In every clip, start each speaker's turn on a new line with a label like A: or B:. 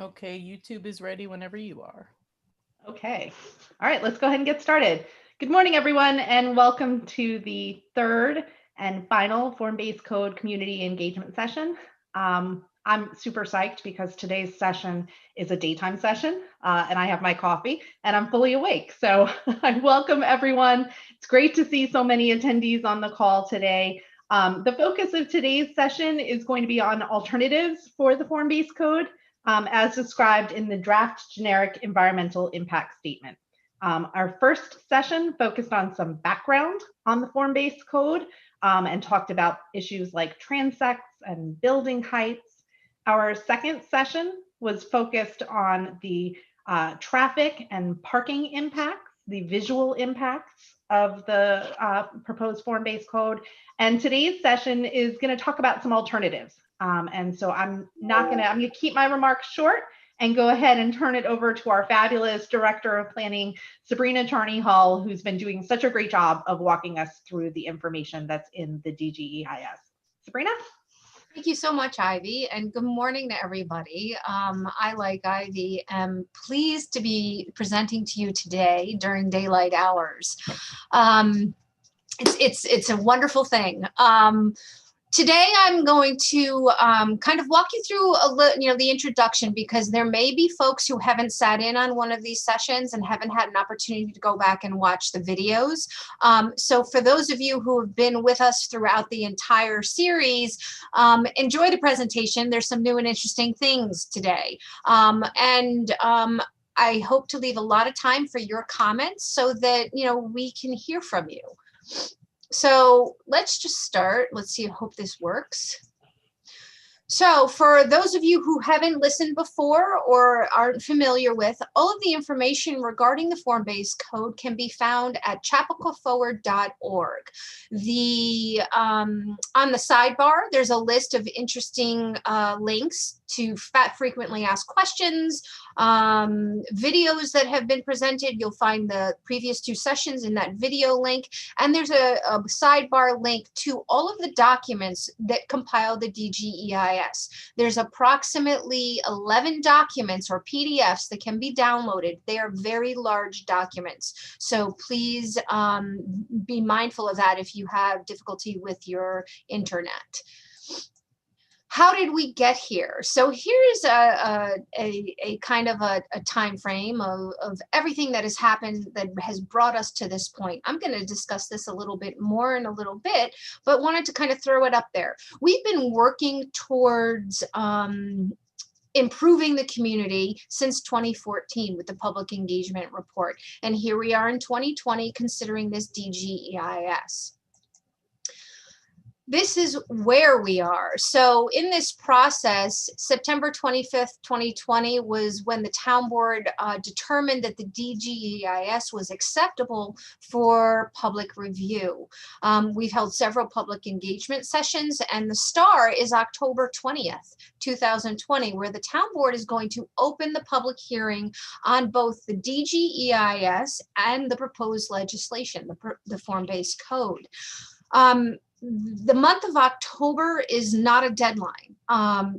A: Okay, YouTube is ready whenever you are.
B: Okay. All right, let's go ahead and get started. Good morning, everyone, and welcome to the third and final form-based code community engagement session. I'm super psyched because today's session is a daytime session, and I have my coffee and I'm fully awake. So I welcome everyone. It's great to see so many attendees on the call today. The focus of today's session is going to be on alternatives for the form-based code, as described in the draft generic environmental impact statement. Our first session focused on some background on the form-based code and talked about issues like transects and building heights. Our second session was focused on the traffic and parking impacts, the visual impacts of the proposed form-based code. And today's session is going to talk about some alternatives. And so I'm going to keep my remarks short and go ahead and turn it over to our fabulous Director of Planning, Sabrina Charney-Hall, who's been doing such a great job of walking us through the information that's in the DGEIS. Sabrina?
C: Thank you so much, Ivy, and good morning to everybody. I, like Ivy, am pleased to be presenting to you today during daylight hours. It's a wonderful thing. Today, I'm going to kind of walk you through the introduction, because there may be folks who haven't sat in on one of these sessions and haven't had an opportunity to go back and watch the videos. So for those of you who have been with us throughout the entire series, enjoy the presentation. There's some new and interesting things today. I hope to leave a lot of time for your comments so that we can hear from you. So let's just start. Let's see, I hope this works. So for those of you who haven't listened before or aren't familiar with, all of the information regarding the form-based code can be found at chapaquaforward.org. On the sidebar, there's a list of interesting links to frequently asked questions, videos that have been presented. You'll find the previous two sessions in that video link, and there's a sidebar link to all of the documents that compile the DGEIS. There's approximately 11 documents or PDFs that can be downloaded. They are very large documents, so please be mindful of that if you have difficulty with your internet. How did we get here? So here's a kind of a time frame of everything that has happened that has brought us to this point. I'm going to discuss this a little bit more in a little bit, but wanted to kind of throw it up there. We've been working towards improving the community since 2014 with the public engagement report. And here we are in 2020 considering this DGEIS. This is where we are. So in this process, September 25th, 2020 was when the town board determined that the DGEIS was acceptable for public review. We've held several public engagement sessions, and the star is October 20th, 2020, where the town board is going to open the public hearing on both the DGEIS and the proposed legislation, the form-based code. The month of October is not a deadline.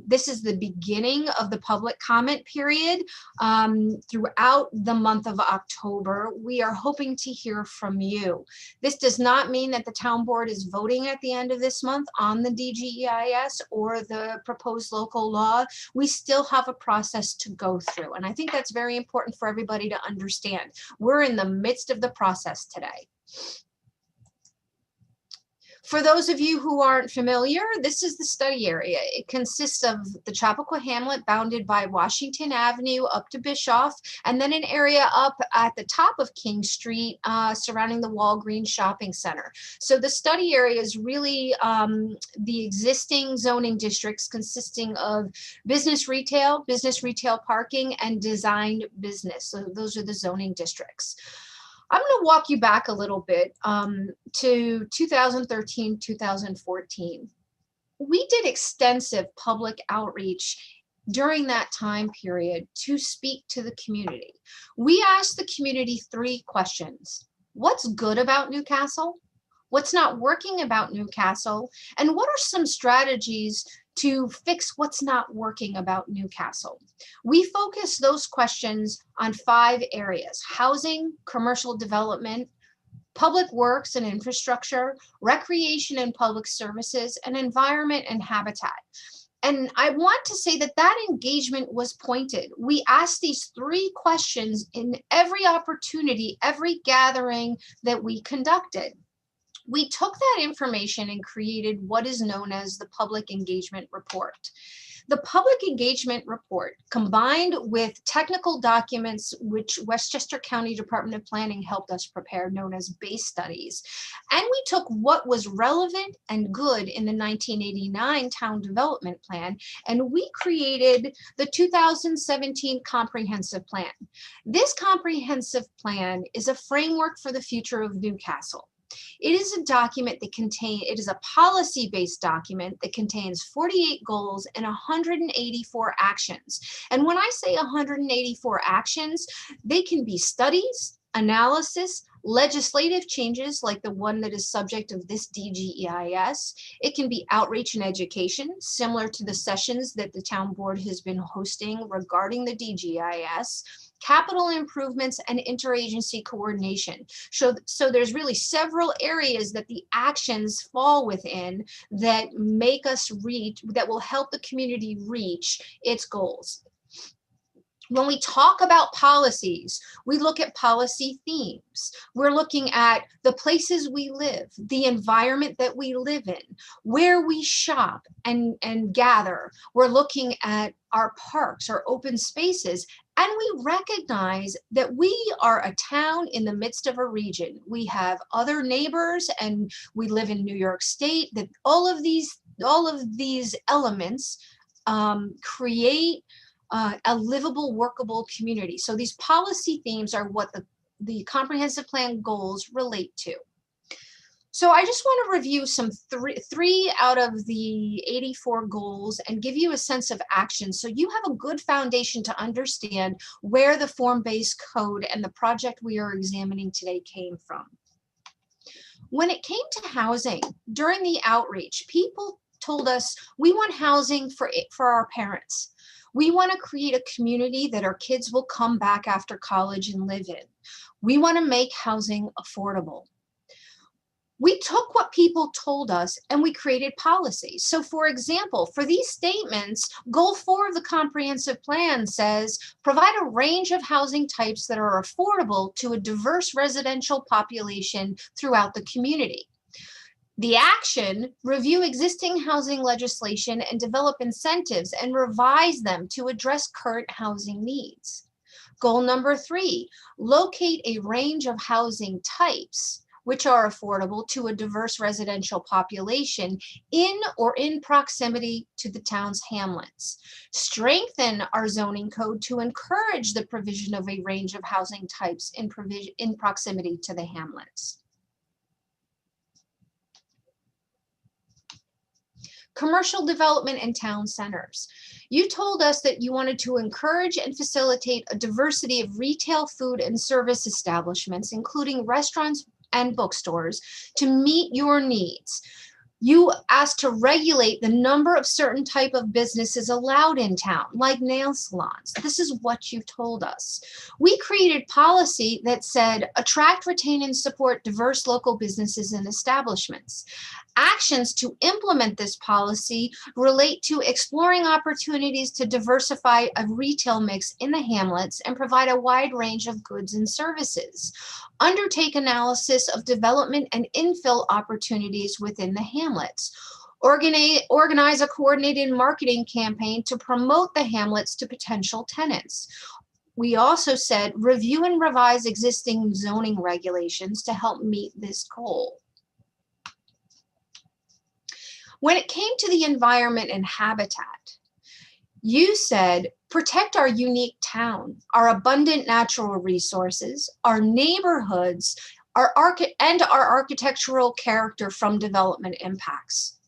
C: This is the beginning of the public comment period. Throughout the month of October, we are hoping to hear from you. This does not mean that the town board is voting at the end of this month on the DGEIS or the proposed local law. We still have a process to go through, and I think that's very important for everybody to understand. We're in the midst of the process today. For those of you who aren't familiar, this is the study area. It consists of the Chapaqua Hamlet bounded by Washington Avenue up to Bischoff, and then an area up at the top of King Street surrounding the Walgreens Shopping Center. So the study area is really the existing zoning districts consisting of business retail parking, and designed business. So those are the zoning districts. I'm going to walk you back a little bit to 2013, 2014. We did extensive public outreach during that time period to speak to the community. We asked the community 3 questions. What's good about Newcastle? what's not working about Newcastle, and what are some strategies to fix what's not working about Newcastle. We focus those questions on 5 areas: housing, commercial development, public works and infrastructure, recreation and public services, and environment and habitat. And I want to say that that engagement was pointed. We asked these 3 questions in every opportunity, every gathering that we conducted. We took that information and created what is known as the Public Engagement Report. The Public Engagement Report, combined with technical documents which Westchester County Department of Planning helped us prepare, known as base studies, and we took what was relevant and good in the 1989 Town Development Plan, and we created the 2017 Comprehensive Plan. This comprehensive plan is a framework for the future of Newcastle. It is a document that it is a policy-based document that contains 48 goals and 184 actions. And when I say 184 actions, they can be studies, analysis, legislative changes like the one that is subject of this DGEIS. It can be outreach and education, similar to the sessions that the town board has been hosting regarding the DGEIS. Capital improvements and interagency coordination. So there's really several areas that the actions fall within that make us reach, that will help the community reach its goals. When we talk about policies, we look at policy themes. We're looking at the places we live, the environment that we live in, where we shop and gather. We're looking at our parks, our open spaces, and we recognize that we are a town in the midst of a region. We have other neighbors and we live in New York State. That all of these elements create a livable, workable community. So these policy themes are what the comprehensive plan goals relate to. So I just want to review some three out of the 84 goals and give you a sense of action so you have a good foundation to understand where the form-based code and the project we are examining today came from. When it came to housing, during the outreach, people told us, we want housing for our parents. We want to create a community that our kids will come back after college and live in. We want to make housing affordable. We took what people told us and we created policies. So for example, for these statements, goal 4 of the comprehensive plan says, provide a range of housing types that are affordable to a diverse residential population throughout the community. The action, review existing housing legislation and develop incentives and revise them to address current housing needs. Goal number 3, locate a range of housing types which are affordable to a diverse residential population in or in proximity to the town's hamlets. Strengthen our zoning code to encourage the provision of a range of housing types in proximity to the hamlets. Commercial development and town centers. You told us that you wanted to encourage and facilitate a diversity of retail, food, and service establishments, including restaurants and bookstores, to meet your needs. You asked to regulate the number of certain type of businesses allowed in town, like nail salons. This is what you told us. We created policy that said, attract, retain, and support diverse local businesses and establishments. Actions to implement this policy relate to exploring opportunities to diversify a retail mix in the hamlets and provide a wide range of goods and services. Undertake analysis of development and infill opportunities within the hamlets. Organize a coordinated marketing campaign to promote the hamlets to potential tenants. We also said review and revise existing zoning regulations to help meet this goal. When it came to the environment and habitat, you said, protect our unique town, our abundant natural resources, our neighborhoods, and our architectural character from development impacts.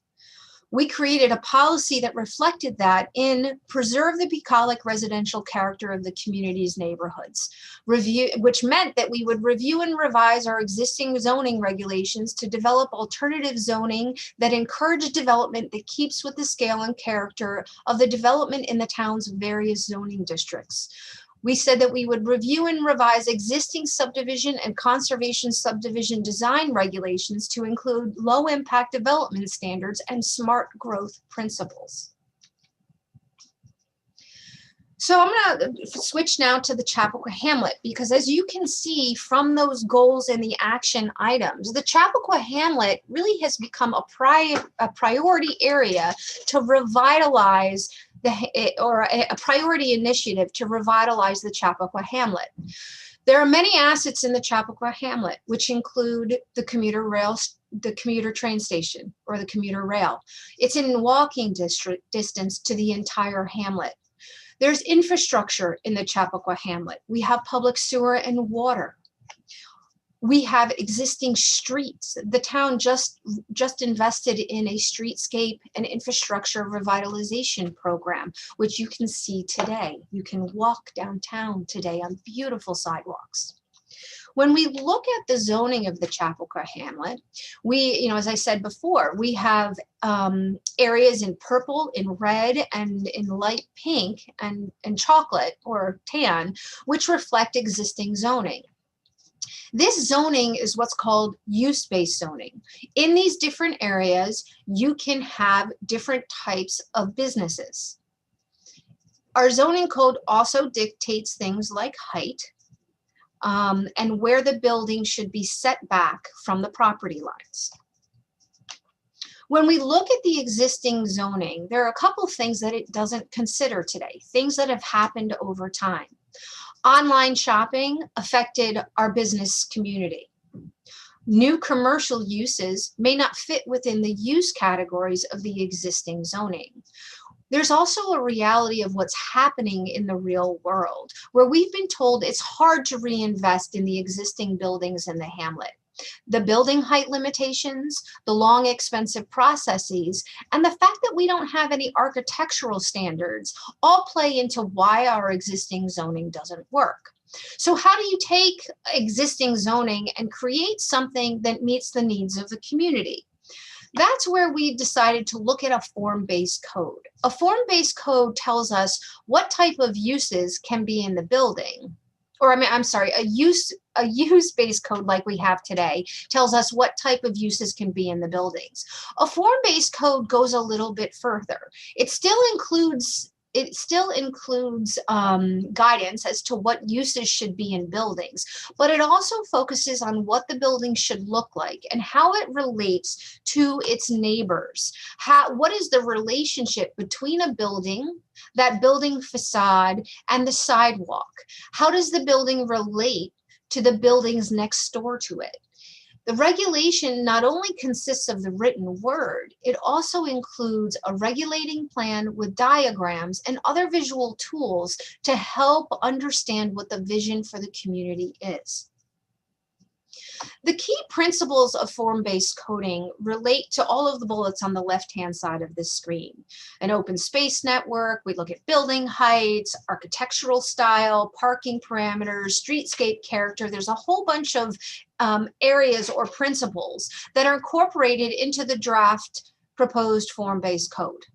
C: We created a policy that reflected that in preserve the bucolic residential character of the community's neighborhoods, which meant that we would review and revise our existing zoning regulations to develop alternative zoning that encourage development that keeps with the scale and character of the development in the town's various zoning districts. We said that we would review and revise existing subdivision and conservation subdivision design regulations to include low impact development standards and smart growth principles. So I'm going to switch now to the Chapaqua Hamlet, because as you can see from those goals and the action items, the Chapaqua Hamlet really has become a priority area to revitalize a priority initiative to revitalize the Chapaqua Hamlet. There are many assets in the Chapaqua Hamlet, which include the commuter train station, or the commuter rail. It's in walking distance to the entire hamlet. There's infrastructure in the Chapaqua Hamlet. We have public sewer and water. We have existing streets. The town just invested in a streetscape and infrastructure revitalization program, which you can see today. You can walk downtown today on beautiful sidewalks. When we look at the zoning of the Chapaqua Hamlet, as I said before, we have areas in purple, in red, and in light pink, and chocolate or tan, which reflect existing zoning. This zoning is what's called use-based zoning. In these different areas, you can have different types of businesses. Our zoning code also dictates things like height, and where the building should be set back from the property lines. When we look at the existing zoning, there are a couple of things that it doesn't consider today, things that have happened over time. Online shopping affected our business community. New commercial uses may not fit within the use categories of the existing zoning. There's also a reality of what's happening in the real world, where we've been told it's hard to reinvest in the existing buildings in the hamlet. The building height limitations, the long, expensive processes, and the fact that we don't have any architectural standards all play into why our existing zoning doesn't work. So how do you take existing zoning and create something that meets the needs of the community? That's where we decided to look at a form-based code. A form-based code tells us what type of uses can be in the building. Or a use-based code like we have today tells us what type of uses can be in the buildings. A form-based code goes a little bit further. It still includes guidance as to what uses should be in buildings, but it also focuses on what the building should look like and how it relates to its neighbors. What is the relationship between a building, that building facade, and the sidewalk? How does the building relate to the buildings next door to it? The regulation not only consists of the written word, it also includes a regulating plan with diagrams and other visual tools to help understand what the vision for the community is. The key principles of form-based coding relate to all of the bullets on the left-hand side of this screen. An open space network, we look at building heights, architectural style, parking parameters, streetscape character. There's a whole bunch of areas or principles that are incorporated into the draft proposed form-based code.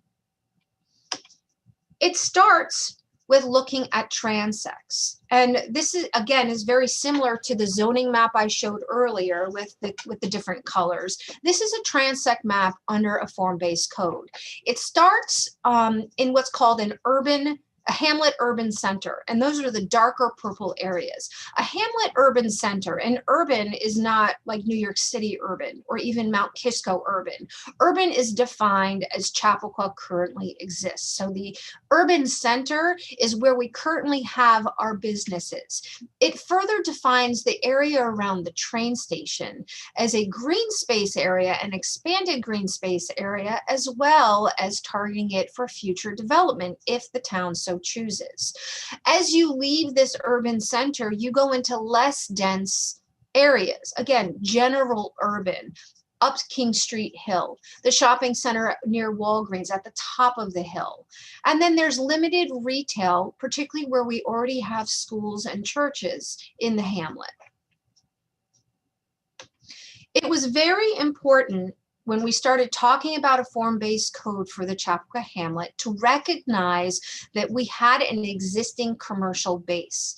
C: It starts with looking at transects. And this is very similar to the zoning map I showed earlier with the different colors. This is a transect map under a form-based code. It starts in what's called a hamlet urban center, and those are the darker purple areas. A hamlet urban center, and urban is not like New York City urban or even Mount Kisco urban. Urban is defined as Chapaqua currently exists. So the urban center is where we currently have our businesses. It further defines the area around the train station as a green space area, an expanded green space area, as well as targeting it for future development if the town so chooses. As you leave this urban center, you go into less dense areas. Again, general urban. up King Street Hill, the shopping center near Walgreens at the top of the hill. And then there's limited retail, particularly where we already have schools and churches in the hamlet. It was very important when we started talking about a form-based code for the Chapaqua Hamlet to recognize that we had an existing commercial base.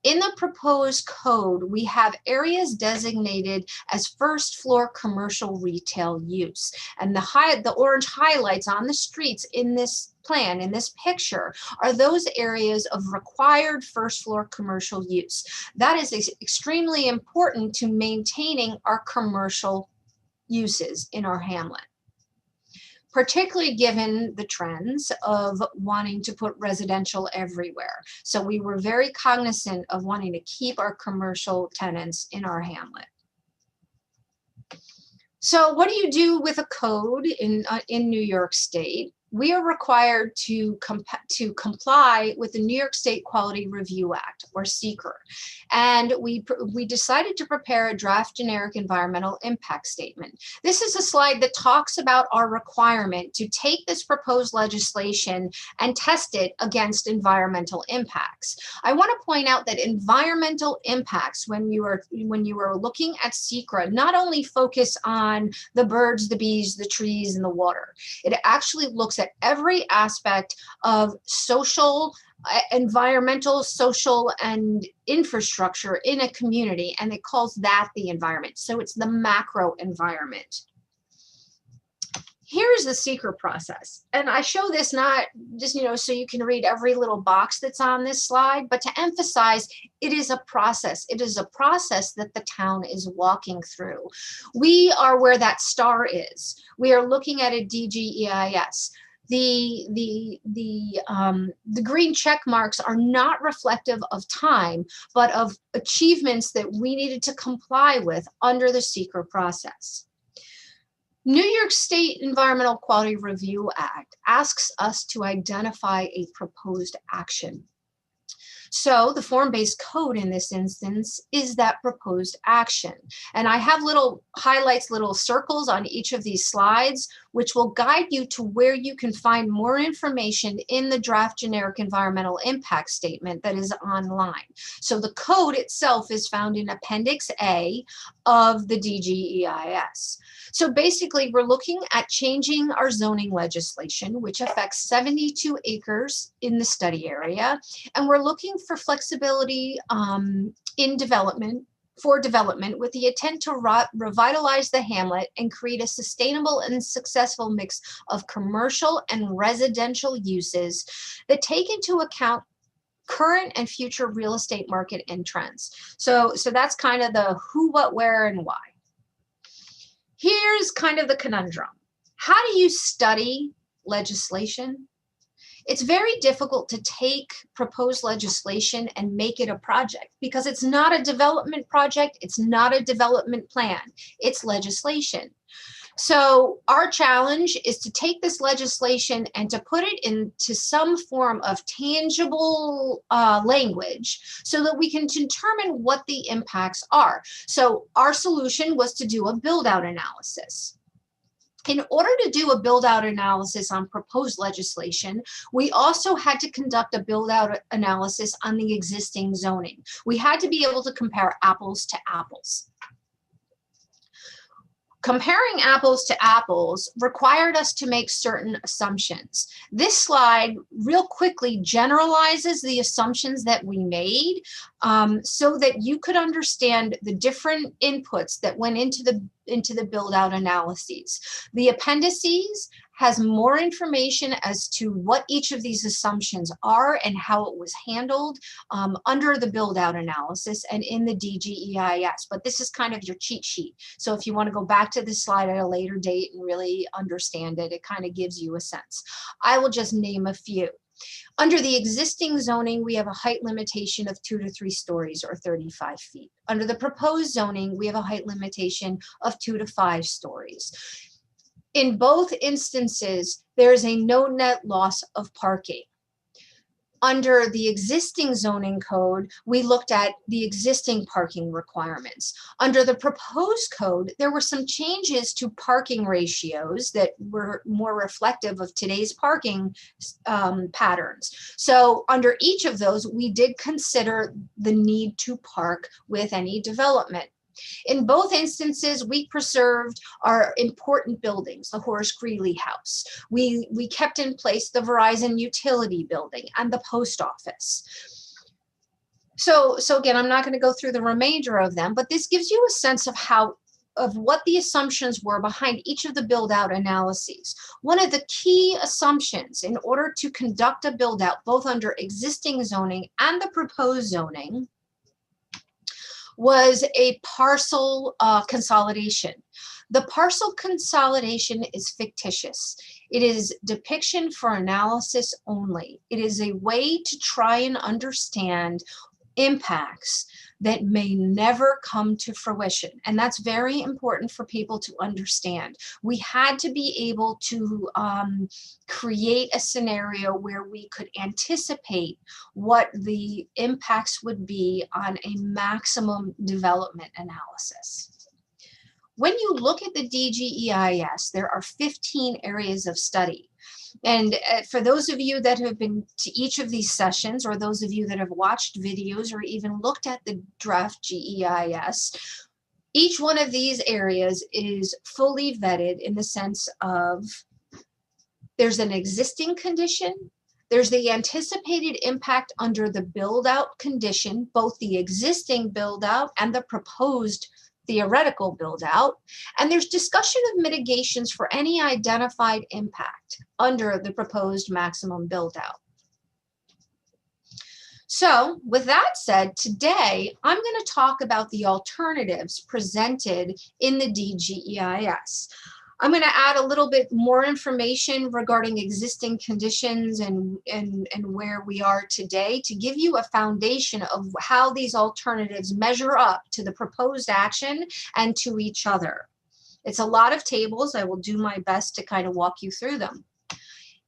C: In the proposed code, we have areas designated as first floor commercial retail use. And the orange highlights on the streets in this plan, in this picture, are those areas of required first floor commercial use. That is extremely important to maintaining our commercial uses in our hamlet, particularly given the trends of wanting to put residential everywhere. So we were very cognizant of wanting to keep our commercial tenants in our hamlet. So what do you do with a code in New York State? We are required to comply with the New York State Quality Review Act, or SEQR. And we decided to prepare a draft generic environmental impact statement. This is a slide that talks about our requirement to take this proposed legislation and test it against environmental impacts. I want to point out that environmental impacts, when you are looking at SEQR, not only focus on the birds, the bees, the trees, and the water. It actually looks at every aspect of social, environmental, social, and infrastructure in a community, and it calls that the environment. So it's the macro environment. Here's the SEQR process. And I show this not just, so you can read every little box that's on this slide, but to emphasize it is a process. It is a process that the town is walking through. We are where that star is. We are looking at a DGEIS. The green check marks are not reflective of time, but of achievements that we needed to comply with under the SEQR process. New York State Environmental Quality Review Act asks us to identify a proposed action. So the form-based code in this instance is that proposed action. And I have little highlights, little circles on each of these slides, which will guide you to where you can find more information in the draft generic environmental impact statement that is online. So the code itself is found in Appendix A of the DGEIS. So basically, we're looking at changing our zoning legislation, which affects 72 acres in the study area. And we're looking for flexibility in development with the intent to revitalize the hamlet and create a sustainable and successful mix of commercial and residential uses that take into account current and future real estate market and trends. So that's kind of the who, what, where, and why. Here's kind of the conundrum. How do you study legislation? It's very difficult to take proposed legislation and make it a project because it's not a development project. It's not a development plan. It's legislation. So our challenge is to take this legislation and to put it into some form of tangible language so that we can determine what the impacts are. So our solution was to do a build-out analysis. In order to do a build-out analysis on proposed legislation, we also had to conduct a build-out analysis on the existing zoning. We had to be able to compare apples to apples. Comparing apples to apples required us to make certain assumptions. This slide real quickly generalizes the assumptions that we made so that you could understand the different inputs that went into the build-out analyses. The appendices has more information as to what each of these assumptions are and how it was handled under the build-out analysis and in the DGEIS. But this is kind of your cheat sheet. So if you want to go back to this slide at a later date and really understand it, it kind of gives you a sense. I will just name a few. Under the existing zoning, we have a height limitation of 2 to 3 stories or 35 feet. Under the proposed zoning, we have a height limitation of 2 to 5 stories. In both instances, there is a no net loss of parking. Under the existing zoning code, we looked at the existing parking requirements. Under the proposed code, there were some changes to parking ratios that were more reflective of today's parking patterns. So under each of those, we did consider the need to park with any development. In both instances, we preserved our important buildings, the Horace Greeley House. We kept in place the Verizon utility building and the post office. So again, I'm not going to go through the remainder of them, but this gives you a sense of what the assumptions were behind each of the build-out analyses. One of the key assumptions in order to conduct a build-out, both under existing zoning and the proposed zoning, was a parcel consolidation. The parcel consolidation is fictitious. It is depiction for analysis only. It is a way to try and understand impacts that may never come to fruition. And that's very important for people to understand. We had to be able to create a scenario where we could anticipate what the impacts would be on a maximum development analysis. When you look at the DGEIS, there are 15 areas of study. And for those of you that have been to each of these sessions, or those of you that have watched videos or even looked at the draft GEIS, each one of these areas is fully vetted in the sense of there's an existing condition, there's the anticipated impact under the build-out condition, both the existing build-out and the proposed theoretical build-out, and there's discussion of mitigations for any identified impact under the proposed maximum build-out. So with that said, today I'm going to talk about the alternatives presented in the DGEIS. I'm going to add a little bit more information regarding existing conditions and where we are today to give you a foundation of how these alternatives measure up to the proposed action and to each other. It's a lot of tables. I will do my best to kind of walk you through them.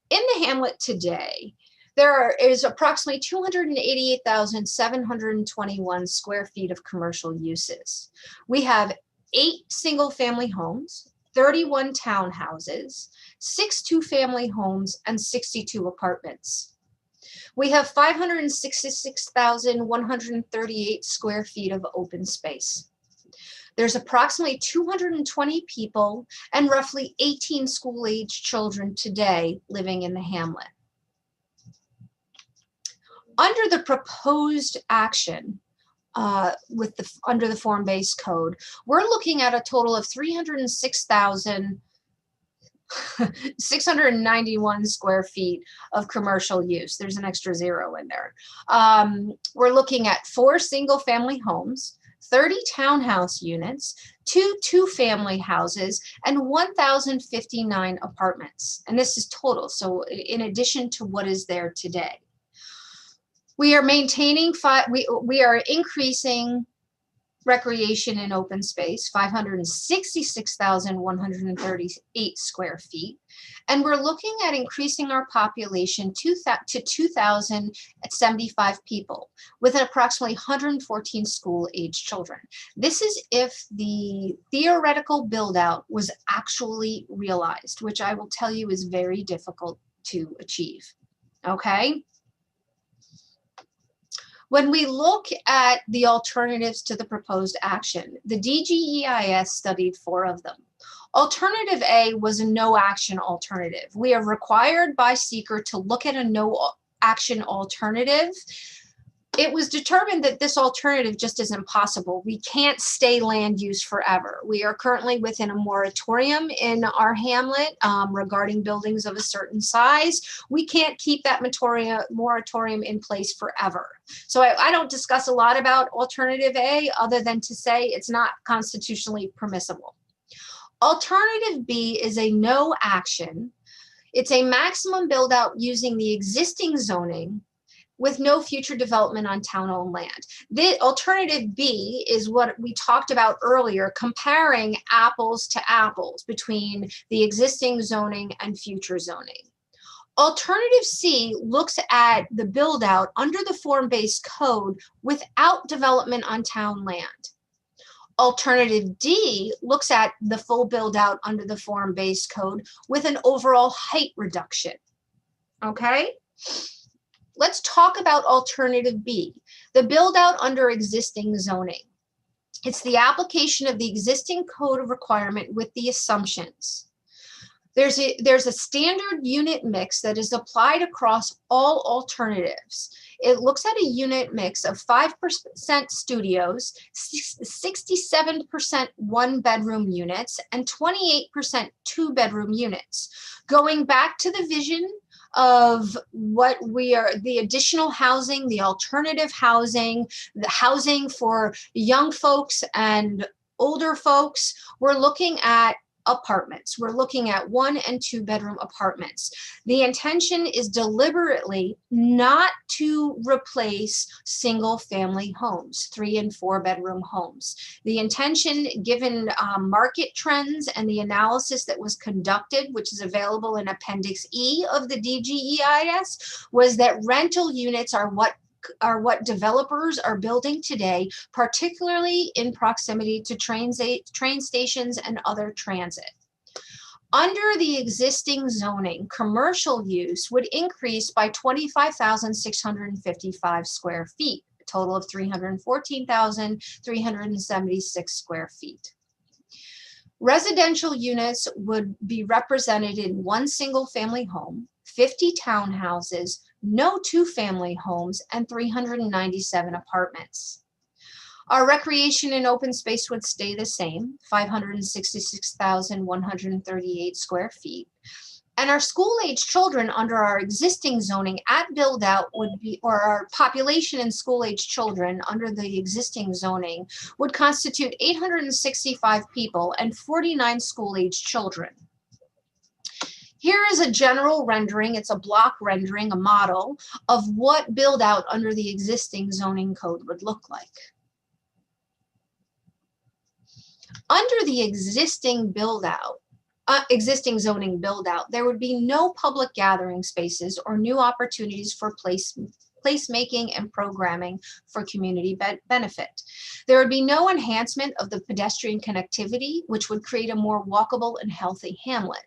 C: In the hamlet today, there is approximately 288,721 square feet of commercial uses. We have 8 single-family homes, 31 townhouses, 6 two-family homes, and 62 apartments. We have 566,138 square feet of open space. There's approximately 220 people and roughly 18 school-age children today living in the hamlet. Under the proposed action, under the form-based code, we're looking at a total of 306,691 square feet of commercial use. There's an extra 0 in there. We're looking at 4 single-family homes, 30 townhouse units, 2 two-family houses, and 1,059 apartments. And this is total, so in addition to what is there today. We are maintaining, we are increasing recreation and open space, 566,138 square feet. And we're looking at increasing our population to 2,075 people with approximately 114 school-age children. This is if the theoretical build-out was actually realized, which I will tell you is very difficult to achieve, okay? When we look at the alternatives to the proposed action, the DGEIS studied 4 of them. Alternative A was a no action alternative. We are required by seeker to look at a no action alternative. It was determined that this alternative just is impossible. We can't stay land use forever. We are currently within a moratorium in our hamlet regarding buildings of a certain size. We can't keep that moratorium in place forever. So I don't discuss a lot about alternative A other than to say it's not constitutionally permissible. Alternative B is a no action. It's a maximum build out using the existing zoning with no future development on town-owned land. The alternative B is what we talked about earlier, comparing apples to apples between the existing zoning and future zoning. Alternative C looks at the build out under the form-based code without development on town land. Alternative D looks at the full build out under the form-based code with an overall height reduction. Okay? Let's talk about alternative B, the build out under existing zoning. It's the application of the existing code requirement with the assumptions. There's a standard unit mix that is applied across all alternatives. It looks at a unit mix of 5% studios, 67% one-bedroom units, and 28% two-bedroom units. Going back to the vision of what we are, the additional housing, the alternative housing, the housing for young folks and older folks, we're looking at apartments. We're looking at 1 and 2 bedroom apartments. The intention is deliberately not to replace single family homes, 3 and 4 bedroom homes. The intention, given market trends and the analysis that was conducted, which is available in Appendix E of the DGEIS, was that rental units are what developers are building today, particularly in proximity to train stations and other transit. Under the existing zoning, commercial use would increase by 25,655 square feet, a total of 314,376 square feet. Residential units would be represented in 1 single family home, 50 townhouses, no 2-family homes, and 397 apartments. Our recreation and open space would stay the same, 566,138 square feet. And our school-age children under our existing zoning at build-out would be, or our population and school-age children under the existing zoning would constitute 865 people and 49 school-age children. Here is a general rendering, it's a block rendering, a model of what build-out under the existing zoning code would look like. Under the existing build-out, existing zoning build-out, there would be no public gathering spaces or new opportunities for placemaking and programming for community benefit. There would be no enhancement of the pedestrian connectivity, which would create a more walkable and healthy hamlet.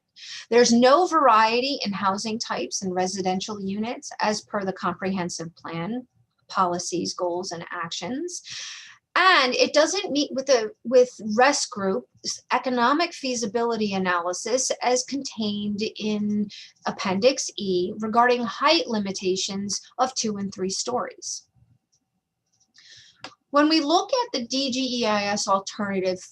C: There's no variety in housing types and residential units as per the comprehensive plan, policies, goals, and actions. And it doesn't meet with REST Group's economic feasibility analysis as contained in Appendix E regarding height limitations of 2 and 3 stories. When we look at the DGEIS alternative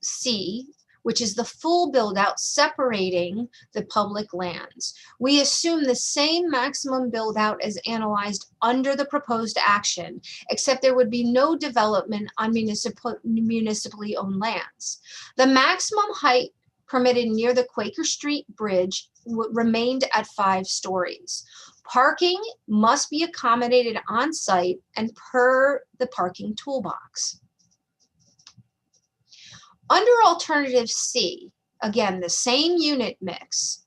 C: C, which is the full build out separating the public lands, we assume the same maximum build out as analyzed under the proposed action, except there would be no development on municipally owned lands. The maximum height permitted near the Quaker Street Bridge remained at 5 stories. Parking must be accommodated on site and per the parking toolbox. Under alternative C, again, the same unit mix,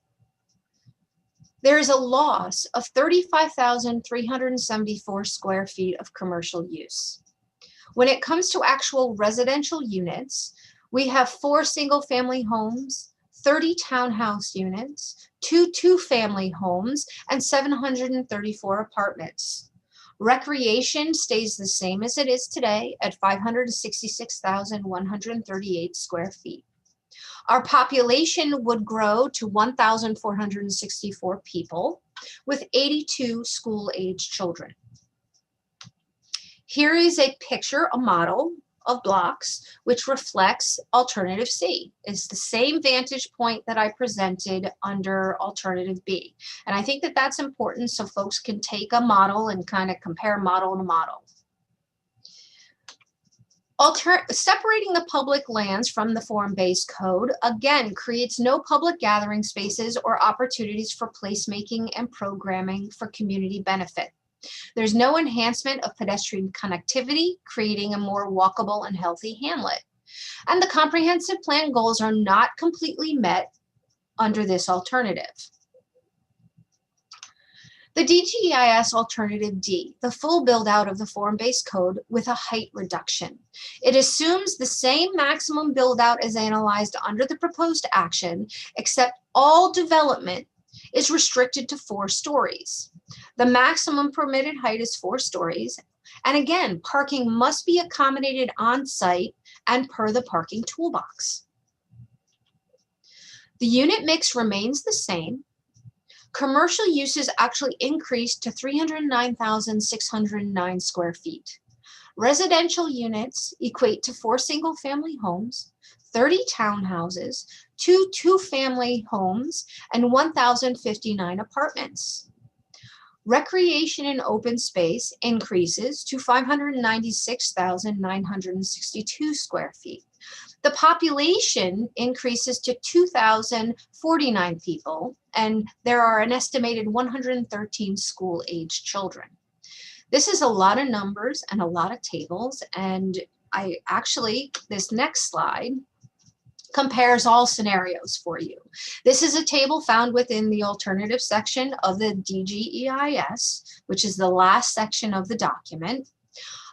C: there is a loss of 35,374 square feet of commercial use. When it comes to actual residential units, we have 4 single-family homes, 30 townhouse units, 2 two-family homes, and 734 apartments. Recreation stays the same as it is today at 566,138 square feet. Our population would grow to 1,464 people with 82 school-age children. Here is a picture, a model of blocks, which reflects alternative C. It's the same vantage point that I presented under alternative B. And I think that that's important so folks can take a model and kind of compare model to model. Separating the public lands from the form-based code, again, creates no public gathering spaces or opportunities for placemaking and programming for community benefit. There's no enhancement of pedestrian connectivity, creating a more walkable and healthy hamlet. And the comprehensive plan goals are not completely met under this alternative. The DGEIS Alternative D, the full build out of the form-based code with a height reduction. It assumes the same maximum build out as analyzed under the proposed action, except all development is restricted to 4 stories. The maximum permitted height is 4 stories. And again, parking must be accommodated on site and per the parking toolbox. The unit mix remains the same. Commercial uses actually increased to 309,609 square feet. Residential units equate to 4 single-family homes, 30 townhouses, 2 two-family homes, and 1,059 apartments. Recreation and open space increases to 596,962 square feet. The population increases to 2,049 people, and there are an estimated 113 school-age children. This is a lot of numbers and a lot of tables, and this next slide compares all scenarios for you. This is a table found within the alternative section of the DGEIS, which is the last section of the document.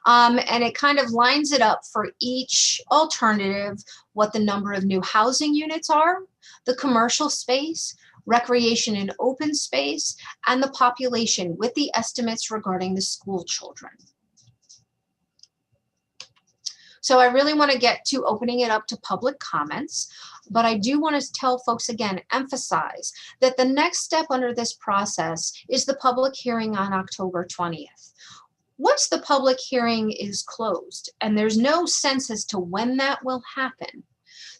C: And it kind of lines it up for each alternative, what the number of new housing units are, the commercial space, recreation and open space, and the population with the estimates regarding the school children. So I really want to get to opening it up to public comments, but I do want to tell folks again, emphasize that the next step under this process is the public hearing on October 20th. Once the public hearing is closed and there's no sense as to when that will happen,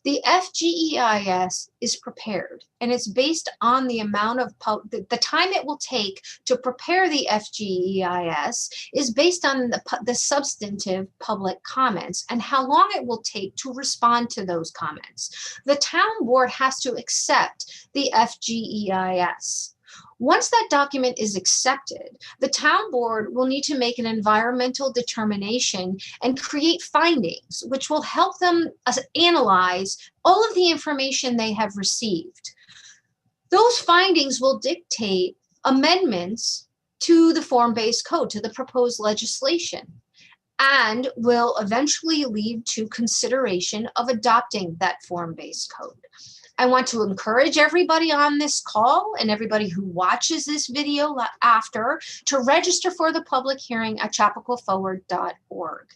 C: the FGEIS is prepared, and it's based on the amount of the time it will take to prepare the FGEIS is based on the substantive public comments and how long it will take to respond to those comments. The town board has to accept the FGEIS. Once that document is accepted, the town board will need to make an environmental determination and create findings, which will help them analyze all of the information they have received. Those findings will dictate amendments to the form-based code, to the proposed legislation, and will eventually lead to consideration of adopting that form-based code. I want to encourage everybody on this call and everybody who watches this video after to register for the public hearing at chapaquaforward.org.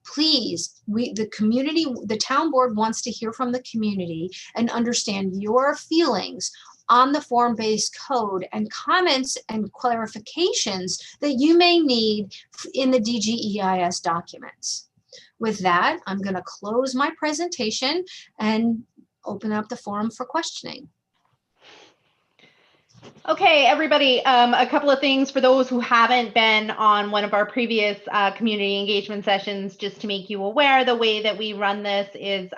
C: Please, the town board wants to hear from the community and understand your feelings on the form-based code and comments and clarifications that you may need in the DGEIS documents. With that, I'm going to close my presentation and open up the forum for questioning.
B: Okay, everybody, a couple of things for those who haven't been on one of our previous community engagement sessions, just to make you aware, the way that we run this is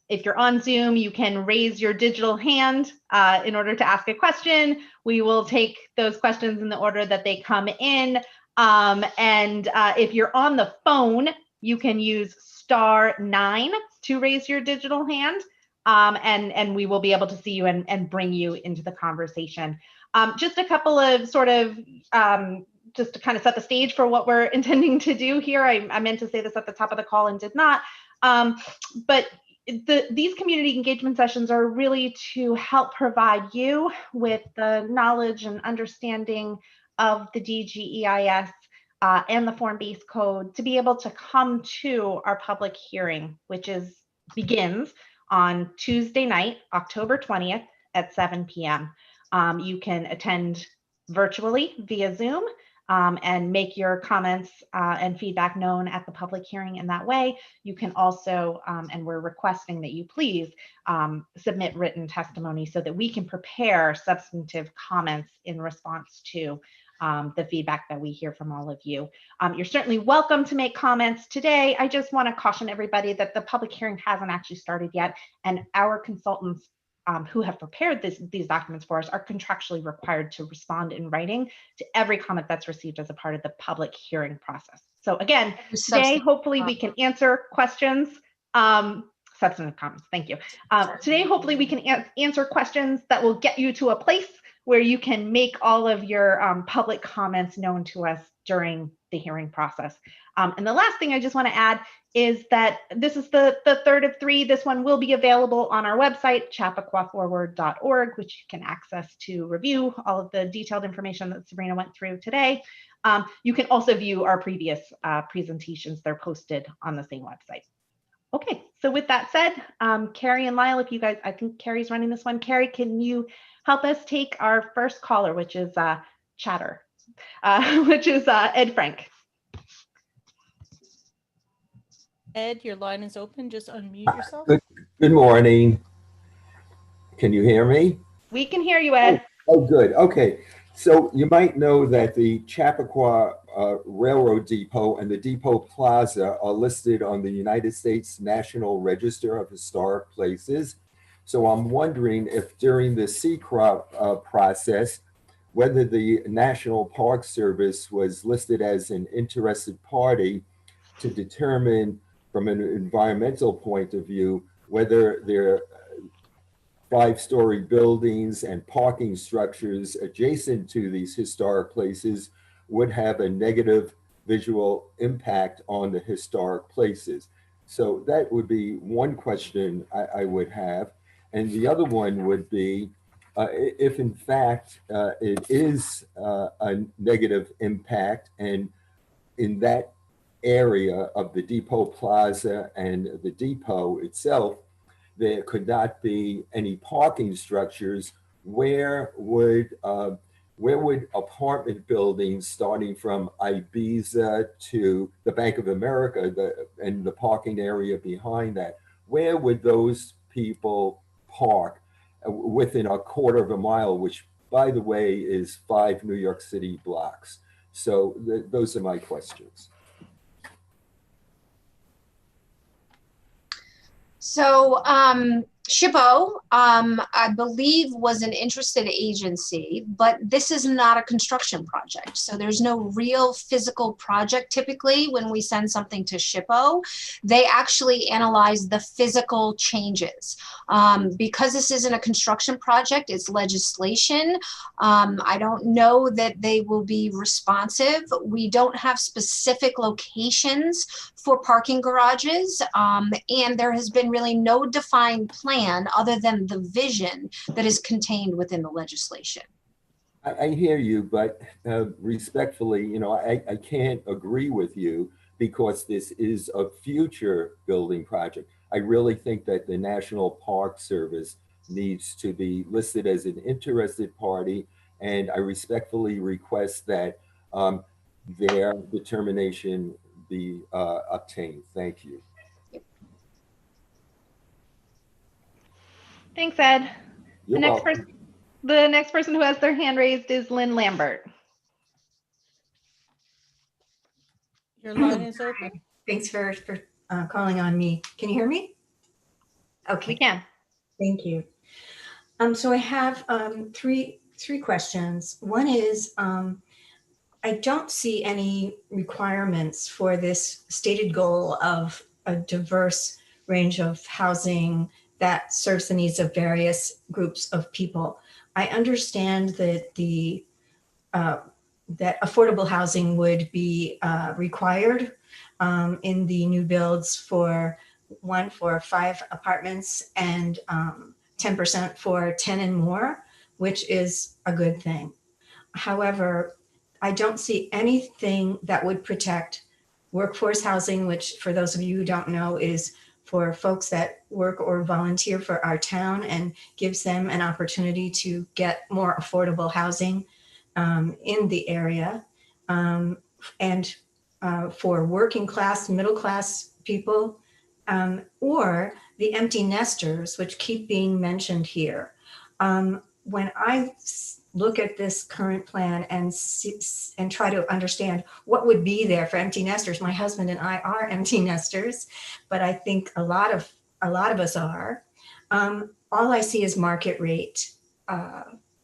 B: if you're on Zoom, you can raise your digital hand in order to ask a question. We will take those questions in the order that they come in. If you're on the phone, you can use *9 to raise your digital hand. And we will be able to see you and bring you into the conversation. Just a couple of sort of, just to kind of set the stage for what we're intending to do here. I meant to say this at the top of the call and did not. But these community engagement sessions are really to help provide you with the knowledge and understanding of the DGEIS and the form-based code to be able to come to our public hearing, which begins on Tuesday night, October 20th at 7 p.m. You can attend virtually via Zoom and make your comments and feedback known at the public hearing in that way. You can also, and we're requesting that you please submit written testimony so that we can prepare substantive comments in response to the feedback that we hear from all of you. You're certainly welcome to make comments today. I just want to caution everybody that the public hearing hasn't actually started yet, and our consultants who have prepared these documents for us are contractually required to respond in writing to every comment that's received as a part of the public hearing process. So again, today, hopefully we can answer questions, substantive comments, thank you. Today, hopefully we can answer questions that will get you to a place where you can make all of your public comments known to us during the hearing process. And the last thing I just want to add is that this is the third of three. This one will be available on our website, chapaquaforward.org, which you can access to review all of the detailed information that Sabrina went through today. You can also view our previous presentations. They're posted on the same website. Okay, so with that said, Carrie and Lyle, if you guys, I think Carrie's running this one. Carrie, can you help us take our first caller, which is Chatter, which is Ed Frank.
A: Ed, your line is open. Just unmute yourself.
D: Good morning. Can you hear me?
B: We can hear you, Ed.
D: Oh, good. Okay. So you might know that the Chapaqua Railroad Depot and the Depot Plaza are listed on the United States National Register of Historic Places. So I'm wondering if during the CCRA process, whether the National Park Service was listed as an interested party to determine from an environmental point of view whether their 5-story buildings and parking structures adjacent to these historic places would have a negative visual impact on the historic places. So that would be one question I would have. And the other one would be, if in fact it is a negative impact, and in that area of the Depot Plaza and the depot itself, there could not be any parking structures, where would apartment buildings starting from Ibiza to the Bank of America and the parking area behind that, where would those people park within a quarter of a mile, which by the way is 5 New York City blocks? So those are my questions.
C: So SHPO, I believe, was an interested agency, but this is not a construction project. So there's no real physical project. Typically, when we send something to SHPO, they actually analyze the physical changes. Because this isn't a construction project, it's legislation. I don't know that they will be responsive. We don't have specific locations for parking garages, and there has been really no defined plan other than the vision that is contained within the legislation.
D: I hear you, but respectfully, I can't agree with you because this is a future building project. I really think that the National Park Service needs to be listed as an interested party, and I respectfully request that their determination be obtained. Thank you.
B: Thanks, Ed.
D: You're welcome.
B: The next person who has their hand raised is Lynn Lambert.
A: Your line is open.
E: Thanks for calling on me. Can you hear me? Okay.
B: We can.
E: Thank you. So I have three questions. One is, I don't see any requirements for this stated goal of a diverse range of housing that serves the needs of various groups of people. I understand that that affordable housing would be required in the new builds for 5 apartments and 10% for 10 and more, which is a good thing. However, I don't see anything that would protect workforce housing, which for those of you who don't know is for folks that work or volunteer for our town and gives them an opportunity to get more affordable housing in the area. And for working class, middle class people, or the empty nesters, which keep being mentioned here. When I look at this current plan and try to understand what would be there for empty nesters, my husband and I are empty nesters, but I think a lot of us are. All I see is market rate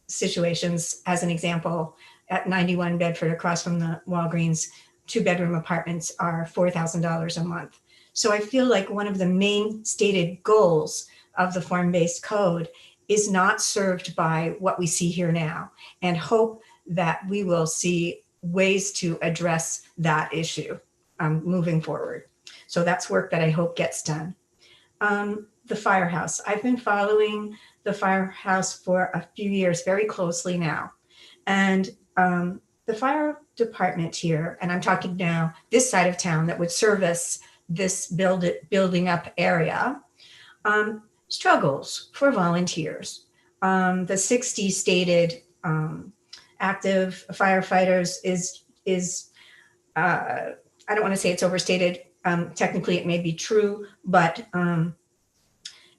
E: situations. As an example, at 91 Bedford across from the Walgreens, 2-bedroom apartments are $4,000 a month. So I feel like one of the main stated goals of the form-based code is not served by what we see here now, and hope that we will see ways to address that issue moving forward. So that's work that I hope gets done. The firehouse. I've been following the firehouse for a few years very closely now. And the fire department here, and I'm talking now this side of town that would service this building up area, struggles for volunteers. The 60 stated active firefighters is I don't want to say it's overstated. Technically, it may be true, but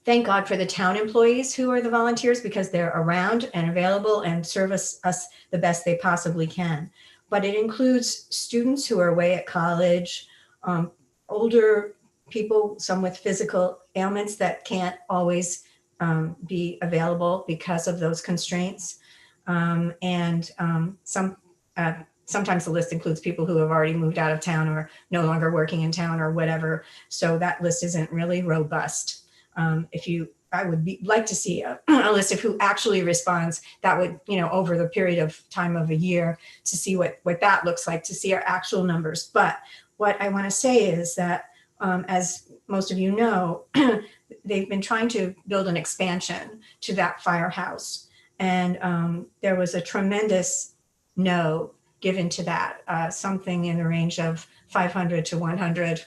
E: thank God for the town employees who are the volunteers, because they're around and available and service us the best they possibly can. But it includes students who are away at college, older people, some with physical ailments that can't always be available because of those constraints. Sometimes the list includes people who have already moved out of town or no longer working in town or whatever. So that list isn't really robust. I would like to see a list of who actually responds. That would, over the period of time of a year, to see what that looks like, to see our actual numbers. But what I want to say is that, as most of you know, they've been trying to build an expansion to that firehouse. And there was a tremendous no given to that, something in the range of 500 to 100.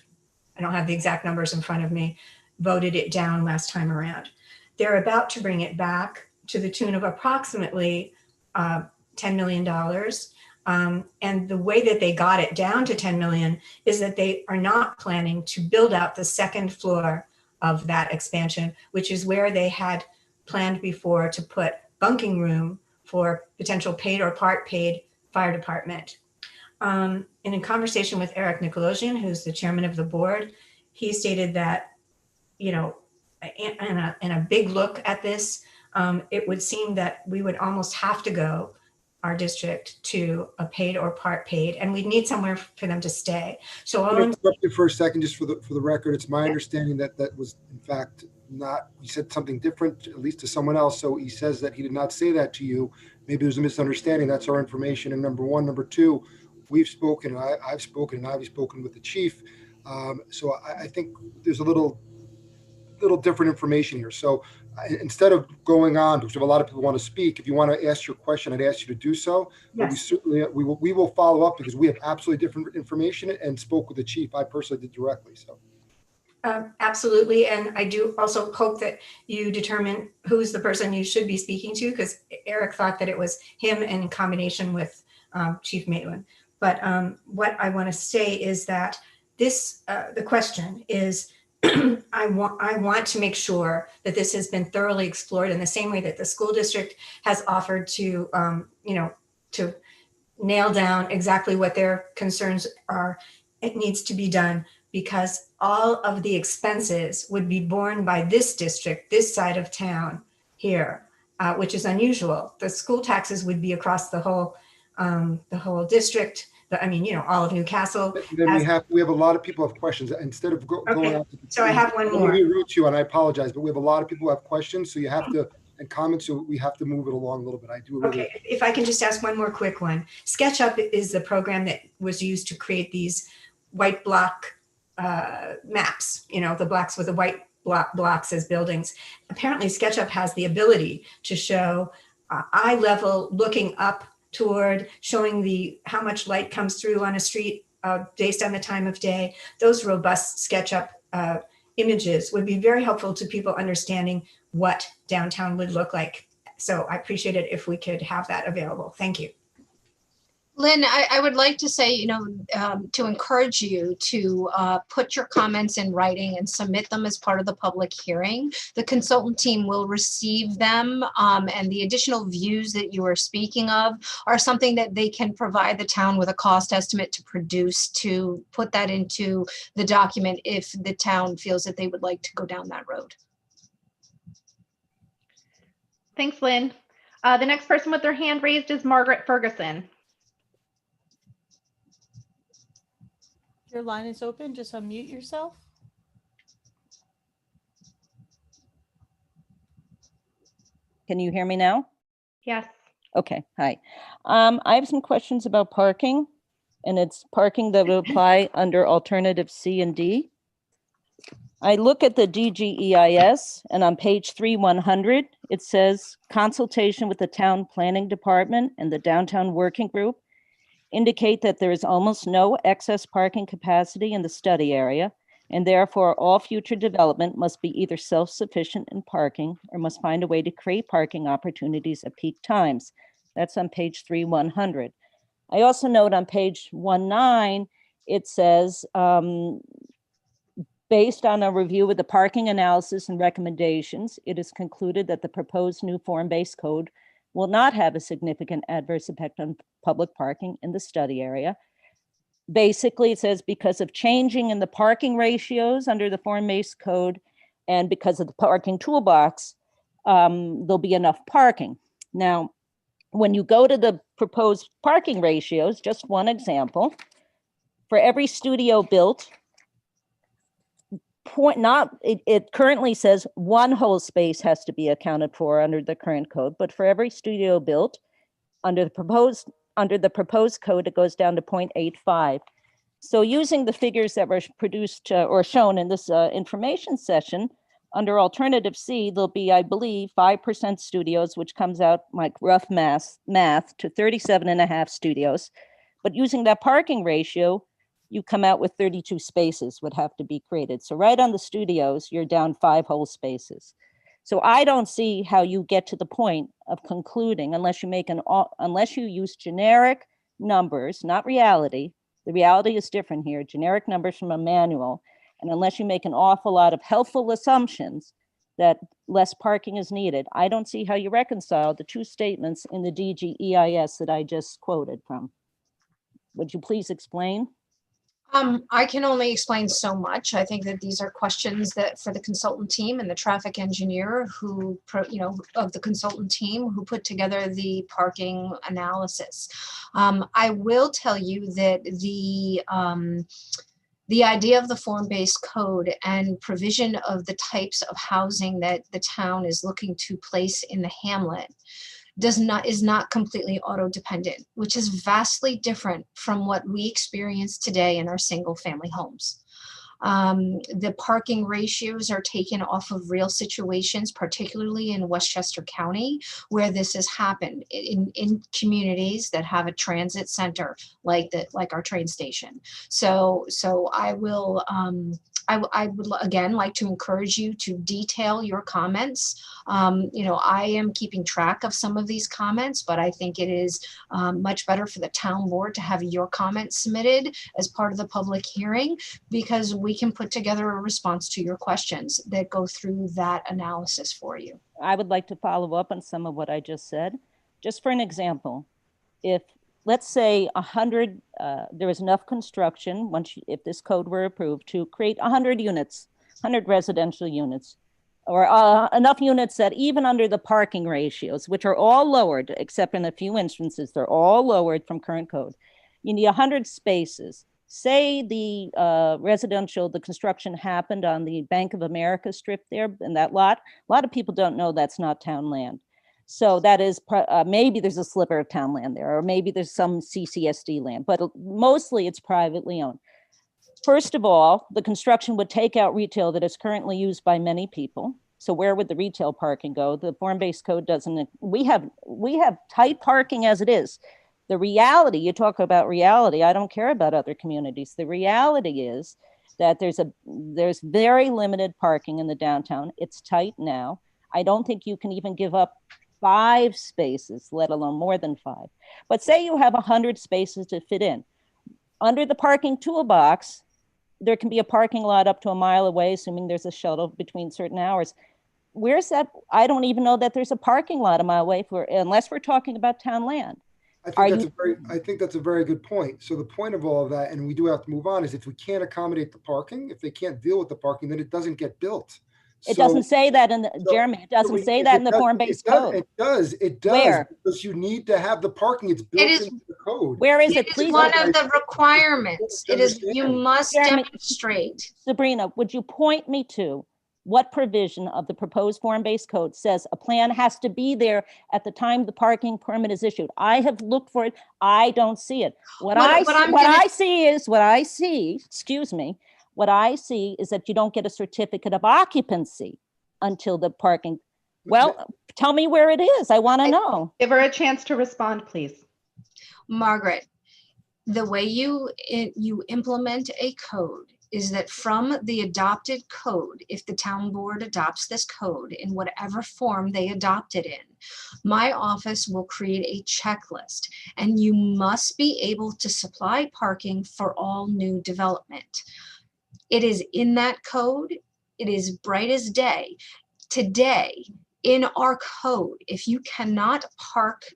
E: I don't have the exact numbers in front of me, voted it down last time around. They're about to bring it back to the tune of approximately $10 million. And the way that they got it down to 10 million is that they are not planning to build out the second floor of that expansion, which is where they had planned before to put bunking room for potential paid or part paid fire department. In a conversation with Eric Nikolosian, who's the chairman of the board, he stated that, in a big look at this, it would seem that we would almost have to go, our district, to a paid or part paid, and we'd need somewhere for them to stay. So
F: I'll interrupt you for a second, just for the record. It's my understanding that was in fact not. He said something different, at least to someone else. So he says that he did not say that to you. Maybe there's a misunderstanding. That's our information. And number one, number two, we've spoken. I've spoken, and I've spoken with the chief. So I think there's a little different information here. So instead of going on, because we have a lot of people want to speak, if you want to ask your question, I'd ask you to do so. But
E: yes.
F: we will follow up, because we have absolutely different information, and spoke with the chief. I personally did directly. So
E: absolutely. And I do also hope that you determine who's the person you should be speaking to, because Eric thought that it was him in combination with Chief Maitland. But what I want to say is that the question is, I want to make sure that this has been thoroughly explored in the same way that the school district has offered to, to nail down exactly what their concerns are. It needs to be done, because all of the expenses would be borne by this district, this side of town here, which is unusual. The school taxes would be across the whole district. All of Newcastle.
F: Then we have a lot of people have questions. Instead of going on.
E: So I have one more.
F: I'm going to be rude to you, and I apologize, but we have a lot of people who have questions, so you have to, and comments, so we have to move it along a little bit. I do. Really.
E: Okay, if I can just ask one more quick one. SketchUp is the program that was used to create these white block maps. The blocks with the white blocks as buildings. Apparently, SketchUp has the ability to show eye level looking up toward showing how much light comes through on a street based on the time of day. Those robust SketchUp images would be very helpful to people understanding what downtown would look like. So I appreciate it if we could have that available. Thank you.
C: Lynn, I would like to say, to encourage you to put your comments in writing and submit them as part of the public hearing. The consultant team will receive them, and the additional views that you are speaking of are something that they can provide the town with a cost estimate to produce, to put that into the document if the town feels that they would like to go down that road.
B: Thanks, Lynn. The next person with their hand raised is Margaret Ferguson.
A: Your line is open. Just unmute yourself.
G: Can you hear me now?
B: Yes.
G: Okay, hi. I have some questions about parking, and it's parking that would apply under alternative C and D. I look at the DGEIS, and on page 3100, it says consultation with the town planning department and the downtown working group indicate that there is almost no excess parking capacity in the study area, and therefore all future development must be either self-sufficient in parking or must find a way to create parking opportunities at peak times. That's on page 3100. I also note on page 19, it says, based on a review of the parking analysis and recommendations, it is concluded that the proposed new form-based code will not have a significant adverse effect on public parking in the study area. Basically, it says because of changing in the parking ratios under the form-based code and because of the parking toolbox, there'll be enough parking. Now, when you go to the proposed parking ratios, just one example, for every studio built, it currently says one whole space has to be accounted for under the current code, but for every studio built under the proposed code, it goes down to 0.85. So using the figures that were produced or shown in this information session, under alternative C, there'll be, I believe, 5% studios, which comes out like rough math to 37.5 studios. But using that parking ratio, you come out with 32 spaces would have to be created. So right on the studios, you're down 5 whole spaces. So I don't see how you get to the point of concluding unless you use generic numbers, not reality. The reality is different here, generic numbers from a manual. And unless you make an awful lot of helpful assumptions that less parking is needed, I don't see how you reconcile the two statements in the DGEIS that I just quoted from. Would you please explain?
C: I can only explain so much. I think that these are questions that for the consultant team and the traffic engineer of the consultant team who put together the parking analysis. I will tell you that the idea of the form-based code and provision of the types of housing that the town is looking to place in the hamlet is not completely auto-dependent, which is vastly different from what we experience today in our single-family homes. The parking ratios are taken off of real situations, particularly in Westchester County, where this has happened in communities that have a transit center like our train station. So I will. I would again like to encourage you to detail your comments. I am keeping track of some of these comments, but I think it is much better for the town board to have your comments submitted as part of the public hearing, because we can put together a response to your questions that go through that analysis for you.
G: I would like to follow up on some of what I just said. Just for an example, if let's say 100, there is enough construction, if this code were approved, to create 100 units, 100 residential units, or enough units that even under the parking ratios, which are all lowered, except in a few instances, they're all lowered from current code. You need 100 spaces. Say the the construction happened on the Bank of America strip there in that lot. A lot of people don't know that's not town land. So that is, maybe there's a sliver of town land there, or maybe there's some CCSD land, but mostly it's privately owned. First of all, the construction would take out retail that is currently used by many people. So where would the retail parking go? The form-based code doesn't, we have tight parking as it is. The reality, you talk about reality, I don't care about other communities. The reality is that there's very limited parking in the downtown. It's tight now. I don't think you can even give up 5 spaces, let alone more than 5. But say you have 100 spaces to fit in. Under the parking toolbox, there can be a parking lot up to a mile away, assuming there's a shuttle between certain hours. Where's that? I don't even know that there's a parking lot a mile away unless we're talking about town land.
F: I think that's a very good point. So the point of all of that, and we do have to move on, is if we can't accommodate the parking, if they can't deal with the parking, then it doesn't get built.
G: It doesn't say that in the, Jeremy, it doesn't say that in the form-based code.
F: It does.
G: Where?
F: Because you need to have the parking. It's built into the code.
G: Where is it?
C: It
G: Please.
C: is one of the requirements. It is, you must
G: Jeremy,
C: demonstrate.
G: Sabrina, would you point me to what provision of the proposed form-based code says a plan has to be there at the time the parking permit is issued? I have looked for it. I don't see it. What I see is that you don't get a certificate of occupancy until the parking. Well, tell me where it is. I want to know.
B: Give her a chance to respond, please.
C: Margaret, the way you implement a code is that from the adopted code, if the town board adopts this code in whatever form they adopt it in, my office will create a checklist, and you must be able to supply parking for all new development. It is in that code. It is bright as day. Today, in our code, if you cannot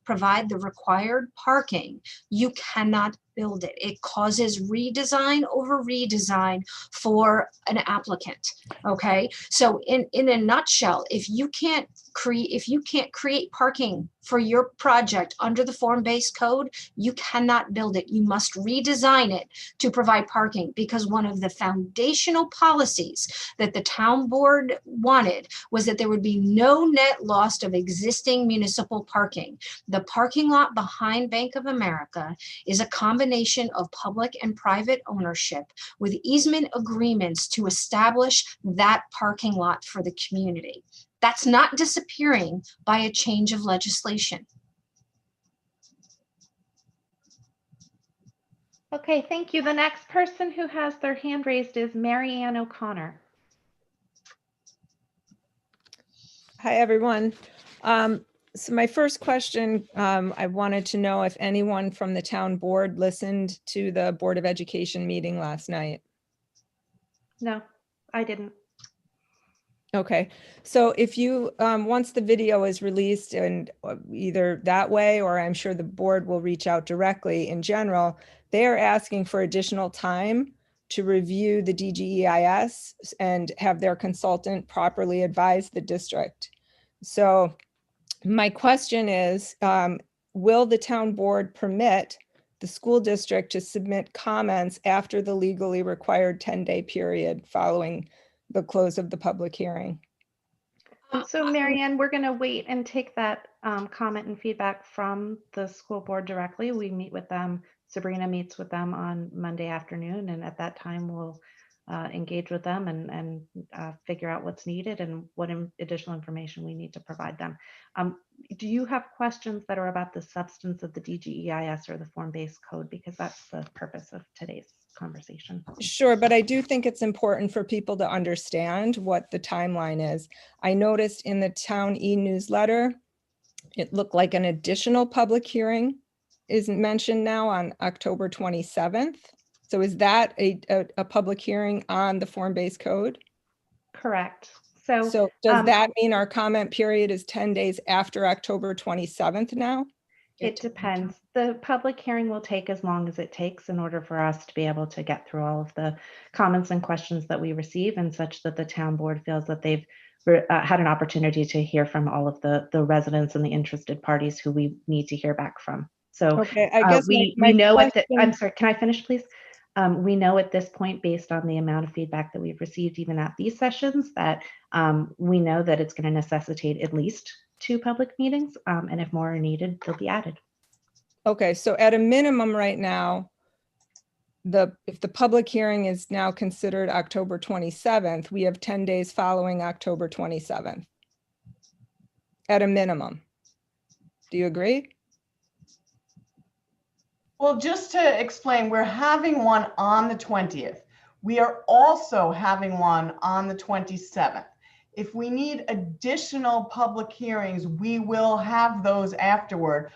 C: provide the required parking, you cannot build it. It causes redesign over redesign for an applicant. Okay, so in a nutshell, if you can't create parking for your project under the form-based code, you cannot build it. You must redesign it to provide parking, because one of the foundational policies that the town board wanted was that there would be no net loss of existing municipal parking. The parking lot behind Bank of America is a combination of public and private ownership with easement agreements to establish that parking lot for the community. That's not disappearing by a change of legislation.
B: Okay, thank you. The next person who has their hand raised is Mary Ann O'Connor.
H: Hi, everyone. So my first question, I wanted to know if anyone from the town board listened to the Board of Education meeting last night.
B: No, I didn't.
H: Okay, so if you, once the video is released, and either that way, or I'm sure the board will reach out directly in general, they are asking for additional time to review the DGEIS and have their consultant properly advise the district. So my question is, will the town board permit the school district to submit comments after the legally required 10-day period following the close of the public hearing?
B: So Marianne, we're going to wait and take that comment and feedback from the school board directly. We meet with them. Sabrina meets with them on Monday afternoon, and at that time we'll engage with them and figure out what's needed and what additional information we need to provide them. Do you have questions that are about the substance of the DGEIS or the form-based code? Because that's the purpose of today's conversation.
H: Sure, but I do think it's important for people to understand what the timeline is. I noticed in the town e-newsletter, it looked like an additional public hearing is mentioned now on October 27th. So is that a public hearing on the form-based code?
B: Correct. So
H: does that mean our comment period is 10 days after October 27th now?
B: It depends. The public hearing will take as long as it takes in order for us to be able to get through all of the comments and questions that we receive, and such that the town board feels that they've had an opportunity to hear from all of the residents and the interested parties who we need to hear back from. So
H: okay, I guess
B: we know I'm sorry, can I finish, please? We know at this point, based on the amount of feedback that we've received even at these sessions, that we know that it's going to necessitate at least 2 public meetings, and if more are needed, they'll be added.
H: Okay, so at a minimum right now, if the public hearing is now considered October 27th, we have 10 days following October 27th. At a minimum. Do you agree?
I: Well, just to explain, we're having one on the 20th. We are also having one on the 27th. If we need additional public hearings, we will have those afterward.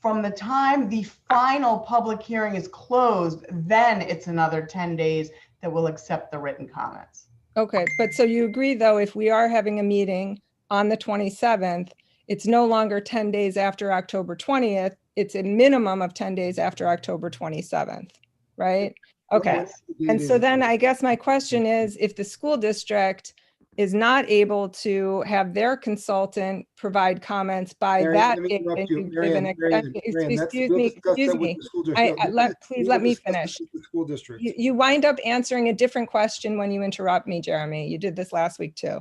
I: From the time the final public hearing is closed, then it's another 10 days that we'll accept the written comments.
H: Okay, but so you agree though, if we are having a meeting on the 27th, it's no longer 10 days after October 20th, it's a minimum of 10 days after October 27th, right? Okay, and so then I guess my question is, if the school district is not able to have their consultant provide comments by
F: Marianne,
H: that
F: let me
H: date,
F: interrupt
H: and
F: you.
H: you give
F: Marianne,
H: an
F: Marianne, Marianne, that's,
H: excuse
F: we'll
H: me,
F: discuss
H: excuse
F: that with
H: me.
F: the school district.
H: Please
F: We
H: let
F: will
H: me
F: discuss
H: finish.
F: this with the school district.
H: You wind up answering a different question when you interrupt me, Jeremy. You did this last week too.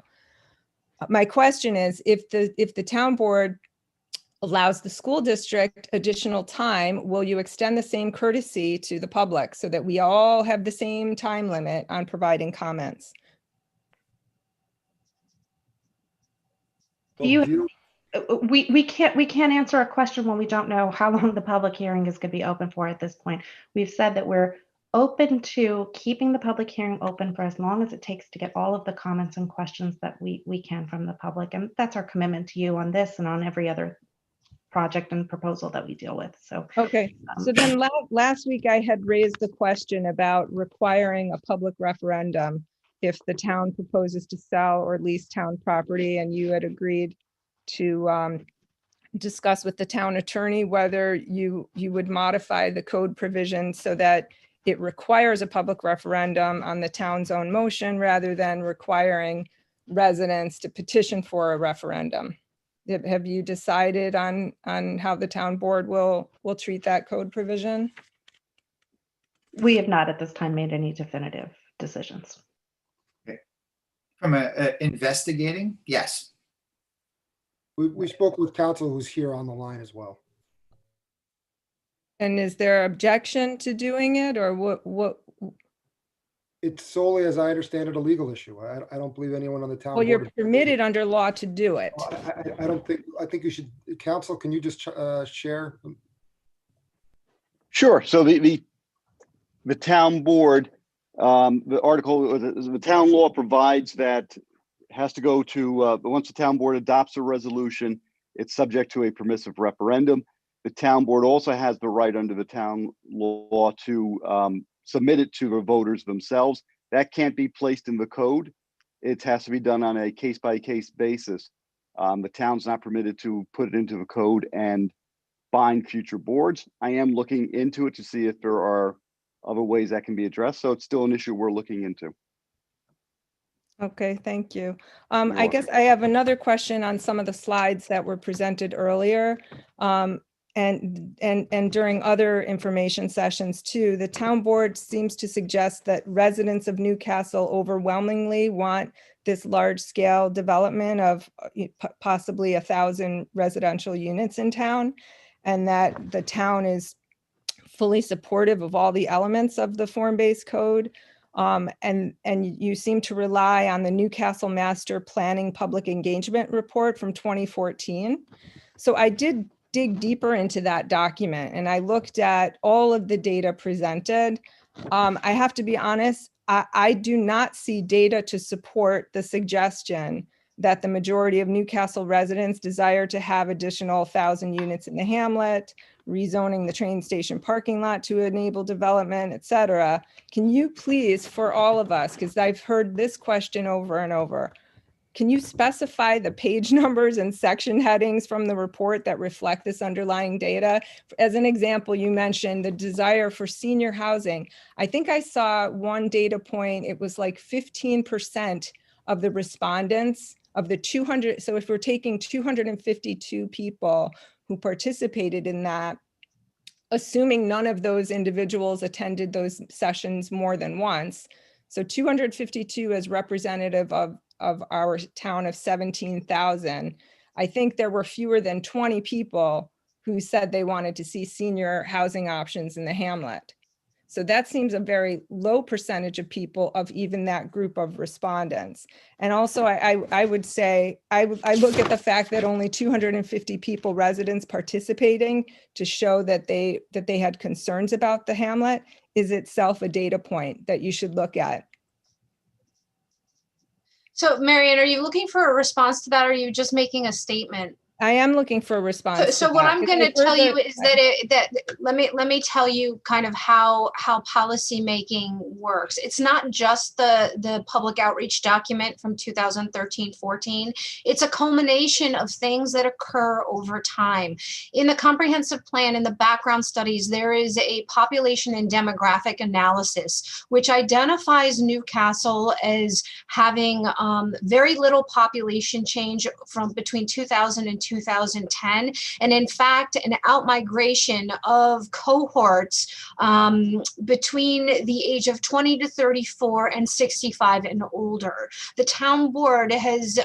H: My question is, if the town board allows the school district additional time, will you extend the same courtesy to the public so that we all have the same time limit on providing comments?
B: You, we can't answer a question when we don't know how long the public hearing is going to be open for at this point. We've said that we're open to keeping the public hearing open for as long as it takes to get all of the comments and questions that we can from the public. And that's our commitment to you on this and on every other project and proposal that we deal with. So,
H: okay. So then last week I had raised the question about requiring a public referendum if the town proposes to sell or lease town property, and you had agreed to discuss with the town attorney whether you would modify the code provision so that it requires a public referendum on the town's own motion rather than requiring residents to petition for a referendum. Have you decided on how the town board will treat that code provision?
B: we have not at this time made any definitive decisions.
J: From investigating, yes.
F: We spoke with counsel who's here on the line as well.
H: And is there objection to doing it, or what?
F: It's solely, as I understand it, a legal issue. I don't believe anyone on the town
H: Well, you're
F: board.
H: permitted under law to do it.
F: I don't think, I think you should, counsel, can you just share?
K: Sure. So the town board, the article, the town law provides that has to go to, once the town board adopts a resolution, it's subject to a permissive referendum. The town board also has the right under the town law to submit it to the voters themselves. That can't be placed in the code. It has to be done on a case-by-case basis. The town's not permitted to put it into the code and bind future boards. I am looking into it to see if there are other ways that can be addressed. So it's still an issue we're looking into.
H: Okay, thank you. I guess I have another question on some of the slides that were presented earlier. And during other information sessions too. The town board seems to suggest that residents of Newcastle overwhelmingly want this large scale development of possibly 1,000 residential units in town, and that the town is fully supportive of all the elements of the form-based code. And you seem to rely on the Newcastle Master Planning Public Engagement Report from 2014. So I did dig deeper into that document and I looked at all of the data presented. I have to be honest, I do not see data to support the suggestion that the majority of Newcastle residents desire to have additional 1,000 units in the hamlet, rezoning the train station parking lot to enable development, et cetera. Can you please, for all of us, because I've heard this question over and over, can you specify the page numbers and section headings from the report that reflect this underlying data? As an example, you mentioned the desire for senior housing. I think I saw one data point, it was like 15% of the respondents of the 200. So if we're taking 252 people who participated in that, assuming none of those individuals attended those sessions more than once, so 252 as representative of our town of 17,000, I think there were fewer than 20 people who said they wanted to see senior housing options in the hamlet. So that seems a very low percentage of people of even that group of respondents. And also I would say, I look at the fact that only 250 people, residents participating to show that they had concerns about the hamlet is itself a data point that you should look at.
C: So Marianne, are you looking for a response to that? Or are you just making a statement
H: I am looking for a response.
C: So
H: to
C: what
H: that,
C: I'm
H: because
C: going to
H: I
C: tell
H: heard
C: you is that let me tell you kind of how policy making works. It's not just the public outreach document from 2013-14. It's a culmination of things that occur over time. In the comprehensive plan, in the background studies, there is a population and demographic analysis which identifies Newcastle as having very little population change from between 2000 and 2010, and in fact an outmigration of cohorts between the age of 20 to 34 and 65 and older. The town board has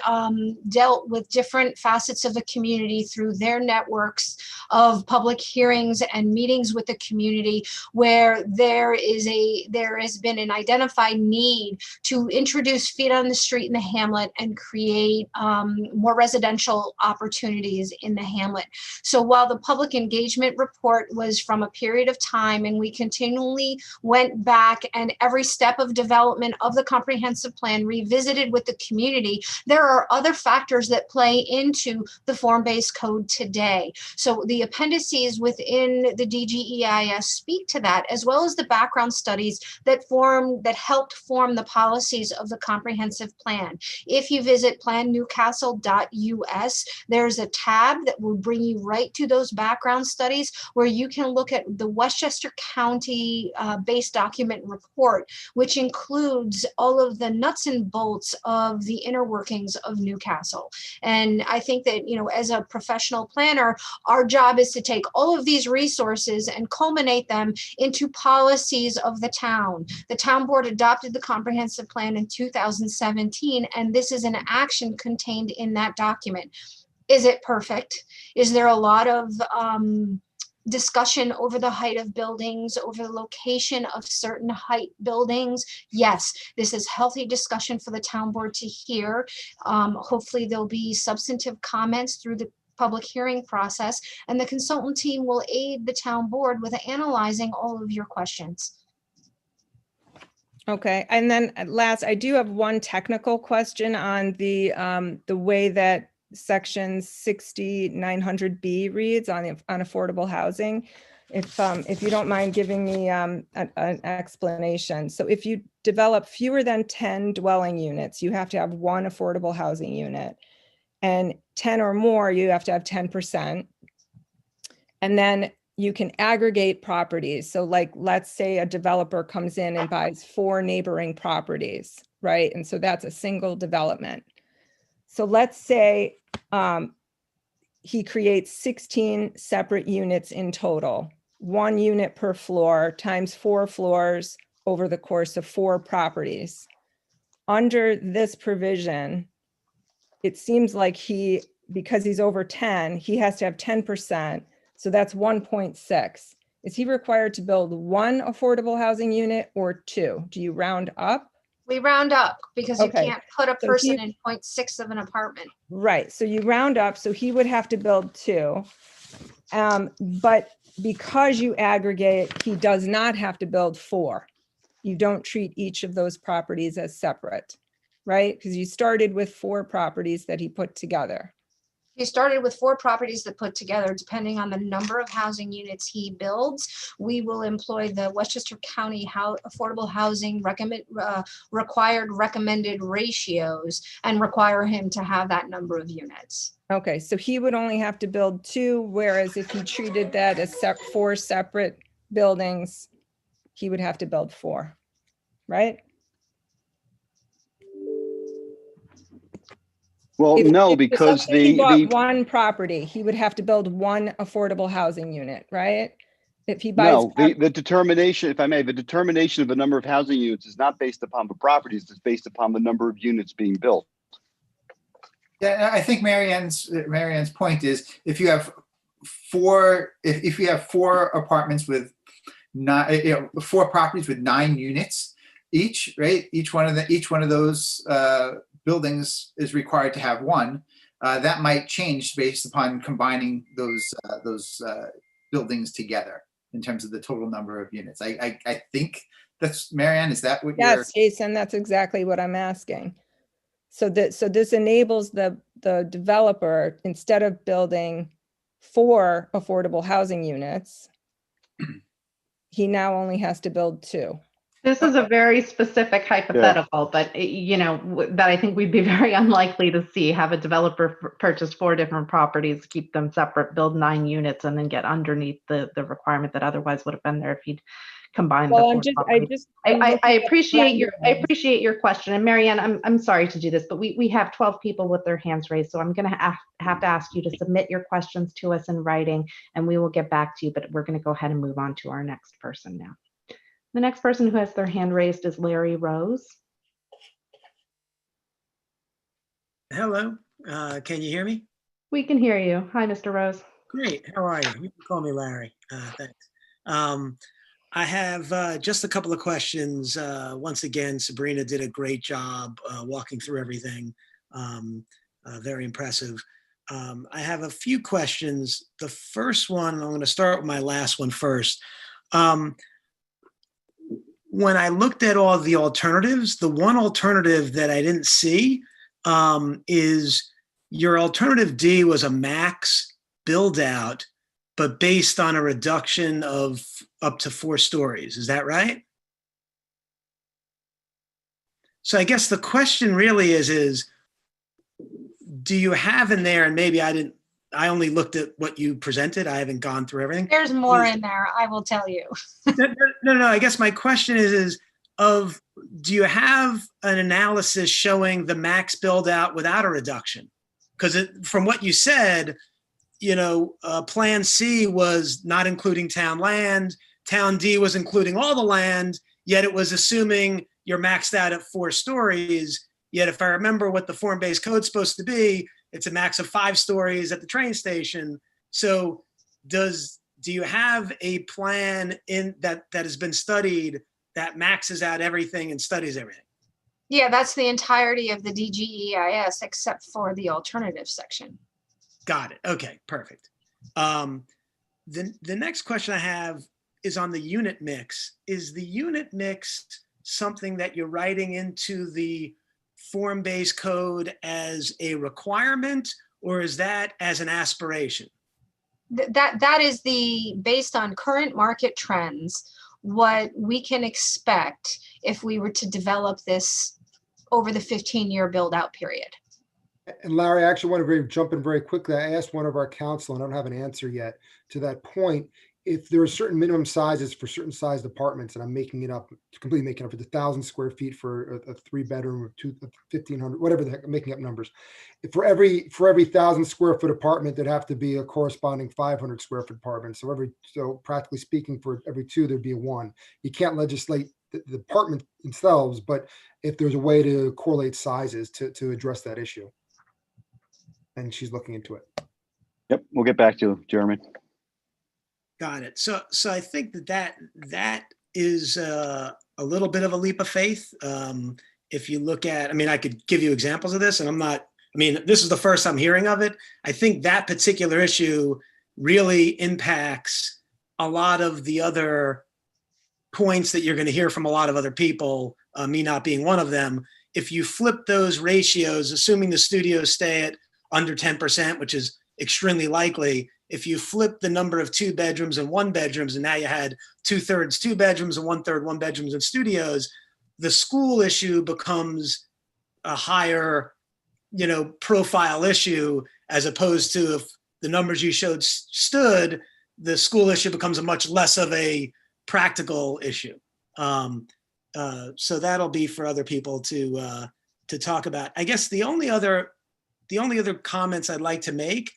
C: dealt with different facets of the community through their networks of public hearings and meetings with the community, where there has been an identified need to introduce feet on the street in the hamlet and create more residential opportunities in the hamlet. So while the public engagement report was from a period of time, and we continually went back and every step of development of the comprehensive plan revisited with the community, there are other factors that play into the form-based code today. So the appendices within the DGEIS speak to that, as well as the background studies that helped form the policies of the comprehensive plan. If you visit plannewcastle.us, there's a tab that will bring you right to those background studies, where you can look at the Westchester County base document report, which includes all of the nuts and bolts of the inner workings of Newcastle. And I think that, you know, as a professional planner, our job is to take all of these resources and culminate them into policies of the town. The town board adopted the comprehensive plan in 2017, and this is an action contained in that document. Is it perfect? Is there a lot of discussion over the height of buildings, over the location of certain height buildings? Yes, this is healthy discussion for the town board to hear. Hopefully there'll be substantive comments through the public hearing process, and the consultant team will aid the town board with analyzing all of your questions.
H: Okay, and then last, I do have one technical question on the way that section 6900B reads on affordable housing. If you don't mind giving me an explanation. So if you develop fewer than 10 dwelling units, you have to have one affordable housing unit, and 10 or more, you have to have 10%. And then you can aggregate properties. So like, let's say a developer comes in and buys 4 neighboring properties, right? And so that's a single development. So let's say he creates 16 separate units in total, 1 unit per floor times 4 floors over the course of 4 properties. Under this provision, it seems like because he's over 10, he has to have 10%. So that's 1.6. Is he required to build 1 affordable housing unit or 2? Do you round up?
C: We round up because you
H: Okay.
C: can't put a
H: So
C: person in 0.6 of an apartment.
H: Right. So you round up. So he would have to build 2. But because you aggregate, he does not have to build 4. You don't treat each of those properties as separate, right? Because you started with 4 properties that he put together.
C: He started with 4 properties that put together. Depending on the number of housing units he builds, we will employ the Westchester County Affordable Housing required recommended ratios and require him to have that number of units.
H: Okay, so he would only have to build 2, whereas if he treated that as 4 separate buildings, he would have to build 4, right?
K: Well, no, because
H: If he bought
K: the
H: 1 property, he would have to build 1 affordable housing unit, right? If he buys.
K: no, the determination, if I may, the determination of the number of housing units is not based upon the properties, it's based upon the number of units being built.
J: Yeah, I think Marianne's point is if you have 4, if you have 4 apartments with 4 properties with 9 units each, right? Each one of those buildings is required to have 1. That might change based upon combining those buildings together in terms of the total number of units. I think that's, Marianne, is that what you're?
H: Yes, Jason, that's exactly what I'm asking. So this enables the the developer, instead of building 4 affordable housing units, he now only has to build 2.
B: This is a very specific hypothetical, but that I think we'd be very unlikely to see. Have a developer purchase 4 different properties, keep them separate, build 9 units, and then get underneath the requirement that otherwise would have been there if he'd combined
H: Well,
B: the 4 properties. I appreciate your question. And Marianne, I'm sorry to do this, but we have 12 people with their hands raised, so I'm going to have to ask you to submit your questions to us in writing, and we will get back to you. But we're going to go ahead and move on to our next person now. The next person who has their hand raised is Larry Rose.
L: Hello, can you hear me?
B: We can hear you. Hi, Mr. Rose.
L: Great, how are you? You can call me Larry, thanks. I have just a couple of questions. Once again, Sabrina did a great job walking through everything. Very impressive. I have a few questions. The first one, I'm going to start with my last one first. When I looked at all the alternatives, the one alternative that I didn't see is your alternative D was a max build out, but based on a reduction of up to 4 stories. Is that right? So I guess the question really is do you have in there, and maybe I only looked at what you presented. I haven't gone through everything.
C: There's more in there, I will tell you.
L: No. I guess my question is do you have an analysis showing the max build out without a reduction? Because from what you said, Plan C was not including town land. Town D was including all the land, yet it was assuming you're maxed out at 4 stories. Yet if I remember what the form-based code's supposed to be, it's a max of 5 stories at the train station. So do you have a plan in that has been studied that maxes out everything and studies everything?
C: Yeah, that's the entirety of the DGEIS except for the alternative section.
L: Got it. Okay, perfect. The next question I have is on the unit mix. Is the unit mix something that you're writing into the form-based code as a requirement, or is that as an aspiration?
C: That is based on current market trends, what we can expect if we were to develop this over the 15-year build-out period.
F: And Larry, I actually want to jump in very quickly. I asked one of our counsel, and I don't have an answer yet to that point. If there are certain minimum sizes for certain sized apartments, and I'm making it up, completely making it up, it's 1,000 square feet for a 3-bedroom or 1,500, whatever the heck, I'm making up numbers. For every 1,000 square foot apartment, there'd have to be a corresponding 500 square foot apartment. So practically speaking, for every 2, there'd be a 1. You can't legislate the apartment themselves, but if there's a way to correlate sizes to address that issue. And she's looking into it.
K: Yep, we'll get back to you, Jeremy.
L: Got it. So I think that is a little bit of a leap of faith. If you look at, I could give you examples of this, and this is the first I'm hearing of it. I think that particular issue really impacts a lot of the other points that you're going to hear from a lot of other people, me not being one of them. If you flip those ratios, assuming the studios stay at under 10%, which is extremely likely, if you flip the number of 2 bedrooms and 1 bedrooms, and now you had 2/3 2 bedrooms and 1/3 1 bedrooms and studios, the school issue becomes a higher, profile issue, as opposed to if the numbers you showed stood, the school issue becomes a much less of a practical issue. So that'll be for other people to talk about. I guess the only other comments I'd like to make,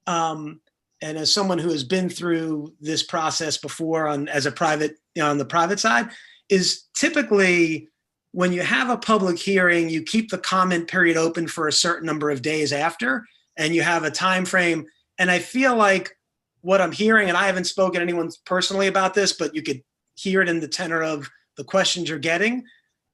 L: and as someone who has been through this process before on the private side, is typically when you have a public hearing, you keep the comment period open for a certain number of days after, and you have a time frame. And I feel like what I'm hearing, and I haven't spoken to anyone personally about this, but you could hear it in the tenor of the questions you're getting.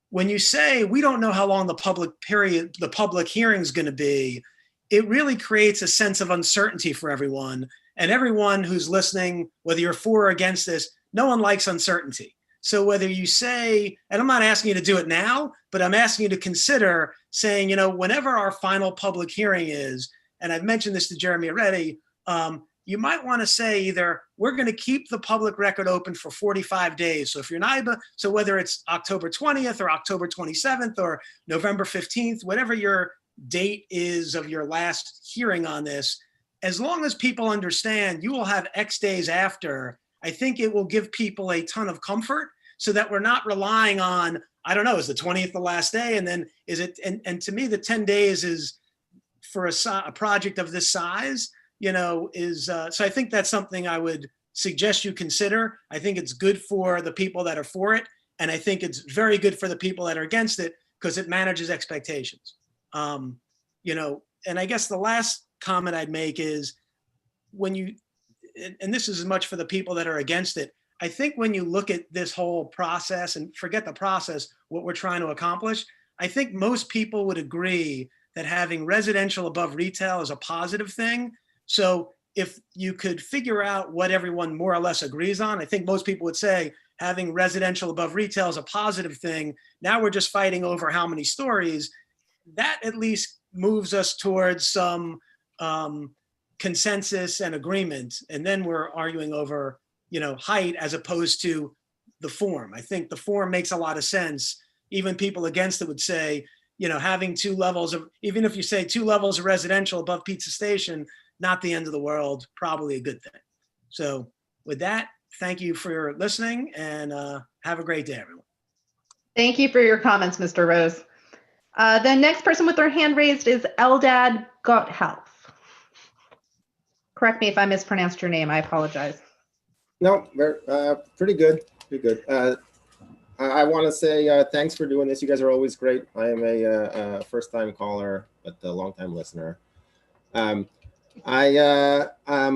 L: When you say we don't know how long the public hearing is going to be, it really creates a sense of uncertainty for everyone. And everyone who's listening, whether you're for or against this, no one likes uncertainty. So whether you say, and I'm not asking you to do it now, but I'm asking you to consider saying, whenever our final public hearing is, and I've mentioned this to Jeremy already, you might want to say either we're going to keep the public record open for 45 days. So if you're not able, so whether it's October 20th or October 27th or November 15th, whatever your date is of your last hearing on this, as long as people understand you will have X days after, I think it will give people a ton of comfort so that we're not relying on, I don't know, is the 20th the last day? And then is it, and to me, the 10 days is for a project of this size, so I think that's something I would suggest you consider. I think it's good for the people that are for it. And I think it's very good for the people that are against it because it manages expectations. And I guess the last comment I'd make is when you, and this is as much for the people that are against it, I think when you look at this whole process and forget the process, what we're trying to accomplish, I think most people would agree that having residential above retail is a positive thing. So if you could figure out what everyone more or less agrees on, I think most people would say having residential above retail is a positive thing. Now we're just fighting over how many stories. That at least moves us towards some consensus and agreement. And then we're arguing over, height as opposed to the form. I think the form makes a lot of sense. Even people against it would say, having 2 levels of, even if you say 2 levels of residential above Pizza Station, not the end of the world, probably a good thing. So with that, thank you for listening and have a great day, everyone.
B: Thank you for your comments, Mr. Rose. The next person with their hand raised is Eldad Gotthelf. Correct me if I mispronounced your name. I apologize.
M: No, pretty good. Pretty good. I want to say thanks for doing this. You guys are always great. I am a first-time caller, but a long-time listener. I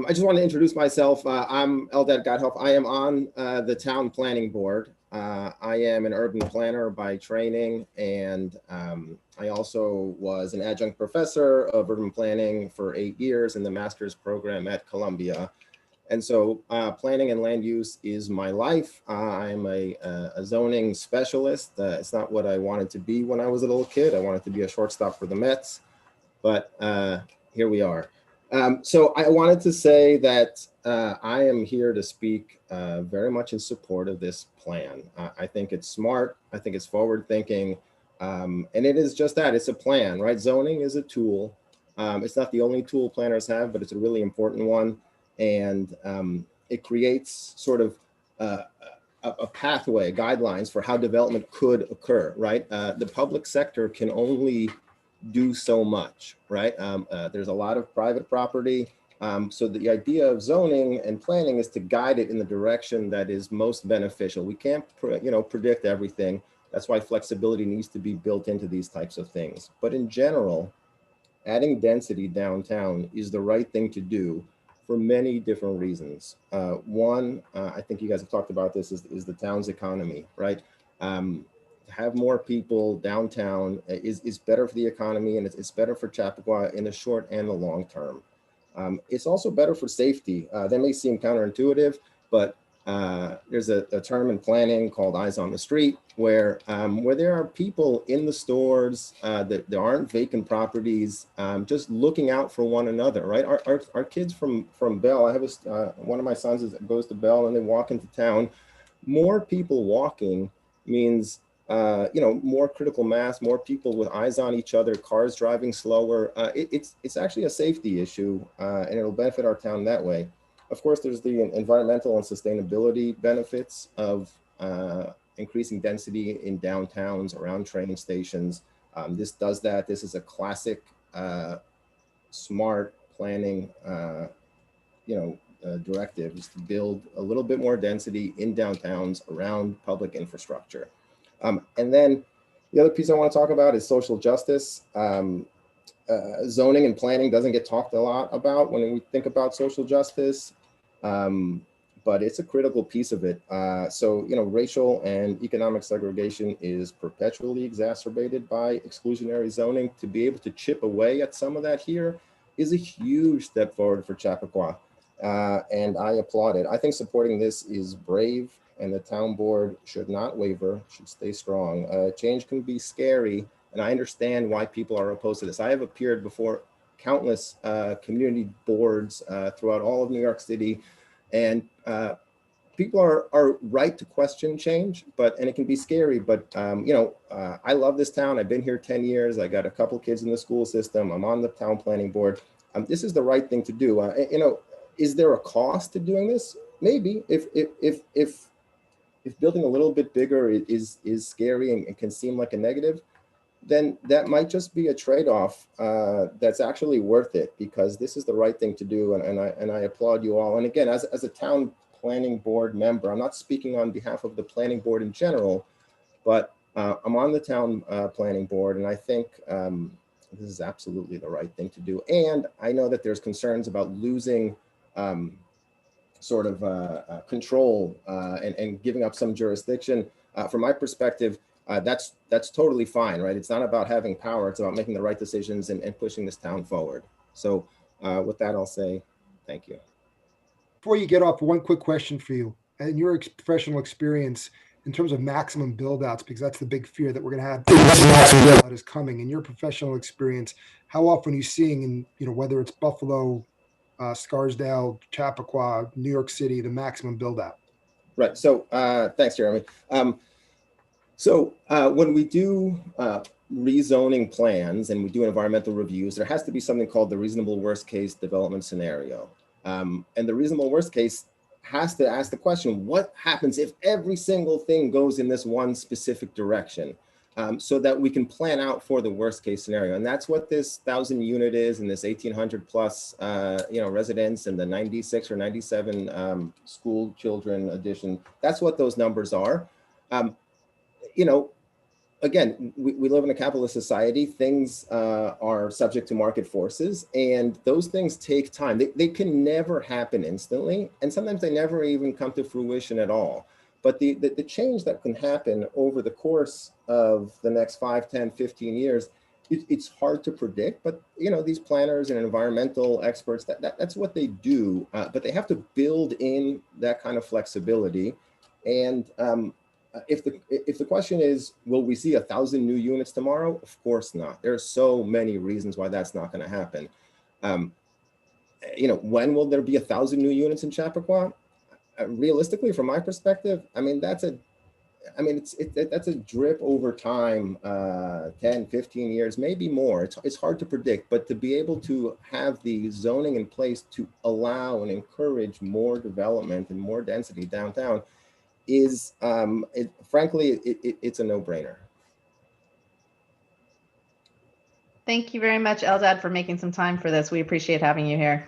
M: just want to introduce myself. I'm Eldad Gotthelf. I am on the town planning board. I am an urban planner by training, and I also was an adjunct professor of urban planning for 8 years in the master's program at Columbia. And so planning and land use is my life. I'm a zoning specialist. It's not what I wanted to be when I was a little kid. I wanted to be a shortstop for the Mets, but here we are. So I wanted to say that I am here to speak very much in support of this plan. I think it's smart. I think it's forward thinking. And it is just that, it's a plan, right? Zoning is a tool. It's not the only tool planners have, but it's a really important one. And it creates sort of a pathway, guidelines for how development could occur, right? The public sector can only do so much, right? There's a lot of private property. So the idea of zoning and planning is to guide it in the direction that is most beneficial. We can't, predict everything. That's why flexibility needs to be built into these types of things. But in general, adding density downtown is the right thing to do for many different reasons. One, I think you guys have talked about this, is the town's economy, right? Have more people downtown is better for the economy, and it's better for Chapaqua in the short and the long term. It's also better for safety. That may seem counterintuitive, but there's a term in planning called eyes on the street, where there are people in the stores, that there aren't vacant properties, just looking out for one another, right? Our kids from Bell, I have one of my sons goes to Bell and they walk into town. More people walking means more critical mass, more people with eyes on each other, cars driving slower. It's actually a safety issue, and it'll benefit our town that way. Of course, there's the environmental and sustainability benefits of increasing density in downtowns, around train stations. This does that. This is a classic smart planning directive, is to build a little bit more density in downtowns around public infrastructure. And then the other piece I want to talk about is social justice. Zoning and planning doesn't get talked a lot about when we think about social justice, but it's a critical piece of it. So racial and economic segregation is perpetually exacerbated by exclusionary zoning. To be able to chip away at some of that here is a huge step forward for Chapaqua, and I applaud it. I think supporting this is brave and the town board should not waver, should stay strong. Change can be scary, and I understand why people are opposed to this. I have appeared before countless community boards throughout all of New York City, and people are right to question change, and it can be scary, but I love this town. I've been here 10 years. I got a couple kids in the school system. I'm on the town planning board. This is the right thing to do. Is there a cost to doing this? Maybe. If building a little bit bigger is scary and can seem like a negative, then that might just be a trade-off that's actually worth it, because this is the right thing to do, and I applaud you all. And again, as a town planning board member, I'm not speaking on behalf of the planning board in general, but I'm on the town planning board, and I think this is absolutely the right thing to do. And I know that there's concerns about losing sort of control and giving up some jurisdiction. From my perspective, that's totally fine, right? It's not about having power, it's about making the right decisions and pushing this town forward. So with that, I'll say thank you.
F: Before you get off, one quick question for you. In your professional experience, in terms of maximum build-outs, because that's the big fear that we're going to have, maximum build-out is coming. In your professional experience, how often are you seeing, in whether it's Buffalo, Scarsdale, Chapaqua, New York City, the maximum build-out?
M: Right. So thanks, Jeremy. So when we do rezoning plans and we do environmental reviews, there has to be something called the reasonable worst case development scenario. And the reasonable worst case has to ask the question, what happens if every single thing goes in this one specific direction, so that we can plan out for the worst case scenario. And that's what this 1,000 unit is, and this 1,800 plus residents, and the 96 or 97 school children addition. That's what those numbers are. Again, we live in a capitalist society. Things are subject to market forces, and those things take time. They can never happen instantly, and sometimes they never even come to fruition at all. But the change that can happen over the course of the next 5, 10, 15 years, it's hard to predict. But these planners and environmental experts, that's what they do. But they have to build in that kind of flexibility. And if the question is, will we see 1,000 new units tomorrow? Of course not. There are so many reasons why that's not going to happen. When will there be 1,000 new units in Chapaqua? Realistically, from my perspective, that's a drip over time, 10, 15 years, maybe more. It's hard to predict, but to be able to have the zoning in place to allow and encourage more development and more density downtown is, frankly, it's a no-brainer.
B: Thank you very much, Eldad, for making some time for this. We appreciate having you here.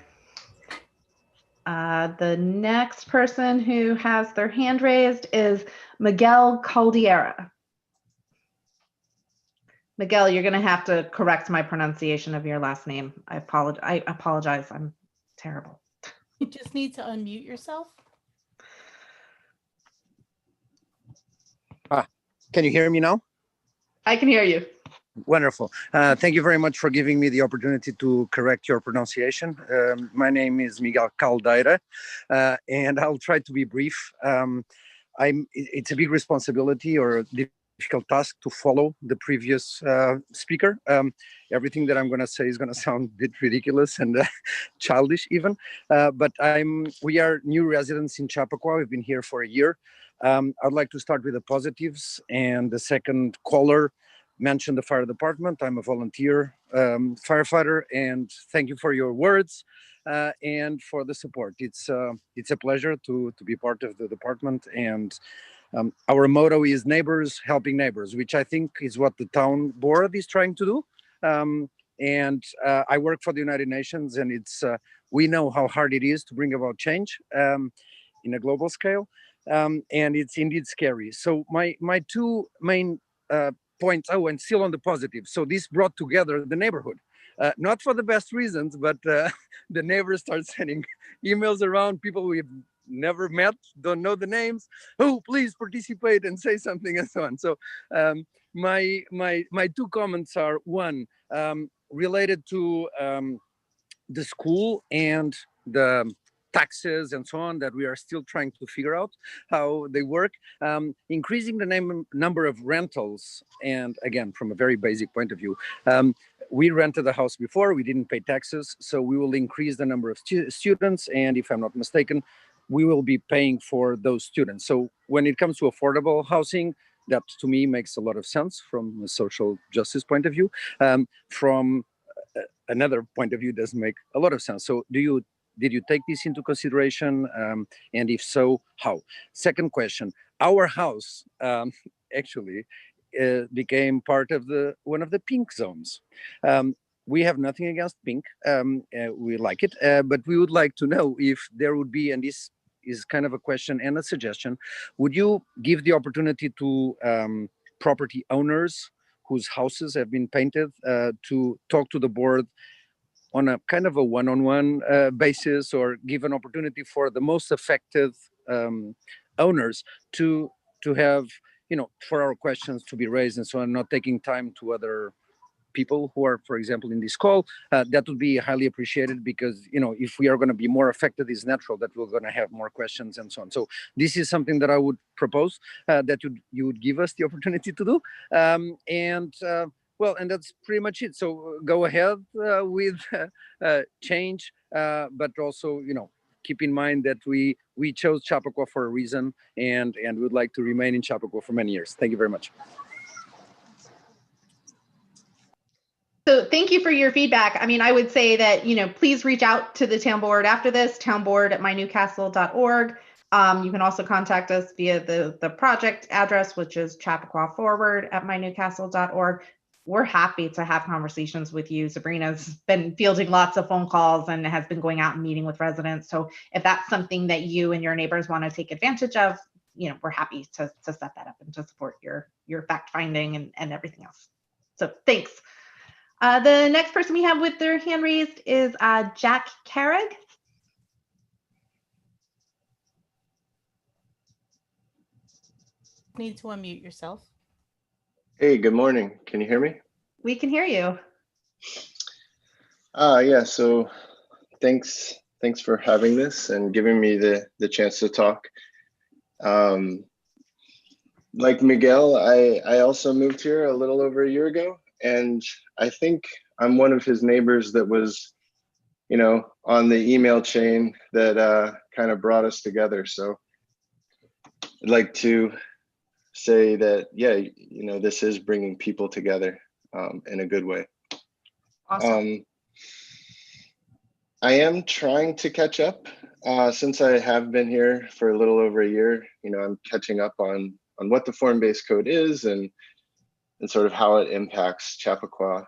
B: The next person who has their hand raised is Miguel Caldera. Miguel, you're going to have to correct my pronunciation of your last name. I apologize. I'm terrible.
A: You just need to unmute yourself.
N: Can you hear me now?
B: I can hear you.
N: Wonderful. Thank you very much for giving me the opportunity to correct your pronunciation. My name is Miguel Caldera, and I'll try to be brief. It's a big responsibility or a difficult task to follow the previous speaker. Everything that I'm going to say is going to sound a bit ridiculous and childish even, but we are new residents in Chapaqua. We've been here for a year. I'd like to start with the positives, and the second caller mentioned the fire department. I'm a volunteer firefighter, and thank you for your words and for the support. It's a pleasure to be part of the department, and our motto is neighbors helping neighbors, which I think is what the town board is trying to do. And I work for the United Nations, and we know how hard it is to bring about change in a global scale. And it's indeed scary. So my two main points, and still on the positive. So this brought together the neighborhood, not for the best reasons, but the neighbors start sending emails around, people we've never met, don't know the names. Oh, please participate and say something and so on. So my two comments are, one, related to the school and the taxes and so on that we are still trying to figure out how they work. Increasing the number of rentals, and again, from a very basic point of view, we rented a house before, we didn't pay taxes, so we will increase the number of students, and if I'm not mistaken, we will be paying for those students. So when it comes to affordable housing, that to me makes a lot of sense from a social justice point of view. From another point of view, doesn't make a lot of sense. So did you take this into consideration? And if so, how? Second question, our house actually became part of one of the pink zones. We have nothing against pink. We like it, but we would like to know if there would be, and this is kind of a question and a suggestion, would you give the opportunity to property owners whose houses have been painted to talk to the board on a kind of a one-on-one basis, or give an opportunity for the most affected owners to have, for our questions to be raised and so on, not taking time to other people who are, for example, in this call. That would be highly appreciated, because if we are going to be more affected, it's natural that we're going to have more questions and so on. So this is something that I would propose that you would give us the opportunity to do. Well, and that's pretty much it. So go ahead with change, but also keep in mind that we chose Chapaqua for a reason, and would like to remain in Chapaqua for many years. Thank you very much.
B: So thank you for your feedback. I mean, I would say that, please reach out to the town board after this, townboard@mynewcastle.org. You can also contact us via the project address, which is chapaqua@mynewcastle.org. We're happy to have conversations with you. Sabrina's been fielding lots of phone calls and has been going out and meeting with residents. So if that's something that you and your neighbors want to take advantage of, we're happy to set that up and to support your fact finding and everything else. So thanks. The next person we have with their hand raised is Jack Carrig.
A: Need to unmute yourself.
O: Hey, good morning. Can you hear me?
B: We can hear you.
O: Yeah, so thanks for having this and giving me the chance to talk. Like Miguel, I also moved here a little over a year ago, and I think I'm one of his neighbors that was, on the email chain that kind of brought us together. So I'd like to say that, yeah, this is bringing people together in a good way.
C: Awesome.
O: I am trying to catch up since I have been here for a little over a year. I'm catching up on what the form-based code is and sort of how it impacts Chapaqua.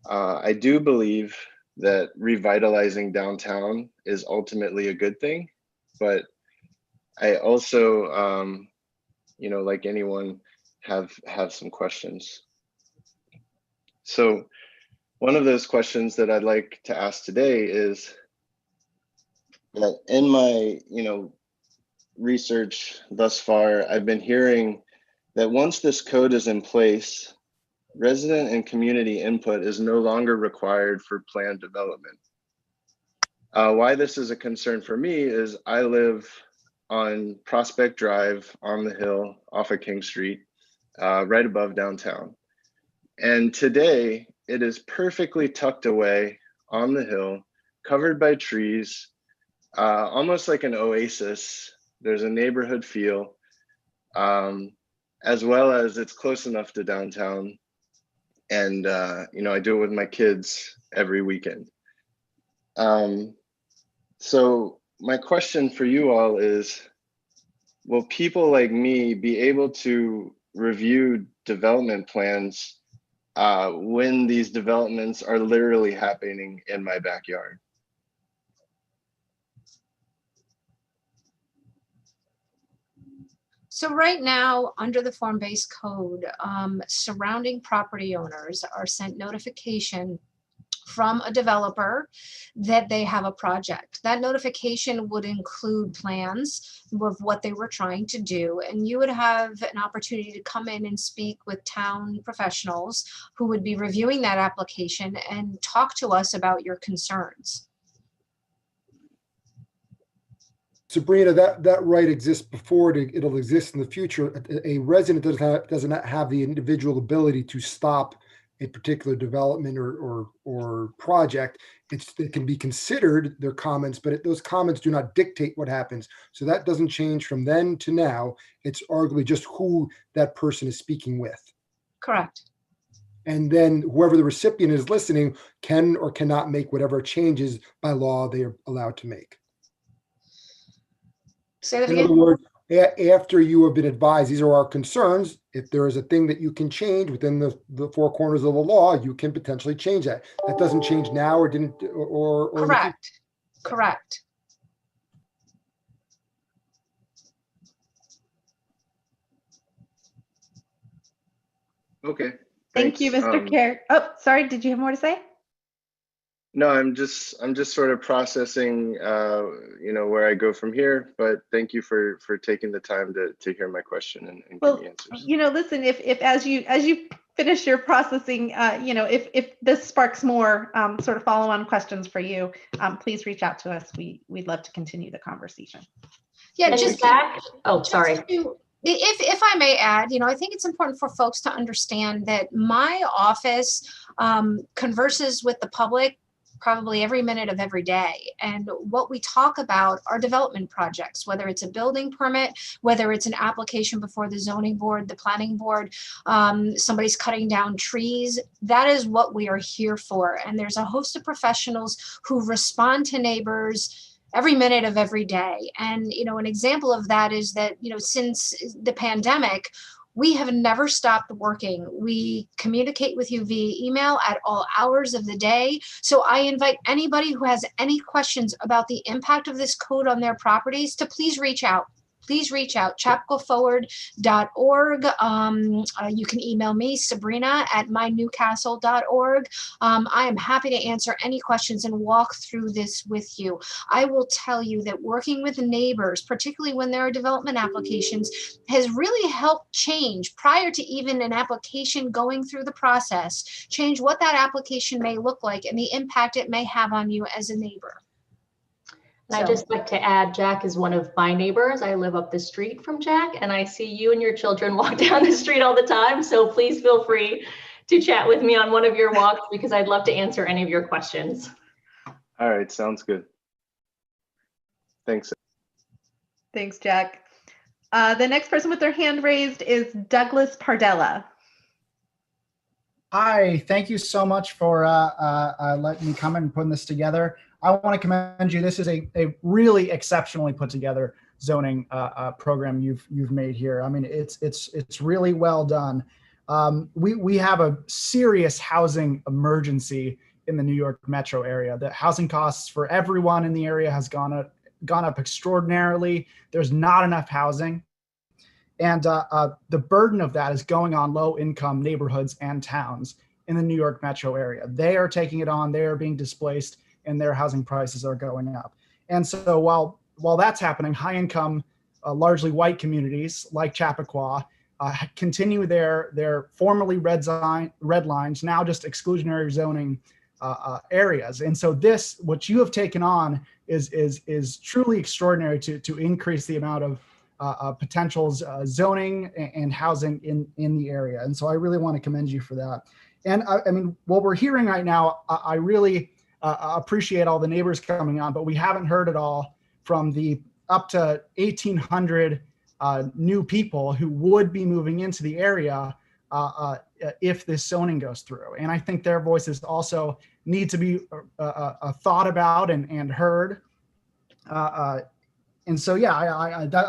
O: I do believe that revitalizing downtown is ultimately a good thing, but I also, like anyone, have some questions. So one of those questions that I'd like to ask today is that in my, research thus far, I've been hearing that once this code is in place, resident and community input is no longer required for planned development. Why this is a concern for me is I live on Prospect Drive on the hill off of King Street, right above downtown. And today it is perfectly tucked away on the hill, covered by trees, almost like an oasis. There's a neighborhood feel, as well as it's close enough to downtown. And, I do it with my kids every weekend. So my question for you all is, will people like me be able to review development plans when these developments are literally happening in my backyard?
C: So right now, under the form-based code, surrounding property owners are sent notification from a developer that they have a project. That notification would include plans of what they were trying to do, and you would have an opportunity to come in and speak with town professionals who would be reviewing that application and talk to us about your concerns.
F: Sabrina, that right exists before it'll exist in the future. A resident doesn't have the individual ability to stop a particular development or project. It can be considered their comments, but those comments do not dictate what happens. So that doesn't change from then to now. It's arguably just who that person is speaking with.
C: Correct.
F: And then whoever the recipient is listening can or cannot make whatever changes by law they are allowed to make.
C: Say that
F: In
C: again.
F: other words, after you have been advised, these are our concerns. If there is a thing that you can change within the four corners of the law, you can potentially change that. That doesn't change now or didn't or
C: Correct. Correct.
O: Okay.
B: Thank you,
O: thanks.
B: Mr. Kerr. Oh, sorry. Did you have more to say?
O: No, I'm just sort of processing, where I go from here. But thank you for taking the time to hear my question and give me answers.
B: Listen, if as you finish your processing, if this sparks more sort of follow-on questions for you, please reach out to us. We'd love to continue the conversation.
C: Yeah,
O: just
C: sorry. If I may add, I think it's important for folks to understand that my office converses with the public probably every minute of every day. And what we talk about are development projects, whether it's a building permit, whether it's an application before the zoning board, the planning board, somebody's cutting down trees. That is what we are here for. And there's a host of professionals who respond to neighbors every minute of every day. And, an example of that is that, since the pandemic, we have never stopped working. We communicate with you via email at all hours of the day. So I invite anybody who has any questions about the impact of this code on their properties to please reach out. Please reach out, chapaquaforward.org. You can email me, Sabrina, at mynewcastle.org. I am happy to answer any questions and walk through this with you. I will tell you that working with neighbors, particularly when there are development applications, has really helped change, prior to even an application going through the process, change what that application may look like and the impact it may have on you as a neighbor.
P: And I'd just like to add, Jack is one of my neighbors. I live up the street from Jack, and I see you and your children walk down the street all the time. So please feel free to chat with me on one of your walks, because I'd love to answer any of your questions.
O: All right, sounds good. Thanks.
B: Thanks, Jack. The next person with their hand raised is Douglas Pardella.
Q: Hi, thank you so much for letting me come and putting this together. I want to commend you. This is a really exceptionally put together zoning program you've made here. I mean, it's really well done. We have a serious housing emergency in the New York metro area. The housing costs for everyone in the area has gone up extraordinarily. There's not enough housing. And the burden of that is going on low-income neighborhoods and towns in the New York metro area. They are taking it on. They are being displaced, and their housing prices are going up. And so while that's happening, high-income, largely white communities like Chapaqua continue their formerly red lines, now just exclusionary zoning areas. And so what you have taken on is truly extraordinary to increase the amount of potentials, zoning and housing in the area. And so I really want to commend you for that. And I mean, what we're hearing right now, I really appreciate all the neighbors coming on, but we haven't heard it all from the up to 1,800 new people who would be moving into the area if this zoning goes through. And I think their voices also need to be thought about and heard. And so, yeah,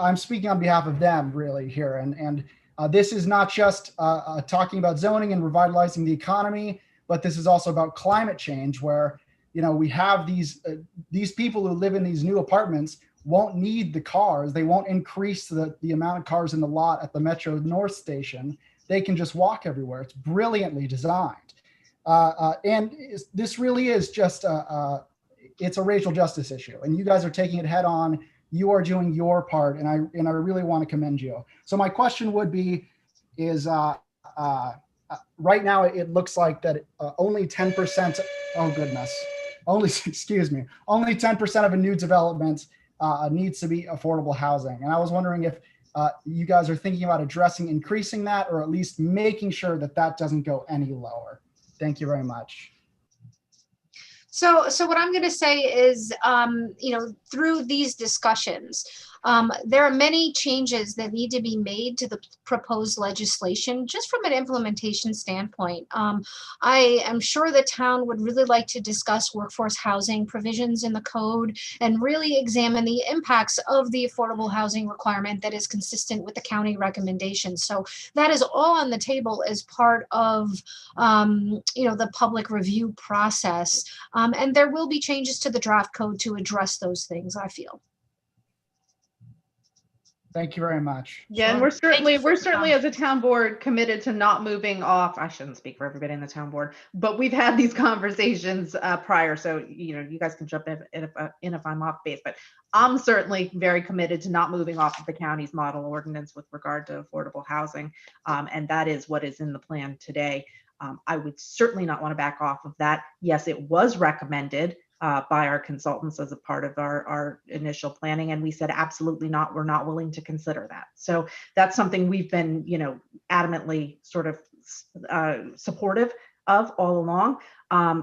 Q: I'm speaking on behalf of them really here. And this is not just talking about zoning and revitalizing the economy, but this is also about climate change, where, we have these people who live in these new apartments won't need the cars. They won't increase the amount of cars in the lot at the Metro North Station. They can just walk everywhere. It's brilliantly designed. And this really is just, it's a racial justice issue. And you guys are taking it head on. You are doing your part, and I really want to commend you. So my question would be, is right now it looks like that only 10%, only 10% of a new development needs to be affordable housing. And I was wondering if you guys are thinking about addressing increasing that, or at least making sure that that doesn't go any lower. Thank you very much.
C: So what I'm going to say is, through these discussions, there are many changes that need to be made to the proposed legislation, just from an implementation standpoint. I am sure the town would really like to discuss workforce housing provisions in the code and really examine the impacts of the affordable housing requirement that is consistent with the county recommendations. So that is all on the table as part of, the public review process. And there will be changes to the draft code to address those things, I feel.
Q: Thank you very much.
B: Yeah, and we're certainly as a town board committed to not moving off. I shouldn't speak for everybody in the town board, but we've had these conversations prior. So, you guys can jump in if I'm off base, but I'm certainly very committed to not moving off of the county's model ordinance with regard to affordable housing. And that is what is in the plan today. I would certainly not want to back off of that. Yes, it was recommended by our consultants as a part of our initial planning, and we said absolutely not. We're not willing to consider that. So that's something we've been, adamantly sort of supportive of all along.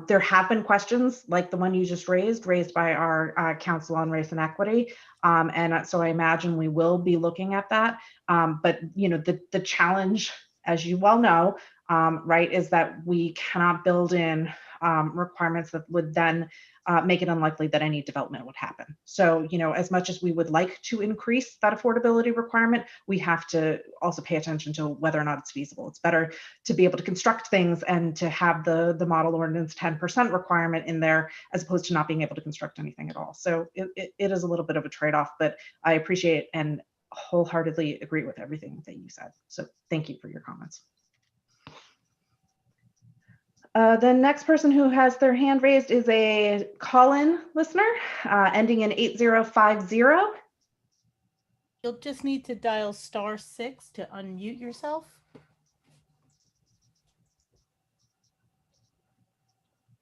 B: There have been questions like the one you just raised by our Council on Race and Equity, and so I imagine we will be looking at that. But the challenge, as you well know, right, is that we cannot build in requirements that would then make it unlikely that any development would happen. So, as much as we would like to increase that affordability requirement, we have to also pay attention to whether or not it's feasible. It's better to be able to construct things and to have the model ordinance 10% requirement in there, as opposed to not being able to construct anything at all. So it is a little bit of a trade-off, but I appreciate and wholeheartedly agree with everything that you said. So thank you for your comments. The next person who has their hand raised is a call-in listener ending in 8050.
A: You'll just need to dial *6 to unmute yourself.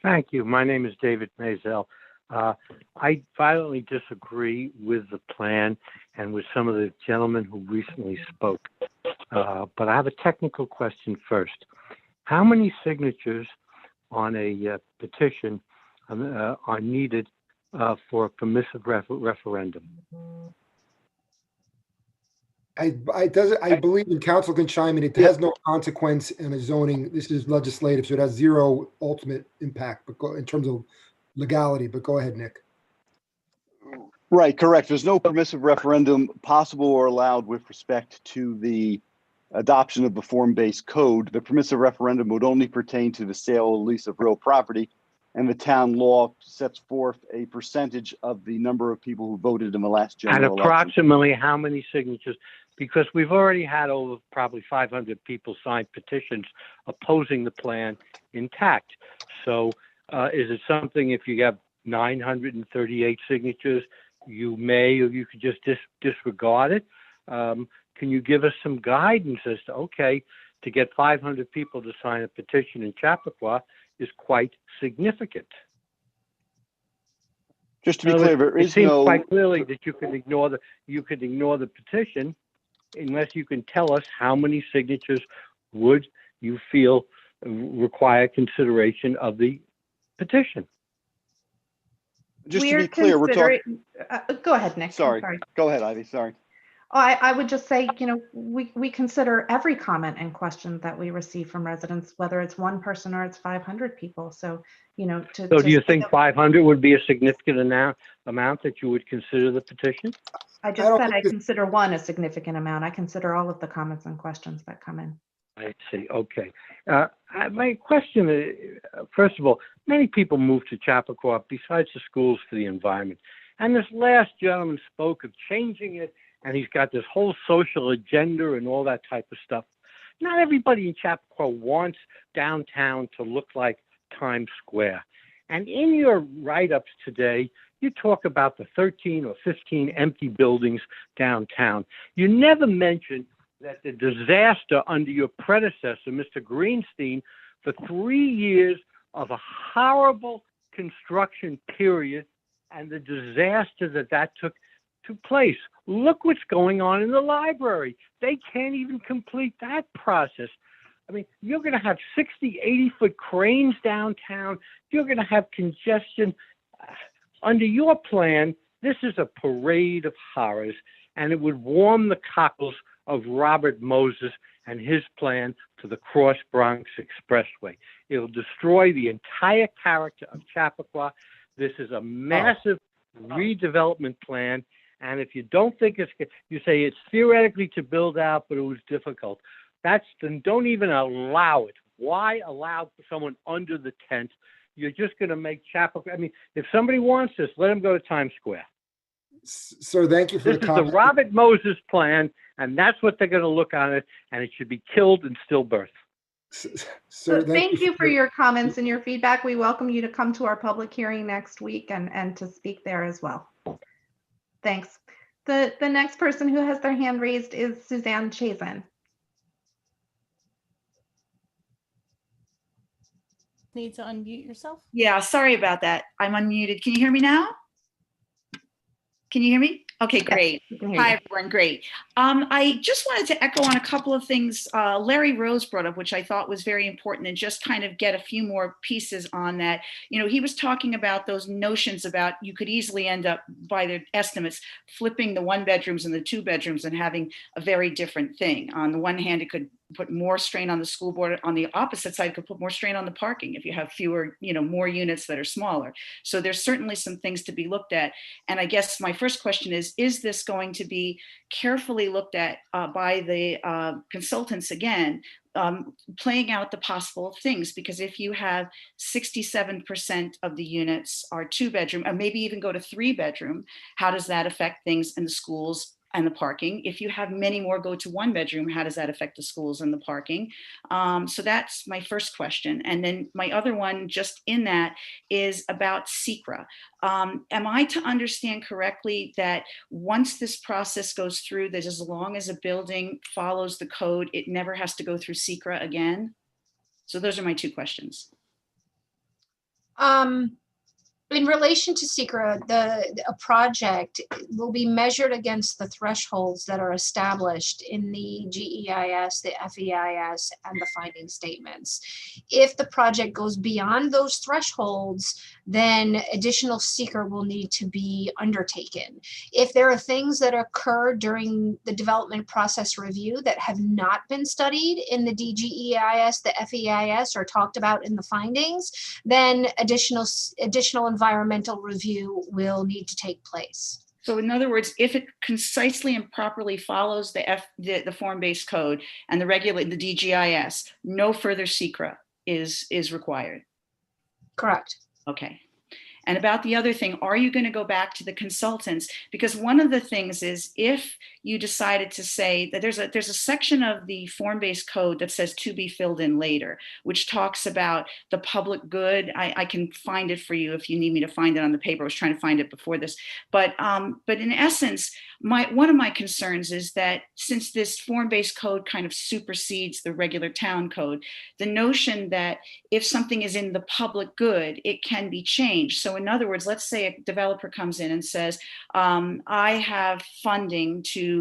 R: Thank you. My name is David Mazel. I violently disagree with the plan and with some of the gentlemen who recently spoke. But I have a technical question first. How many signatures on a petition are needed for a permissive referendum?
F: I believe, and council can chime in, it has no consequence in a zoning. This is legislative, so it has zero ultimate impact in terms of legality. But go ahead, Nick.
K: Right, correct. There's no permissive referendum possible or allowed with respect to the adoption of the form-based code. The permissive referendum would only pertain to the sale or lease of real property, and the town law sets forth a percentage of the number of people who voted in the last general election.
R: And approximately how many signatures? Because we've already had over probably 500 people sign petitions opposing the plan intact. So is it something, if you have 938 signatures, you may, or you could just disregard it? Can you give us some guidance as to, okay, to get 500 people to sign a petition in Chapaqua is quite significant?
K: Just to be clear, there is no.
R: It seems quite clearly that you could ignore the petition unless you can tell us how many signatures would you feel require consideration of the petition.
K: Just to be clear, we're talking.
B: Go ahead, Nick.
K: Sorry. Go ahead, Ivy. Sorry.
B: I would just say, we consider every comment and question that we receive from residents, whether it's one person or it's 500 people. So,
R: So do you think 500 would be a significant amount that you would consider the petition?
B: I just said I consider one a significant amount. I consider all of the comments and questions that come in.
R: I see. Okay. My question is, first of all, many people move to Chapaqua besides the schools for the environment. And this last gentleman spoke of changing it, and he's got this whole social agenda and all that type of stuff. Not everybody in Chapaqua wants downtown to look like Times Square. And in your write-ups today, you talk about the 13 or 15 empty buildings downtown. You never mention that the disaster under your predecessor, Mr. Greenstein, for 3 years of a horrible construction period and the disaster that took to place. Look what's going on in the library. They can't even complete that process. I mean, you're going to have 60, 80-foot cranes downtown. You're going to have congestion. Under your plan, this is a parade of horrors, and it would warm the cockles of Robert Moses and his plan to the Cross Bronx Expressway. It'll destroy the entire character of Chapaqua. This is a massive redevelopment plan. And if you don't think you say it's theoretically to build out, but it was difficult. Then don't even allow it. Why allow someone under the tent? You're just going to make Chapaqua. I mean, if somebody wants this, let them go to Times Square.
F: Sir, thank you for
R: This is the Robert Moses plan, and that's what they're going to look on it, and it should be killed in stillbirth.
B: So thank you for your comments and your feedback. We welcome you to come to our public hearing next week and to speak there as well. Thanks. The next person who has their hand raised is Suzanne Chazen.
A: Need to unmute yourself.
S: Yeah, sorry about that. I'm unmuted. Can you hear me now? Can you hear me? Okay, great. Hi, everyone. Great. I just wanted to echo on a couple of things Larry Rose brought up, which I thought was very important, and just kind of get a few more pieces on that. You know, he was talking about those notions about you could easily end up, by the estimates, flipping the 1 bedrooms and the 2 bedrooms and having a very different thing. On the one hand, it could put more strain on the school board. On the opposite side, it could put more strain on the parking if you have fewer, more units that are smaller. So there's certainly some things to be looked at. And I guess my first question is this going to be carefully looked at by the consultants again, playing out the possible things? Because if you have 67% of the units are 2 bedroom, or maybe even go to 3 bedroom, how does that affect things in the schools and the parking? If you have many more go to 1 bedroom, how does that affect the schools and the parking? So that's my first question. And then my other one just in that is about SECRA. Am I to understand correctly that once this process goes through, that as long as a building follows the code, it never has to go through SECRA again? So those are my 2 questions.
C: In relation to SECRA, a project will be measured against the thresholds that are established in the GEIS, the FEIS, and the finding statements. If the project goes beyond those thresholds, then additional SECRA will need to be undertaken. If there are things that occur during the development process review that have not been studied in the DGEIS, the FEIS, or talked about in the findings, then additional environmental review will need to take place.
S: So in other words, if it concisely and properly follows the form-based code and the DGIS, no further SECRA is required.
C: Correct.
S: Okay. And about the other thing, are you going to go back to the consultants? Because one of the things is, if you decided to say that there's a section of the form-based code that says to be filled in later, which talks about the public good. I can find it for you if you need me to find it on the paper. I was trying to find it before this, but in essence, one of my concerns is that since this form-based code kind of supersedes the regular town code, the notion that if something is in the public good, it can be changed. So in other words, let's say a developer comes in and says, I have funding to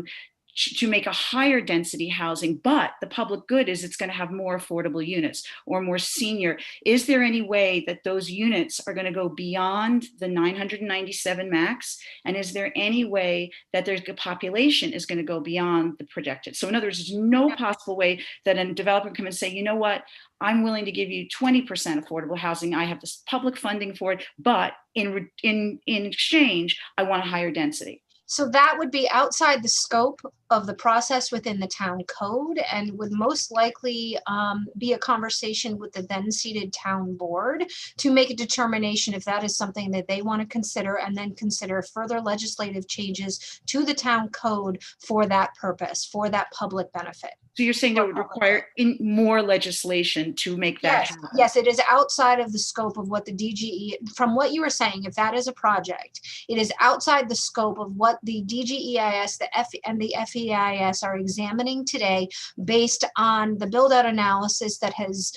S: make a higher density housing, but the public good is it's going to have more affordable units or more senior. Is there any way that those units are going to go beyond the 997 max? And is there any way that the population is going to go beyond the projected? So in other words, there's no possible way that a developer can come and say, you know what, I'm willing to give you 20% affordable housing. I have this public funding for it, but in exchange, I want a higher density.
C: So that would be outside the scope of the process within the town code, and would most likely be a conversation with the then seated town board to make a determination if that is something that they want to consider, and then consider further legislative changes to the town code for that purpose, for that public benefit.
S: So you're saying that would require more legislation to make that happen?
C: Yes, it is outside of the scope of what the DGE, from what you were saying, if that is a project, it is outside the scope of what the DGEIS and the FEIS are examining today, based on the build-out analysis that has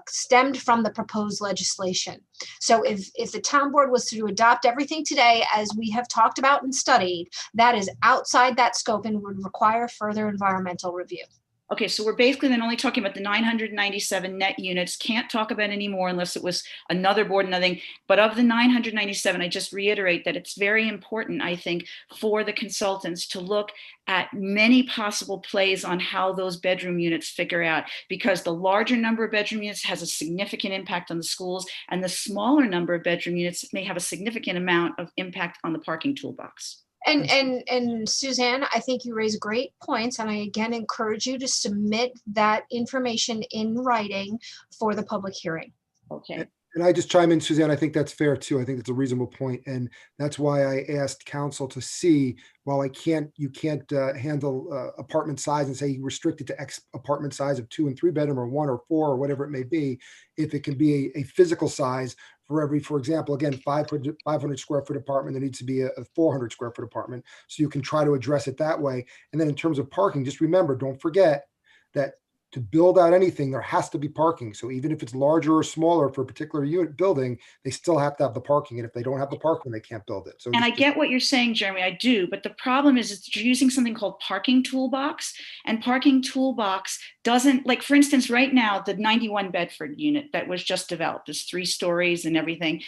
C: stemmed from the proposed legislation. So if the town board was to adopt everything today, as we have talked about and studied, that is outside that scope and would require further environmental review.
S: Okay, so we're basically then only talking about the 997 net units. Can't talk about any more unless it was another board, nothing. But of the 997, I just reiterate that it's very important, I think, for the consultants to look at many possible plays on how those bedroom units figure out, because the larger number of bedroom units has a significant impact on the schools, and the smaller number of bedroom units may have a significant amount of impact on the parking toolbox.
C: And Suzanne, I think you raise great points, and I again encourage you to submit that information in writing for the public hearing.
S: Okay.
F: And I just chime in, Suzanne, I think that's fair too. I think that's a reasonable point. And that's why I asked council to see, while you can't handle apartment size and say you restrict it to X apartment size of 2 and 3 bedroom or 1 or 4 or whatever it may be, if it can be a physical size for every, for example, again, 500 square foot apartment, there needs to be a 400 square foot apartment. So you can try to address it that way. And then in terms of parking, just remember, don't forget that to build out anything, there has to be parking. So even if it's larger or smaller for a particular unit building, they still have to have the parking. And if they don't have the parking, they can't build it. So
S: and I get what you're saying, Jeremy, I do. But the problem is that you're using something called Parking Toolbox, and Parking Toolbox doesn't, like, for instance, right now, the 91 Bedford unit that was just developed, there's 3 stories and everything,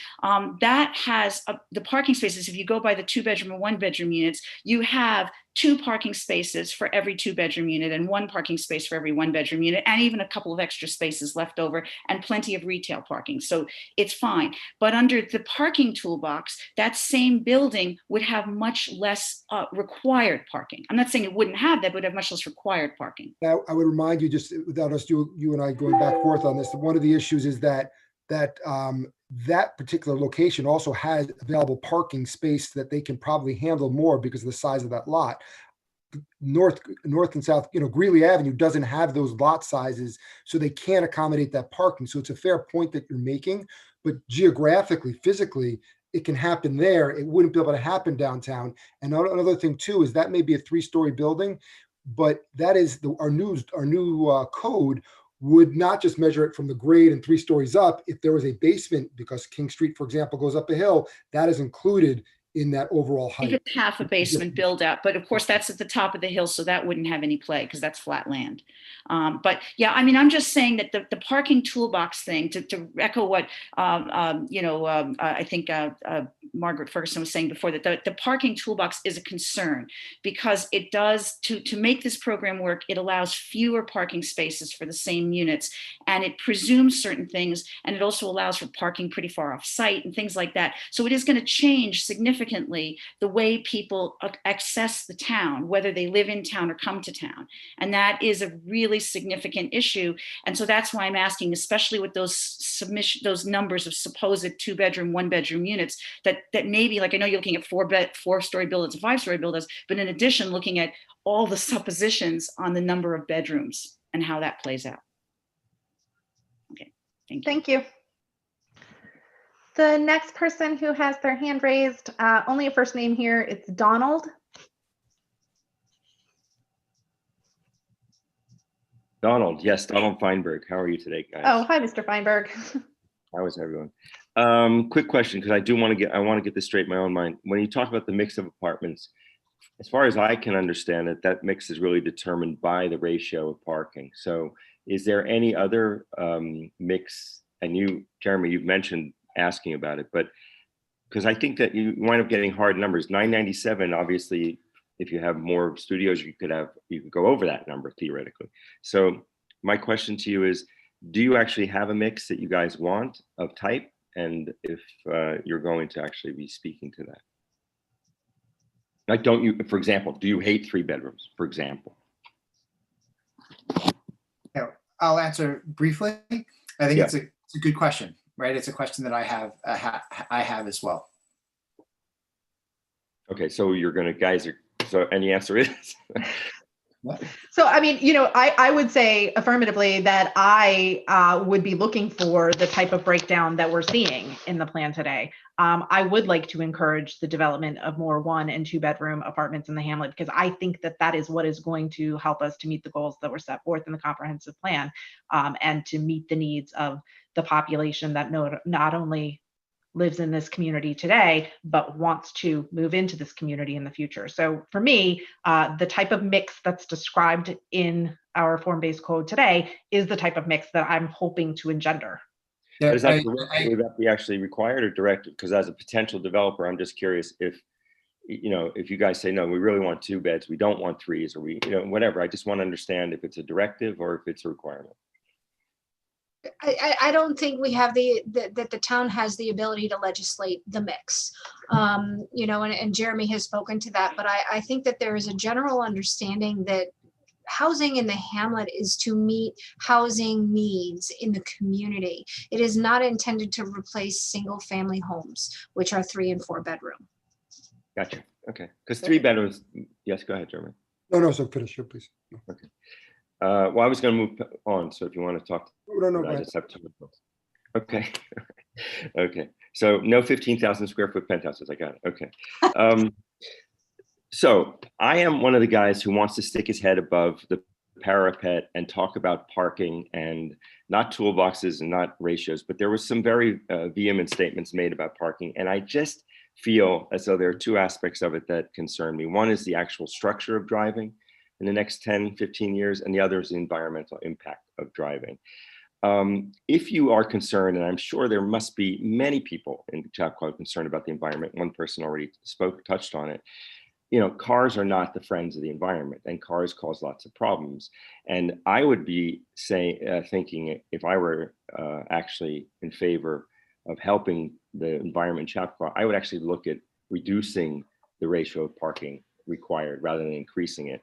S: that has the parking spaces. If you go by the 2 bedroom and 1 bedroom units, you have 2 parking spaces for every 2 bedroom unit and 1 parking space for every 1 bedroom unit, and even a couple of extra spaces left over and plenty of retail parking. So it's fine. But under the Parking Toolbox, that same building would have much less required parking. I'm not saying it wouldn't have that, but it would have much less required parking.
F: Now, I would remind you, just without us, you and I going back and forth on this, one of the issues is that that particular location also has available parking space that they can probably handle more because of the size of that lot. North and south, Greeley Avenue doesn't have those lot sizes, so they can't accommodate that parking. So it's a fair point that you're making, but geographically, physically, it can happen there. It wouldn't be able to happen downtown. And another thing too is that may be a 3-story building, but that is our new code would not just measure it from the grade and 3 stories up. If there was a basement, because King Street, for example, goes up a hill, that is included in that overall height.
S: If it's half a basement build out, but of course that's at the top of the hill, so that wouldn't have any play because that's flat land. But yeah, I mean, I'm just saying that the Parking Toolbox thing, to echo what I think Margaret Ferguson was saying before, that the Parking Toolbox is a concern because it does, to make this program work, it allows fewer parking spaces for the same units, and it presumes certain things, and it also allows for parking pretty far off site and things like that. So it is going to change significantly the way people access the town, whether they live in town or come to town. And that is a really significant issue. And so that's why I'm asking, especially with those numbers of supposed 2 bedroom, 1 bedroom units, that maybe, like, I know you're looking at 4-story buildings and 5-story buildings, but in addition, looking at all the suppositions on the number of bedrooms and how that plays out. Okay, thank you.
B: Thank you. The next person who has their hand raised, only a first name here, it's Donald.
T: Donald, yes, Donald Feinberg. How are you today, guys?
B: Oh, hi, Mr. Feinberg.
T: How is everyone? Quick question, because I want to get this straight in my own mind. When you talk about the mix of apartments, as far as I can understand it, that mix is really determined by the ratio of parking. So is there any other mix? And you, Jeremy, you've mentioned asking about it, but because I think that you wind up getting hard numbers. 997, obviously, if you have more studios, you could go over that number theoretically. So my question to you is, do you actually have a mix that you guys want of type? And if you're going to actually be speaking to that? Like, don't you, for example, do you hate 3 bedrooms, for example?
J: Yeah, I'll answer briefly. I think it's a good question. Right, it's a question that I have as well. Okay, so
T: you're gonna, so any answer is?
B: So, I mean, I would say affirmatively that I would be looking for the type of breakdown that we're seeing in the plan today. I would like to encourage the development of more 1 and 2 bedroom apartments in the hamlet, because I think that is what is going to help us to meet the goals that were set forth in the comprehensive plan, and to meet the needs of the population that not only lives in this community today, but wants to move into this community in the future. So for me, the type of mix that's described in our form-based code today is the type of mix that I'm hoping to engender.
T: Yeah, is that would that be actually required or directed? Because as a potential developer, I'm just curious if, you know, if you guys say, no, we really want 2 beds, we don't want 3s, or we, you know, whatever. I just want to understand if it's a directive or if it's a requirement.
C: I don't think we have that the town has the ability to legislate the mix. You know, and Jeremy has spoken to that, but I think that there is a general understanding that housing in the hamlet is to meet housing needs in the community. It is not intended to replace single family homes, which are 3 and 4 bedroom.
T: Gotcha. Okay. Because 3 bedrooms. Yes, go ahead, Jeremy.
F: No, so finish here, please.
T: Okay. Well, I was going to move on. So if you want to talk,
F: no,
T: I just have 2 minutes. Okay. Okay. So no 15,000 square foot penthouses. I got it. Okay. So I am one of the guys who wants to stick his head above the parapet and talk about parking, and not toolboxes and not ratios, but there was some very vehement statements made about parking. And I just feel as though there are 2 aspects of it that concern me. One is the actual structure of driving in the next 10, 15 years, and the other is the environmental impact of driving. If you are concerned, and I'm sure there must be many people in Chapaqua concerned about the environment, one person already touched on it. You know, cars are not the friends of the environment, and cars cause lots of problems. And I would be thinking, if I were actually in favor of helping the environment in Chapaqua, I would actually look at reducing the ratio of parking required rather than increasing it.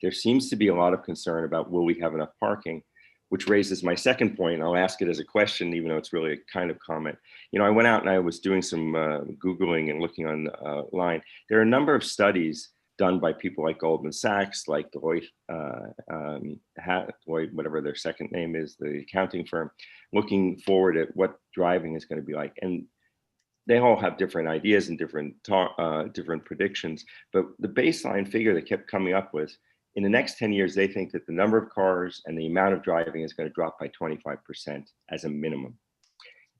T: There seems to be a lot of concern about, will we have enough parking? Which raises my second point, and I'll ask it as a question, even though it's really a kind of comment. You know, I went out and I was doing some Googling and looking online. There are a number of studies done by people like Goldman Sachs, like Deloitte, whatever their second name is, the accounting firm, looking forward at what driving is going to be like. And they all have different ideas and different predictions. But the baseline figure they kept coming up with, in the next 10 years, they think that the number of cars and the amount of driving is going to drop by 25% as a minimum.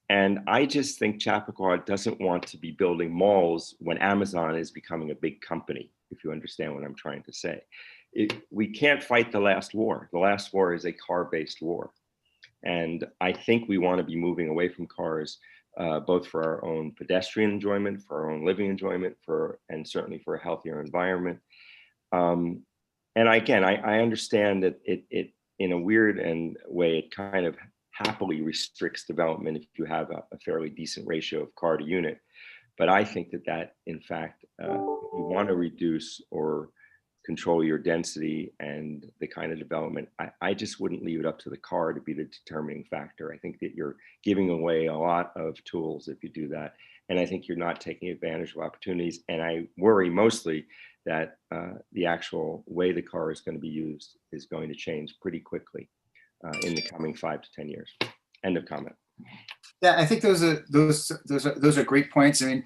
T: And I just think Chapaqua doesn't want to be building malls when Amazon is becoming a big company, if you understand what I'm trying to say. We can't fight the last war. The last war is a car-based war. And I think we want to be moving away from cars, both for our own pedestrian enjoyment, for our own living enjoyment, and certainly for a healthier environment. And again, I understand that it in a weird way, it kind of happily restricts development if you have a fairly decent ratio of car to unit. But I think that in fact, if you want to reduce or control your density and the kind of development, I just wouldn't leave it up to the car to be the determining factor. I think that you're giving away a lot of tools if you do that. And I think you're not taking advantage of opportunities. And I worry mostly that the actual way the car is going to be used is going to change pretty quickly in the coming 5 to 10 years. End of comment.
J: Yeah, I think those are great points. I mean,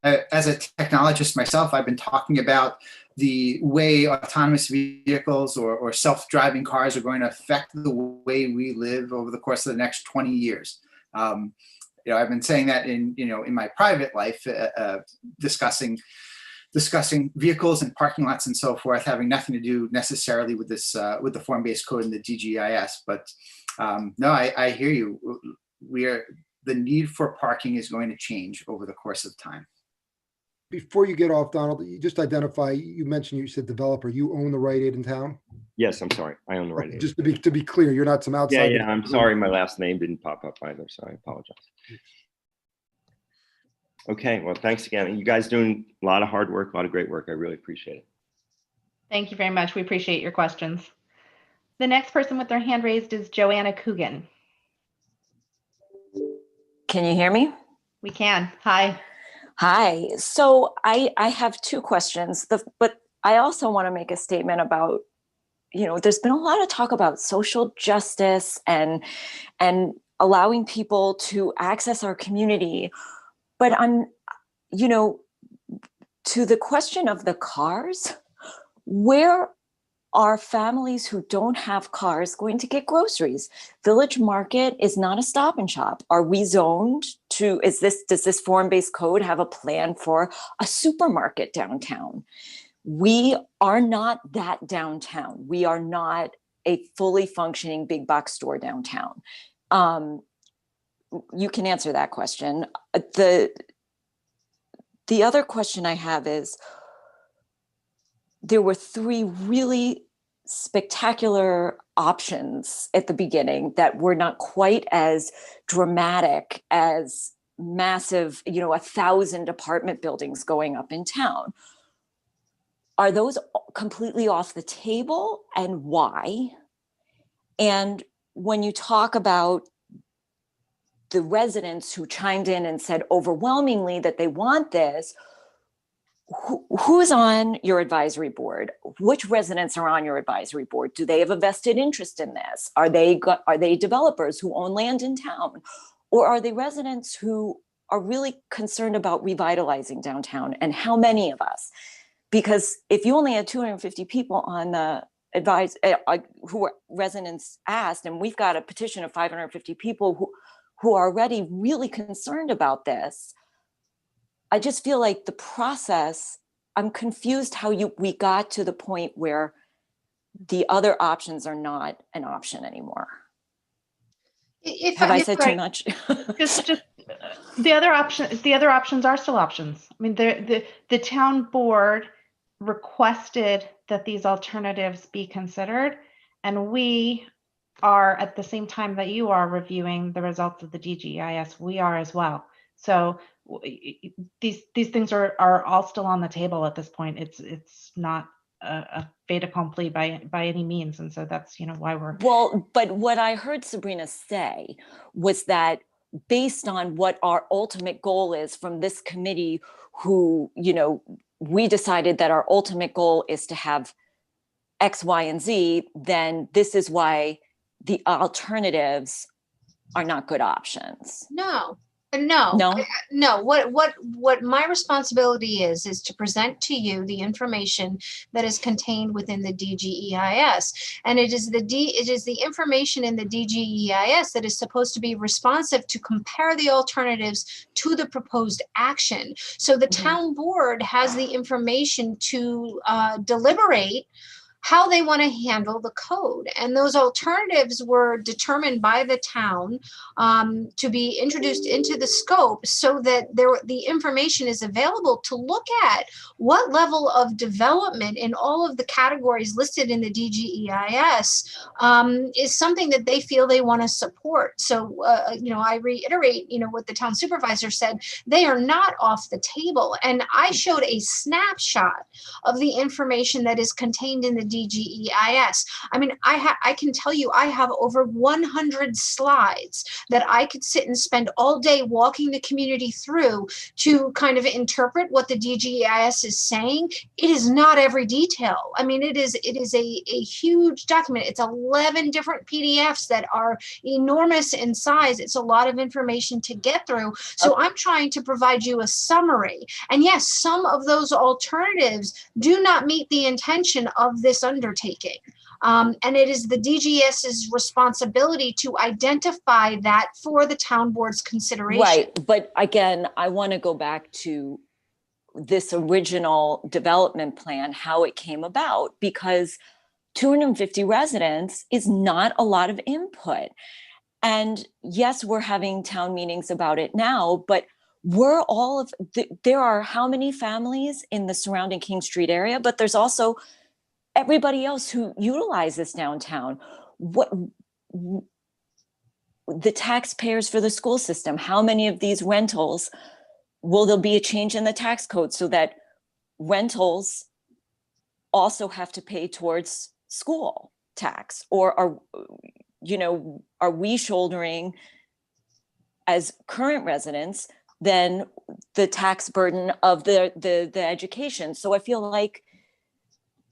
J: as a technologist myself, I've been talking about the way autonomous vehicles or self-driving cars are going to affect the way we live over the course of the next 20 years. You know, I've been saying that in my private life, discussing vehicles and parking lots and so forth, having nothing to do necessarily with this, with the form-based code and the DGIS. But no, I hear you. The need for parking is going to change over the course of time.
F: Before you get off, Donald, you just identify, you said developer, you own the right aid in town?
T: Yes, I'm sorry. I own the right aid.
F: Just to be clear, you're not some outside.
T: Yeah, I'm sorry. My last name didn't pop up either, so I apologize. Okay, well, thanks again. You guys doing a lot of hard work, a lot of great work. I really appreciate it.
B: Thank you very much. We appreciate your questions. The next person with their hand raised is Joanna Coogan.
U: Can you hear me?
B: We can. Hi.
U: Hi. So I have 2 questions, but I also want to make a statement about, there's been a lot of talk about social justice and allowing people to access our community. But to the question of the cars, where are families who don't have cars going to get groceries? Village Market is not a Stop and Shop. Are we zoned does this form-based code have a plan for a supermarket downtown? We are not that downtown. We are not a fully functioning big box store downtown. You can answer that question. The other question I have is, there were 3 really spectacular options at the beginning that were not quite as dramatic as massive, 1,000 apartment buildings going up in town. Are those completely off the table, and why? And when you talk about the residents who chimed in and said overwhelmingly that they want this, who's on your advisory board? Which residents are on your advisory board? Do they have a vested interest in this? Are they developers who own land in town? Or are they residents who are really concerned about revitalizing downtown? And how many of us? Because if you only had 250 people on the who were residents asked, and we've got a petition of 550 people who are already really concerned about this, I just feel like the process, I'm confused how we got to the point where the other options are not an option anymore. Have I said too much?
B: just the other options are still options. I mean, the town board requested that these alternatives be considered, and we are, at the same time that you are reviewing the results of the DGEIS, we are as well. So these things are all still on the table at this point. It's not a fait accompli by any means, and so that's why we're
U: But what I heard Sabrina say was that based on what our ultimate goal is from this committee, who we decided that our ultimate goal is to have X, Y, and Z, then this is why the alternatives are not good options.
C: No. What my responsibility is to present to you the information that is contained within the DGEIS, and it is the information in the DGEIS that is supposed to be responsive to compare the alternatives to the proposed action. So the town board has the information to deliberate how they want to handle the code. And those alternatives were determined by the town to be introduced into the scope so that the information is available to look at what level of development in all of the categories listed in the DGEIS is something that they feel they want to support. So, I reiterate, what the town supervisor said, they are not off the table. And I showed a snapshot of the information that is contained in the DGEIS. I mean, I can tell you, I have over 100 slides that I could sit and spend all day walking the community through to kind of interpret what the DGEIS is saying. It is not every detail. I mean, it is a huge document. It's 11 different PDFs that are enormous in size. It's a lot of information to get through. So I'm trying to provide you a summary. And yes, some of those alternatives do not meet the intention of this undertaking. And it is the DGS's responsibility to identify that for the town board's consideration.
U: Right, but again, I want to go back to this original development plan, how it came about, because 250 residents is not a lot of input. And yes, we're having town meetings about it now, but there are how many families in the surrounding King Street area, but there's also everybody else who utilizes downtown. What the taxpayers for the school system, how many of these rentals, will there be a change in the tax code so that rentals also have to pay towards school tax? Or are we shouldering, as current residents, then the tax burden of the education? So I feel like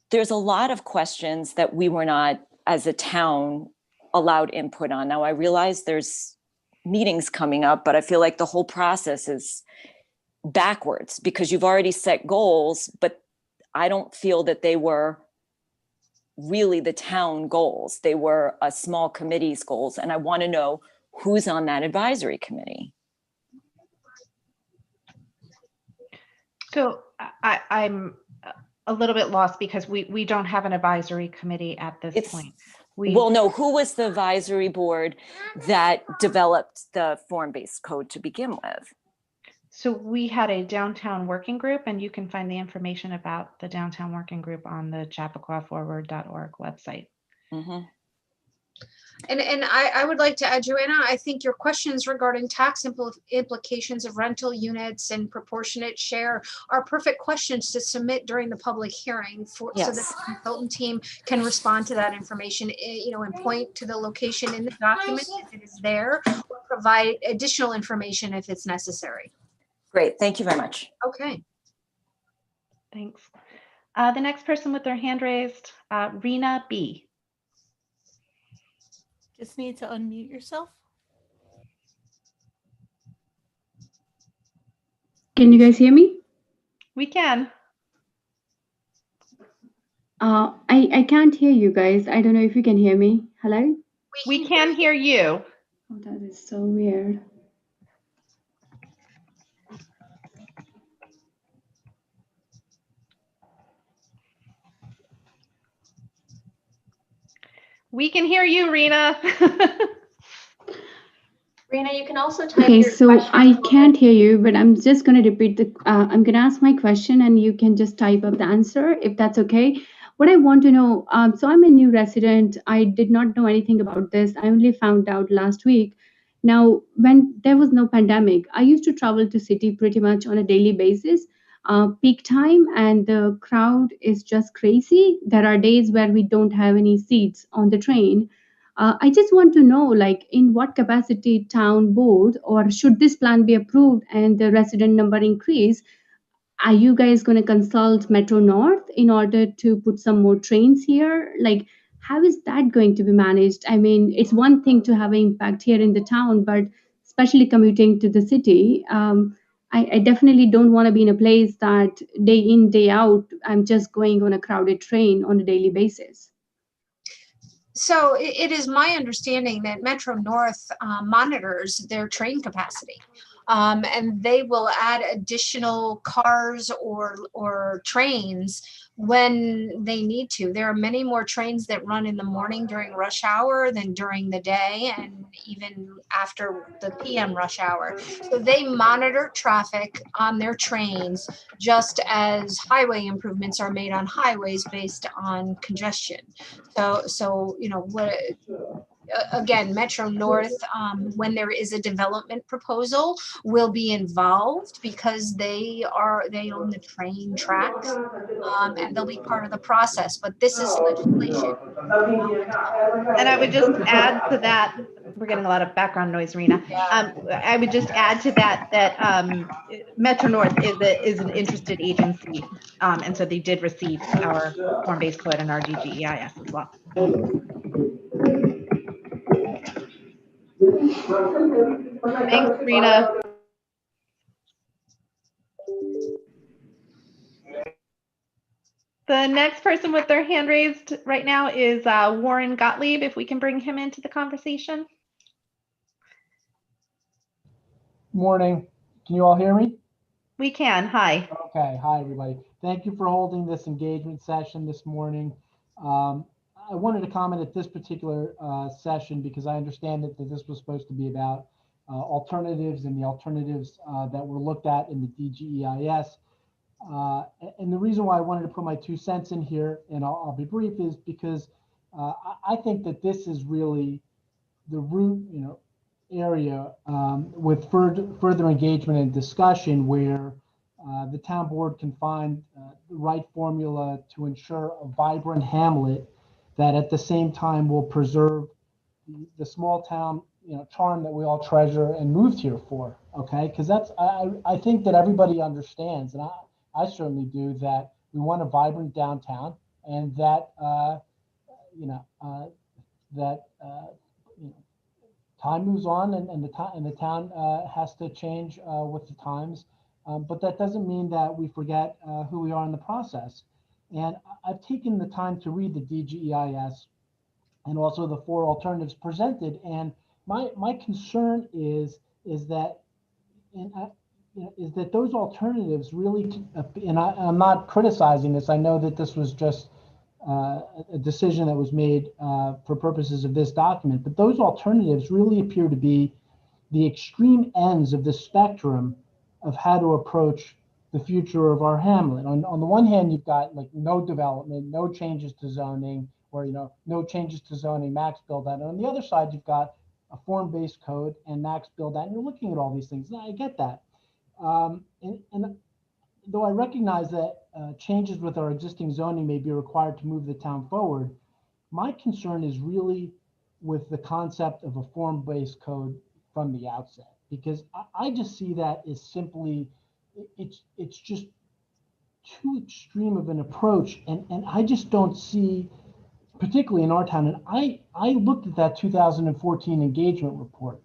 U: there's a lot of questions that we were not, as a town, allowed input on. Now, I realize there's meetings coming up, but I feel like the whole process is backwards because you've already set goals, but I don't feel that they were really the town goals. They were a small committee's goals. And I want to know who's on that advisory committee.
B: So I'm a little bit lost because we don't have an advisory committee at this point.
U: Well, no, who was the advisory board that developed the form-based code to begin with?
B: So we had a downtown working group, and you can find the information about the downtown working group on the chappaqua.org website.
U: Mm-hmm.
C: And I would like to add, Joanna, I think your questions regarding tax implications of rental units and proportionate share are perfect questions to submit during the public hearing so that the consultant team can respond to that information, and point to the location in the document if it is there, or provide additional information if it's necessary.
U: Great, thank you very much.
C: Okay.
B: Thanks. The next person with their hand raised, Rena B.
A: Just need to unmute yourself.
D: Can you guys hear me?
B: We can.
D: I can't hear you guys. I don't know if you can hear me. Hello?
B: We can hear you.
D: Oh, that is so weird.
B: We can hear you, Rena.
P: Rena, you can also type
D: Okay,
P: your
D: so
P: question.
D: I can't hear you, but I'm just going to repeat I'm going to ask my question and you can just type up the answer if that's okay. What I want to know, so I'm a new resident. I did not know anything about this. I only found out last week. Now, when there was no pandemic, I used to travel to city pretty much on a daily basis, peak time, and the crowd is just crazy. There are days where we don't have any seats on the train. I just want to know, like, in what capacity town board, or should this plan be approved and the resident number increase, are you guys going to consult Metro North in order to put some more trains here? Like, how is that going to be managed? I mean, it's one thing to have an impact here in the town, but especially commuting to the city, I definitely don't want to be in a place that day in, day out, I'm just going on a crowded train on a daily basis.
C: So it is my understanding that Metro North monitors their train capacity. And they will add additional cars or trains when they need to. There are many more trains that run in the morning during rush hour than during the day, and even after the PM rush hour. So they monitor traffic on their trains just as highway improvements are made on highways based on congestion. So again, Metro North, when there is a development proposal, will be involved because they own the train tracks, and they'll be part of the process. But this is legislation.
B: And I would just add to that, we're getting a lot of background noise, Rena. I would just add to that Metro North is an interested agency, and so they did receive our form-based code and our DGEIS as well. Thanks, Rena. The next person with their hand raised right now is Warren Gottlieb, if we can bring him into the conversation.
V: Morning. Can you all hear me?
B: We can. Hi.
V: Okay. Hi, everybody. Thank you for holding this engagement session this morning. I wanted to comment at this particular session because I understand that this was supposed to be about alternatives and the alternatives that were looked at in the DGEIS. And the reason why I wanted to put my 2 cents in here, and I'll be brief, is because I think that this is really the root, area with further engagement and discussion where the town board can find the right formula to ensure a vibrant hamlet that at the same time will preserve the small town, charm that we all treasure and moved here for. Okay, because that's I think that everybody understands, and I certainly do, that we want a vibrant downtown, and that time moves on, and the town has to change with the times, but that doesn't mean that we forget who we are in the process. And I've taken the time to read the DGEIS and also the 4 alternatives presented, and my concern is that is that those alternatives really, and I'm not criticizing this. I know that this was just a decision that was made for purposes of this document, but those alternatives really appear to be the extreme ends of the spectrum of how to approach the future of our hamlet. On the one hand, you've got like no development, no changes to zoning, or no changes to zoning, max build out. And on the other side, you've got a form-based code and max build out. And you're looking at all these things. And I get that. And though I recognize that changes with our existing zoning may be required to move the town forward, my concern is really with the concept of a form-based code from the outset, because I just see that as simply, it's just too extreme of an approach. And I just don't see, particularly in our town, and I looked at that 2014 engagement report,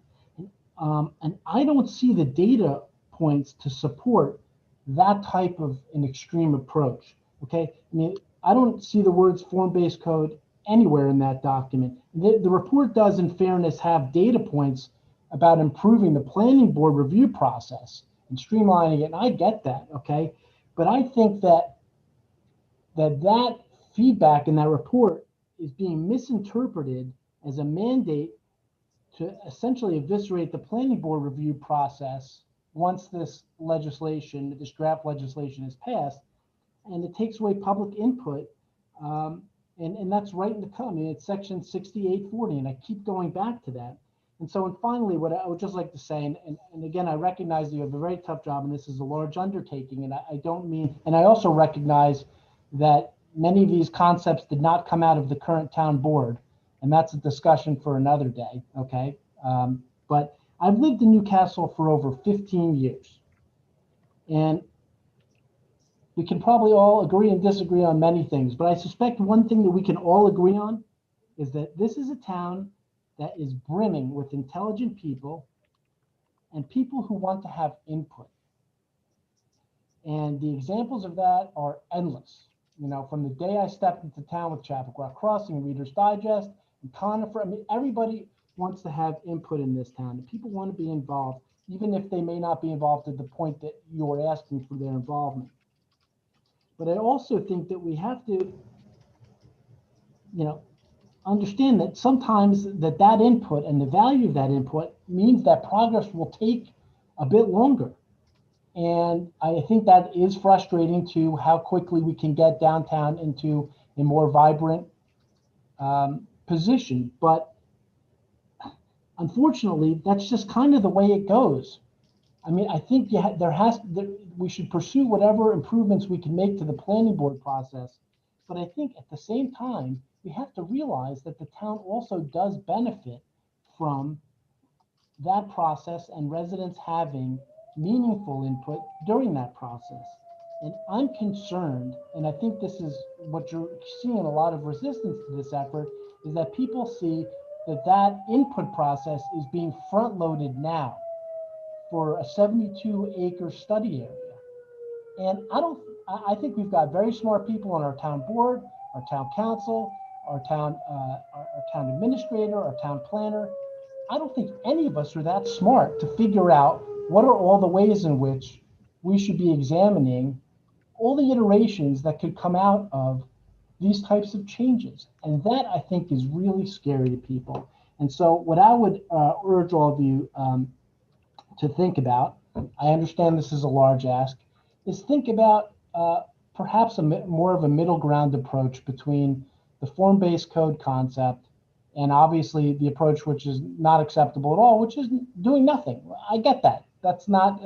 V: and I don't see the data points to support that type of an extreme approach. Okay, I mean, I don't see the words form-based code anywhere in that document. The report does, in fairness, have data points about improving the planning board review process and streamlining it, and I get that, okay? But I think that feedback in that report is being misinterpreted as a mandate to essentially eviscerate the planning board review process once this legislation, this draft legislation is passed, and it takes away public input. And that's right in the code. I mean, it's section 6840, and I keep going back to that. And so, and finally, what I would just like to say, and again, I recognize that you have a very tough job, and this is a large undertaking, and I don't mean, and I also recognize that many of these concepts did not come out of the current town board, and that's a discussion for another day, okay? But I've lived in Newcastle for over 15 years, and we can probably all agree and disagree on many things, but I suspect one thing that we can all agree on is that this is a town that is brimming with intelligent people and people who want to have input. And the examples of that are endless. You know, from the day I stepped into town with Chapaqua Crossing, Reader's Digest, and Conifer, I mean, everybody wants to have input in this town. And people want to be involved, even if they may not be involved at the point that you're asking for their involvement. But I also think that we have to, understand that sometimes that input and the value of that input means that progress will take a bit longer. And I think that is frustrating to how quickly we can get downtown into a more vibrant position. But unfortunately, that's just kind of the way it goes. I mean, I think we should pursue whatever improvements we can make to the planning board process. But I think at the same time, we have to realize that the town also does benefit from that process and residents having meaningful input during that process. And I'm concerned, and I think this is what you're seeing a lot of resistance to this effort, is that people see that input process is being front loaded now for a 72-acre study area. And I think we've got very smart people on our town board, our town council, our town administrator, our town planner. I don't think any of us are that smart to figure out what are all the ways in which we should be examining all the iterations that could come out of these types of changes. And that, I think, is really scary to people. And so what I would urge all of you to think about, I understand this is a large ask, is think about perhaps more of a middle ground approach between the form-based code concept and obviously the approach which is not acceptable at all, which is doing nothing. I get that. That's not,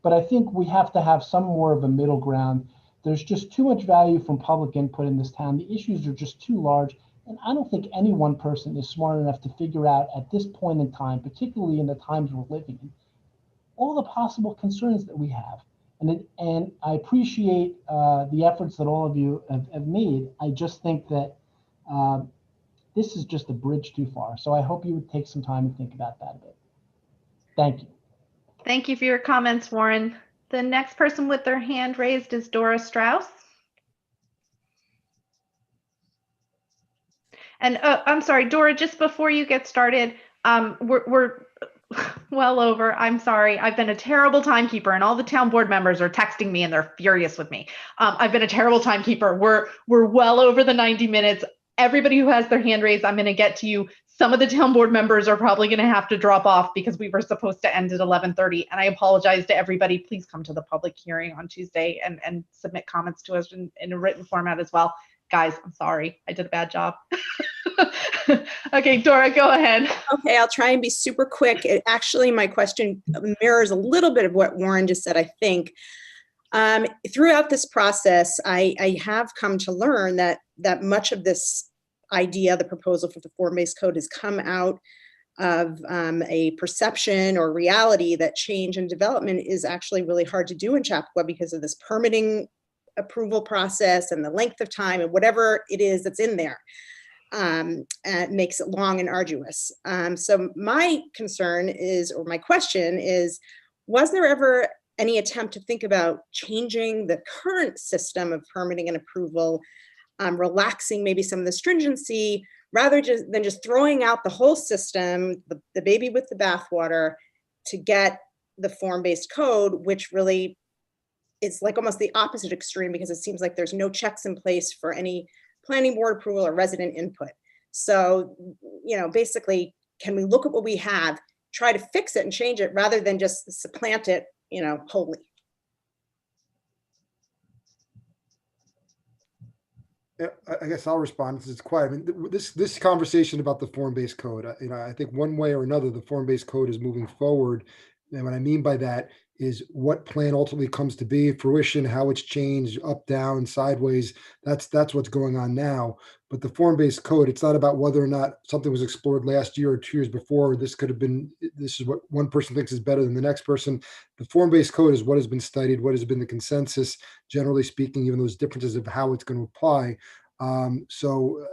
V: but I think we have to have some more of a middle ground. There's just too much value from public input in this town. The issues are just too large. And I don't think any one person is smart enough to figure out at this point in time, particularly in the times we're living in, all the possible concerns that we have. And I appreciate the efforts that all of you have made. I just think that this is just a bridge too far. So I hope you would take some time and think about that a bit. Thank you.
B: Thank you for your comments, Warren. The next person with their hand raised is Dora Strauss. And I'm sorry, Dora, just before you get started, we're well over. I'm sorry. I've been a terrible timekeeper, and all the town board members are texting me and they're furious with me. I've been a terrible timekeeper. We're well over the 90 minutes. Everybody who has their hand raised, I'm going to get to you. Some of the town board members are probably going to have to drop off because we were supposed to end at 11:30. And I apologize to everybody. Please come to the public hearing on Tuesday and submit comments to us in a written format as well. Guys, I'm sorry. I did a bad job. Okay, Dora, go ahead.
E: Okay, I'll try and be super quick. Actually, my question mirrors a little bit of what Warren just said, I think. Throughout this process, I have come to learn that much of this idea, the proposal for the form-based code, has come out of a perception or reality that change and development is actually really hard to do in Chapaqua because of this permitting approval process and the length of time and whatever it is that's in there. Makes it long and arduous. So my concern is, or my question is, was there ever any attempt to think about changing the current system of permitting and approval, relaxing maybe some of the stringency, rather than just throwing out the whole system, the baby with the bathwater, to get the form-based code, which really is like almost the opposite extreme, because it seems like there's no checks in place for any planning board approval or resident input. So, basically, can we look at what we have, try to fix it and change it rather than just supplant it, wholly?
F: Yeah, I guess I'll respond since it's quiet. I mean, this conversation about the form-based code, I think one way or another, the form-based code is moving forward. And what I mean by that is what plan ultimately comes to be, fruition, how it's changed, up, down, sideways. That's what's going on now. But the form-based code, it's not about whether or not something was explored last year or 2 years before. This is what one person thinks is better than the next person. The form-based code is what has been studied, what has been the consensus, generally speaking, even those differences of how it's going to apply. So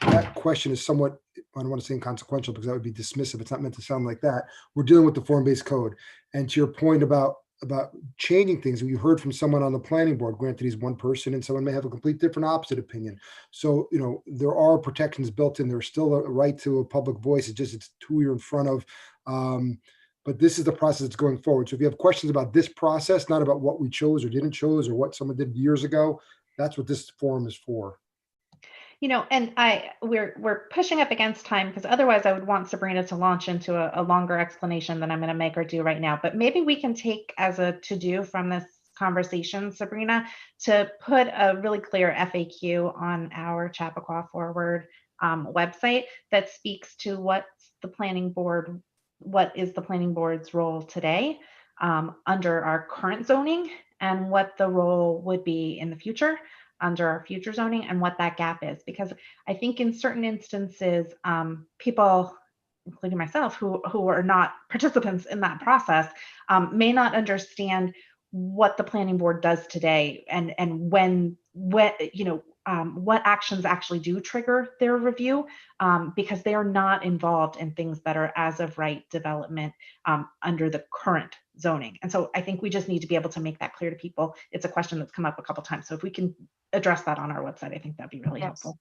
F: that question is somewhat, I don't want to say inconsequential because that would be dismissive. It's not meant to sound like that. We're dealing with the form-based code. And to your point about changing things, we heard from someone on the planning board, granted he's one person and someone may have a complete different opposite opinion. So, there are protections built in. There's still a right to a public voice. It's who you're in front of. But this is the process that's going forward. So if you have questions about this process, not about what we chose or didn't chose or what someone did years ago, that's what this forum is for.
B: And we're pushing up against time because otherwise I would want Sabrina to launch into a longer explanation than I'm going to make her do right now. But maybe we can take as a to-do from this conversation, Sabrina, to put a really clear FAQ on our Chapaqua Forward website that speaks to what is the planning board's role today under our current zoning and what the role would be in the future under our future zoning and what that gap is. Because I think in certain instances, people, including myself, who are not participants in that process, may not understand what the planning board does today and when what actions actually do trigger their review, because they are not involved in things that are as of right development under the current zoning. And so I think we just need to be able to make that clear to people. It's a question that's come up a couple times. So if we can address that on our website, I think that'd be really helpful.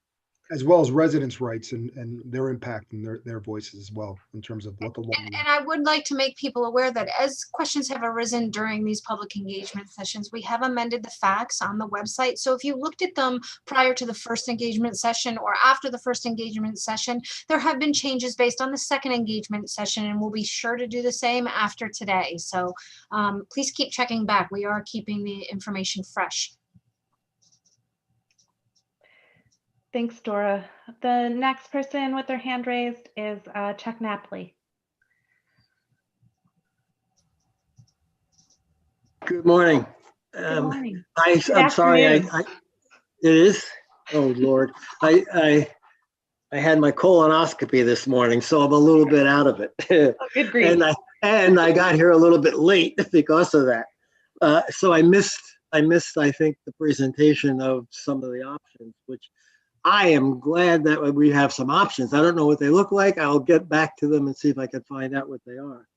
F: As well as residents' rights and their impact and their voices as well in terms of what the law.
C: And I would like to make people aware that as questions have arisen during these public engagement sessions, we have amended the facts on the website. So if you looked at them prior to the first engagement session or after the first engagement session, there have been changes based on the second engagement session, and we'll be sure to do the same after today. So please keep checking back. We are keeping the information fresh.
B: Thanks, Dora. The next person with their hand raised is Chuck Napoli.
G: Good morning.
B: Good morning.
G: I'm sorry. It is. Oh Lord. I had my colonoscopy this morning, so I'm a little bit out of it.
B: Oh, good grief.
G: and I got here a little bit late because of that. So I missed. I think the presentation of some of the options, which I am glad that we have some options. I don't know what they look like. I'll get back to them and see if I can find out what they are.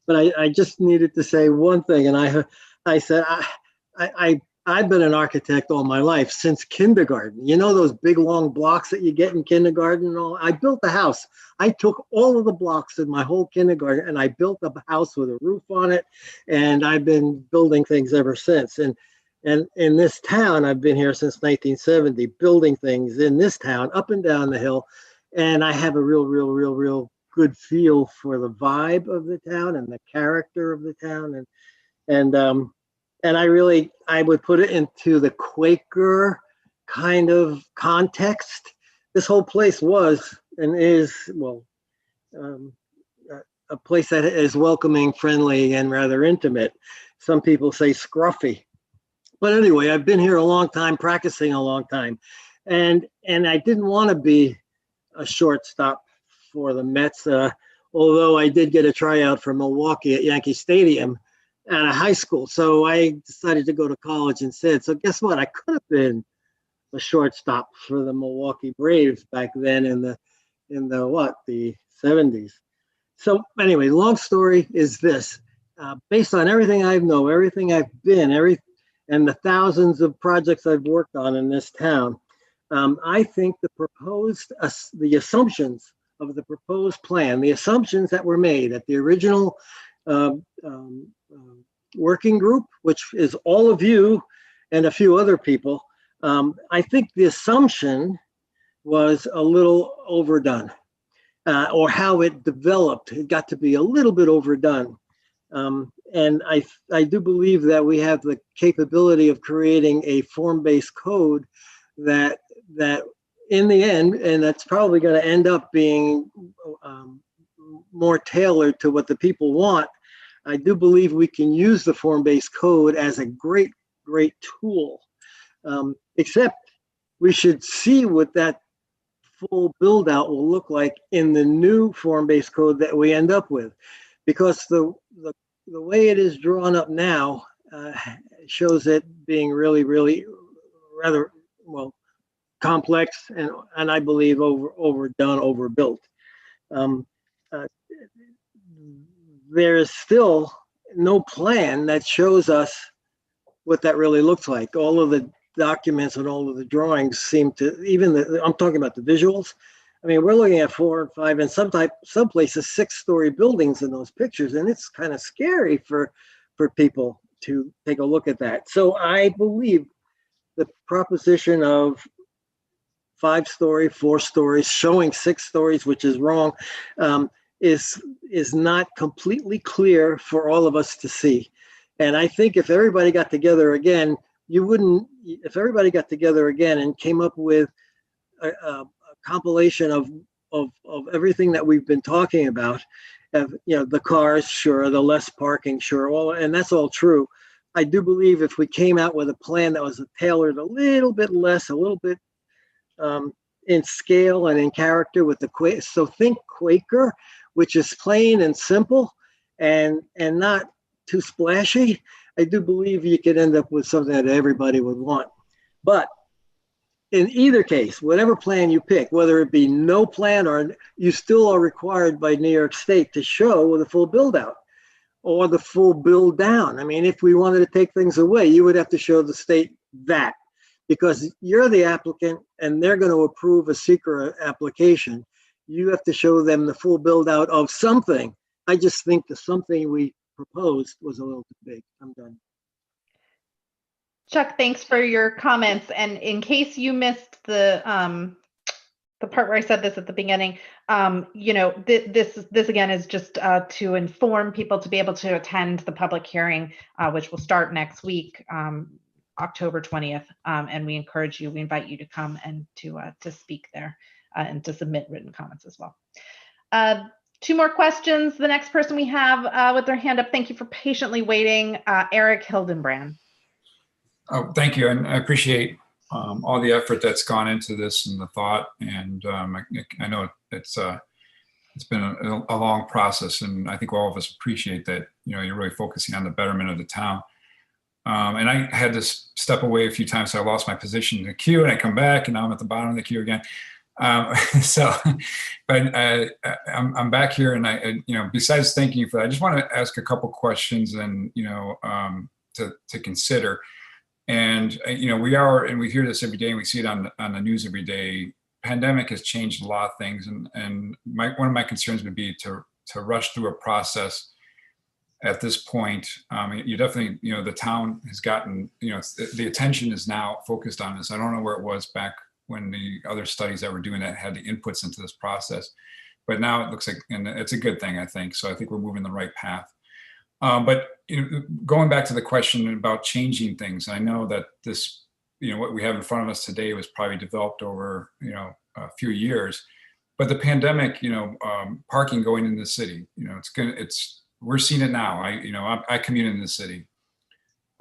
G: But I just needed to say one thing, and I said I I've been an architect all my life since kindergarten. You know those big long blocks that you get in kindergarten and all? I built a house. I took all of the blocks in my whole kindergarten and I built a house with a roof on it. And I've been building things ever since. And in this town, I've been here since 1970, building things in this town, up and down the hill. And I have a real good feel for the vibe of the town and the character of the town. And I would put it into the Quaker kind of context. This whole place was and is, well, a place that is welcoming, friendly, and rather intimate. Some people say scruffy. But anyway, I've been here a long time, practicing a long time. And I didn't want to be a shortstop for the Mets, although I did get a tryout for Milwaukee at Yankee Stadium out of high school. So I decided to go to college instead. So guess what? I could have been a shortstop for the Milwaukee Braves back then in the 70s. So anyway, long story is this. Based on everything I know, everything I've been, and the thousands of projects I've worked on in this town, I think the assumptions of the proposed plan, the assumptions that were made at the original working group, which is all of you and a few other people, I think the assumption was a little overdone, or how it developed. It got to be a little bit overdone. And I do believe that we have the capability of creating a form-based code that in the end, and that's probably going to end up being more tailored to what the people want. I do believe we can use the form-based code as a great tool, except we should see what that full build out will look like in the new form-based code that we end up with, because the way it is drawn up now shows it being really rather, well, complex and I believe overdone, overbuilt. There is still no plan that shows us what that really looks like. All of the documents and all of the drawings seem to, I'm talking about the visuals. I mean, we're looking at 4 and 5 and some places 6-story buildings in those pictures, and it's kind of scary for people to take a look at that. So I believe the proposition of 5-story, 4 stories, showing 6 stories, which is wrong, is not completely clear for all of us to see. And I think if everybody got together again, if everybody got together again and came up with a compilation of everything that we've been talking about, the cars, sure, the less parking, sure, and that's all true. I do believe if we came out with a plan that was tailored a little bit less, a little bit in scale and in character with the Quaker, so think Quaker, which is plain and simple and not too splashy, I do believe you could end up with something that everybody would want. But in either case, whatever plan you pick, whether it be no plan or you still are required by New York State to show the full build out or the full build down. I mean, if we wanted to take things away, you would have to show the state that, because you're the applicant and they're going to approve a seeker application. You have to show them the full build out of something. I just think the something we proposed was a little too big. I'm done.
B: Chuck, thanks for your comments. And in case you missed the part where I said this at the beginning, this again is just to inform people to be able to attend the public hearing, which will start next week, October 20th. And we invite you to come and to speak there and to submit written comments as well. 2 more questions. The next person we have with their hand up, thank you for patiently waiting, Eric Hildenbrand.
H: Oh, thank you. And I appreciate all the effort that's gone into this and the thought. And I know it's been a long process, and I think all of us appreciate that, you're really focusing on the betterment of the town. And I had to step away a few times, so I lost my position in the queue, and I come back, and now I'm at the bottom of the queue again. But I'm back here, and besides thanking you for that, I just want to ask a couple questions and to consider. And, we are, and we hear this every day and we see it on the news every day. Pandemic has changed a lot of things. And one of my concerns would be to rush through a process at this point. You definitely, the town has gotten, the attention is now focused on this. I don't know where it was back when the other studies that were doing that had the inputs into this process, but now it looks like, and it's a good thing, I think. So I think we're moving the right path. But going back to the question about changing things, I know that this, what we have in front of us today was probably developed over, a few years. But the pandemic, parking going into the city, we're seeing it now. I commute in the city.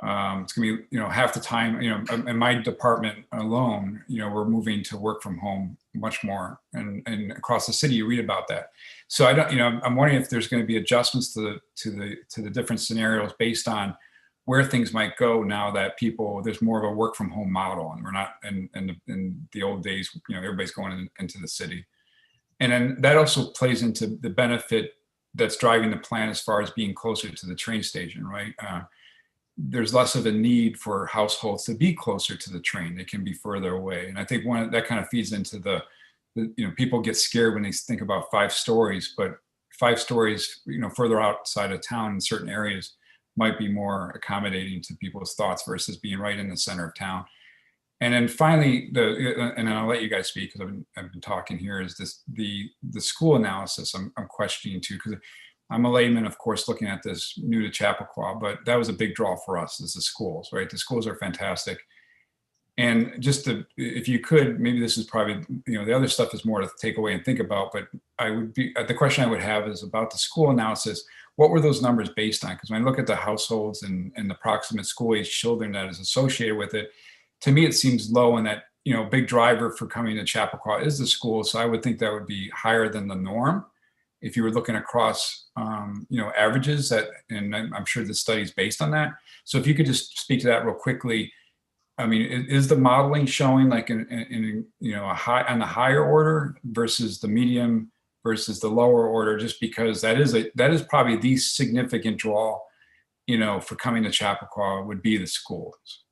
H: It's gonna be, half the time, in my department alone, we're moving to work from home much more, and across the city, you read about that. So I don't, I'm wondering if there's going to be adjustments to the different scenarios based on where things might go now that there's more of a work from home model, and we're not in the old days, everybody's going into the city. And then that also plays into the benefit that's driving the plan as far as being closer to the train station, right? There's less of a need for households to be closer to the train. They can be further away. And I think that kind of feeds into the people get scared when they think about 5 stories, but 5 stories, further outside of town in certain areas might be more accommodating to people's thoughts versus being right in the center of town. And then finally, and I'll let you guys speak because I've been talking here, is the school analysis I'm questioning too, because I'm a layman, of course, looking at this, new to Chapaqua, but that was a big draw for us, is the schools, right? The schools are fantastic. And just if you could, maybe this is probably, the other stuff is more to take away and think about, but the question I would have is about the school analysis. What were those numbers based on? Because when I look at the households and the proximate school age children that is associated with it, to me, it seems low, and that, big driver for coming to Chapaqua is the school. So I would think that would be higher than the norm if you were looking across, averages and I'm sure the study is based on that. So if you could just speak to that real quickly. I mean, is the modeling showing like in a high on the higher order versus the medium versus the lower order, just because that is probably the significant draw, for coming to Chapaqua would be the schools.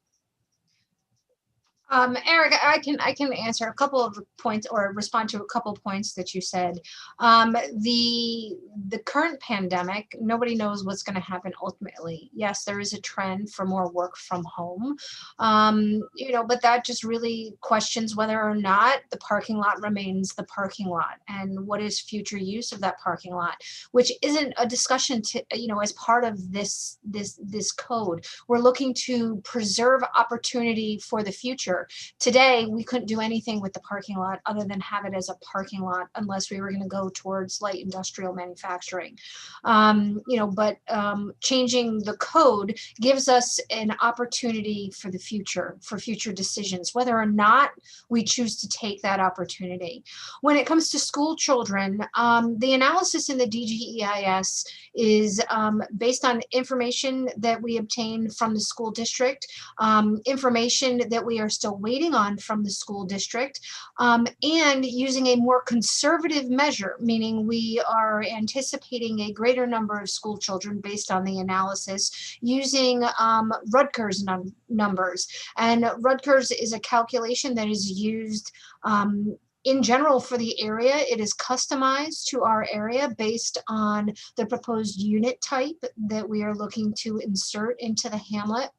C: Eric, I can answer a couple of points or respond to a couple of points that you said. The current pandemic, nobody knows what's going to happen ultimately. Yes, there is a trend for more work from home, but that just really questions whether or not the parking lot remains the parking lot and what is future use of that parking lot, which isn't a discussion to, as part of this code. We're looking to preserve opportunity for the future. Today, we couldn't do anything with the parking lot other than have it as a parking lot unless we were going to go towards light industrial manufacturing. But changing the code gives us an opportunity for the future, for future decisions, whether or not we choose to take that opportunity. When it comes to school children, the analysis in the DGEIS is based on information that we obtain from the school district, information that we are still waiting on from the school district, and using a more conservative measure, meaning we are anticipating a greater number of school children based on the analysis using Rutgers numbers. And Rutgers is a calculation that is used in general for the area. It is customized to our area based on the proposed unit type that we are looking to insert into the hamlet.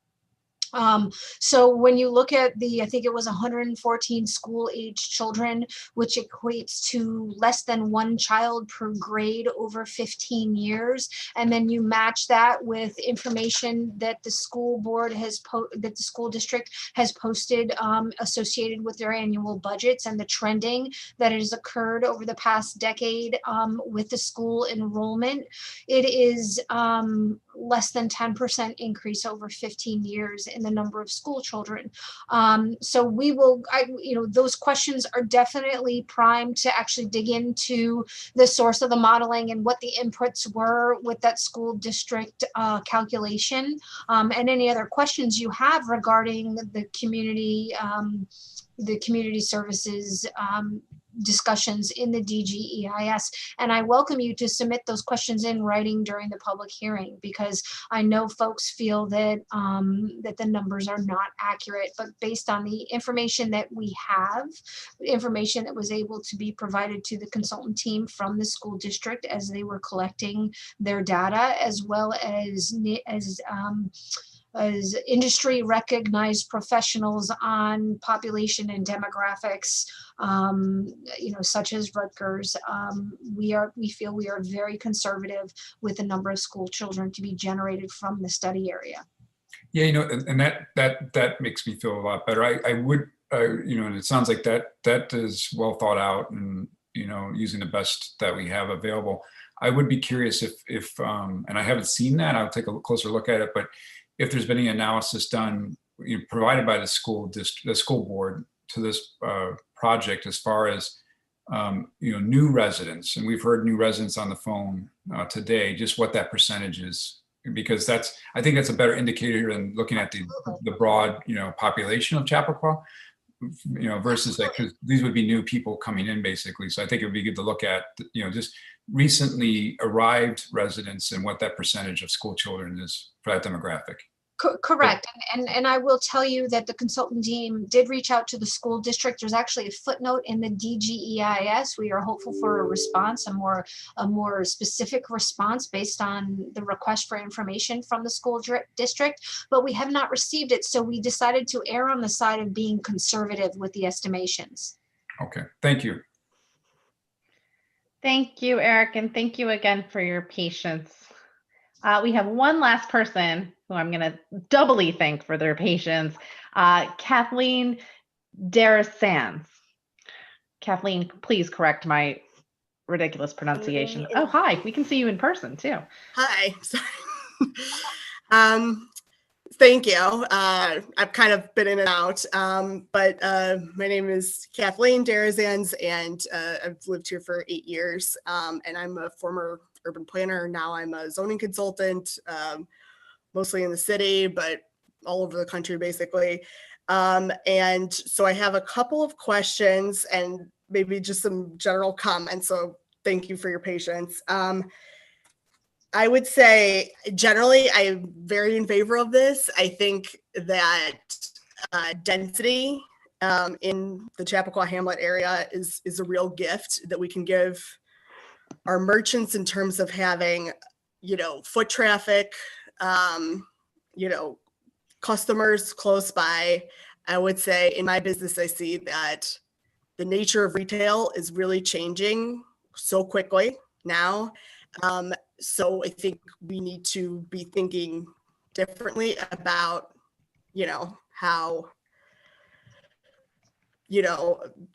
C: So when you look at I think it was 114 school age children, which equates to less than 1 child per grade over 15 years. And then you match that with information that the school board that the school district has posted associated with their annual budgets and the trending that has occurred over the past decade with the school enrollment. It is less than 10% increase over 15 years in the number of school children. So we will, those questions are definitely primed to actually dig into the source of the modeling and what the inputs were with that school district calculation, and any other questions you have regarding the community services discussions in the DGEIS. And I welcome you to submit those questions in writing during the public hearing, because I know folks feel that that the numbers are not accurate, but based on the information that we have, information that was able to be provided to the consultant team from the school district as they were collecting their data, as well as industry recognized professionals on population and demographics, such as Rutgers, we feel we are very conservative with the number of school children to be generated from the study area.
H: Yeah, and that makes me feel a lot better. I would, and it sounds like that is well thought out, and using the best that we have available. I would be curious if and I haven't seen that. I'll take a closer look at it, but if there's been any analysis done provided by the school board to this project as far as new residents, and we've heard new residents on the phone today, just what that percentage is, because I think that's a better indicator than looking at the broad population of Chapaqua, versus that, because these would be new people coming in basically. So I think it would be good to look at just recently arrived residents and what that percentage of school children is for that demographic.
C: Correct. And I will tell you that the consultant team did reach out to the school district. There's actually a footnote in the DGEIS. We are hopeful for a response, a more specific response based on the request for information from the school district, but we have not received it. So we decided to err on the side of being conservative with the estimations.
H: Okay, thank you.
B: Thank you, Eric, and thank you again for your patience. We have one last person who I'm going to doubly thank for their patience, Kathleen Darasanz. Kathleen, please correct my ridiculous pronunciation. Oh, hi, we can see you in person too.
I: Hi, sorry. Thank you. I've kind of been in and out, but my name is Kathleen Darasanz, and I've lived here for 8 years, and I'm a former urban planner. Now I'm a zoning consultant, mostly in the city, but all over the country, basically. And so I have a couple of questions and maybe just some general comments. So thank you for your patience. I would say generally I'm very in favor of this. I think that density in the Chapaqua Hamlet area is a real gift that we can give our merchants in terms of having, foot traffic, customers close by. I would say in my business, I see that the nature of retail is really changing so quickly now. So I think we need to be thinking differently about, how,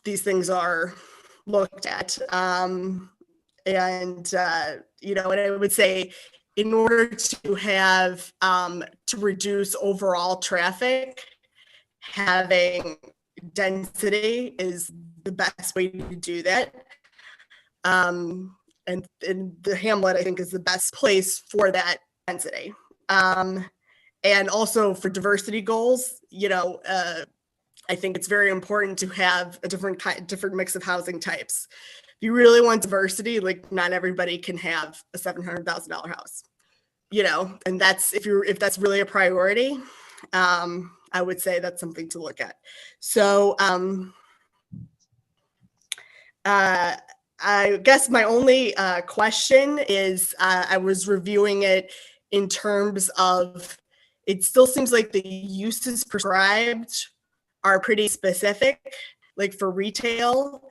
I: these things are looked at. And I would say in order to have, to reduce overall traffic, having density is the best way to do that. And the Hamlet, I think, is the best place for that density. And also for diversity goals, I think it's very important to have a different mix of housing types. If you really want diversity, like not everybody can have a $700,000 house, and that's if that's really a priority, I would say that's something to look at. So I guess my only question is, I was reviewing it in terms of, it still seems like the uses prescribed are pretty specific, like for retail.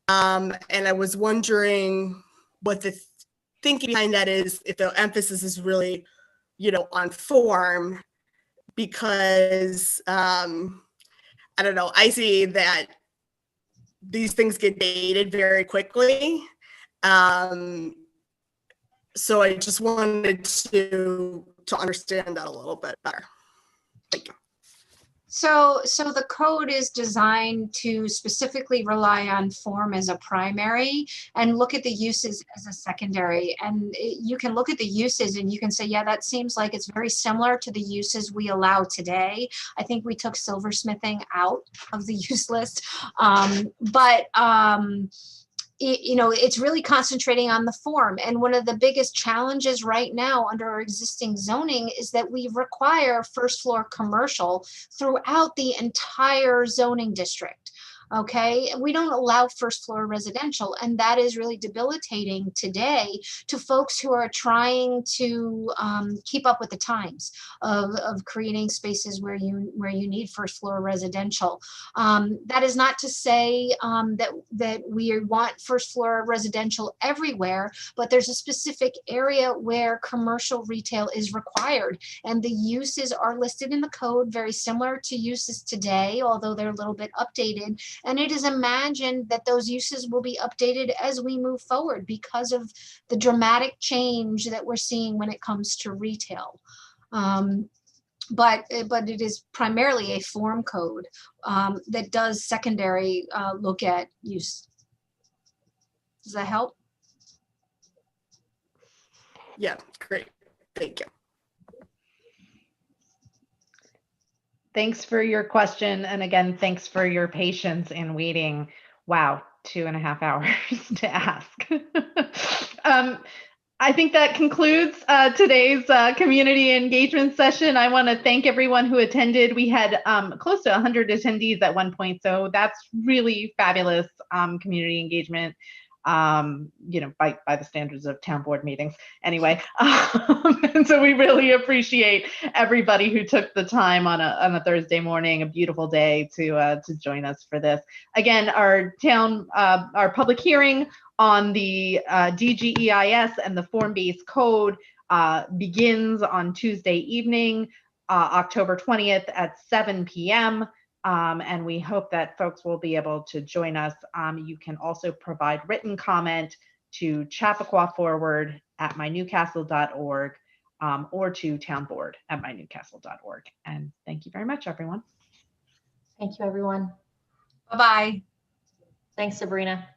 I: And I was wondering what the thinking behind that is, if the emphasis is really, on form, because I don't know, I see that these things get dated very quickly. So I just wanted to understand that a little bit better. Thank you.
C: So the code is designed to specifically rely on form as a primary and look at the uses as a secondary. And you can look at the uses and you can say, yeah, that seems like it's very similar to the uses we allow today. I think we took silversmithing out of the use list. It's really concentrating on the form. And one of the biggest challenges right now under our existing zoning is that we require first floor commercial throughout the entire zoning district. Okay, we don't allow first floor residential, and that is really debilitating today to folks who are trying to keep up with the times of creating spaces where you need first floor residential. That is not to say that we want first floor residential everywhere, but there's a specific area where commercial retail is required, and the uses are listed in the code very similar to uses today, although they're a little bit updated. And it is imagined that those uses will be updated as we move forward because of the dramatic change that we're seeing when it comes to retail. But it is primarily a form code that does secondary look at use. Does that help?
I: Yeah, great. Thank you.
B: Thanks for your question. And again, thanks for your patience in waiting. Wow, 2.5 hours to ask. I think that concludes today's community engagement session. I want to thank everyone who attended. We had close to 100 attendees at one point, so that's really fabulous community engagement. By the standards of town board meetings anyway. And so we really appreciate everybody who took the time on a Thursday morning, a beautiful day, to join us for this. Again, our public hearing on the DGEIS and the form-based code begins on Tuesday evening, October 20th at 7 p.m. And we hope that folks will be able to join us. You can also provide written comment to chappaqua@mynewcastle.org or to townboard@mynewcastle.org. And thank you very much, everyone.
P: Thank you, everyone.
C: Bye-bye.
P: Thanks, Sabrina.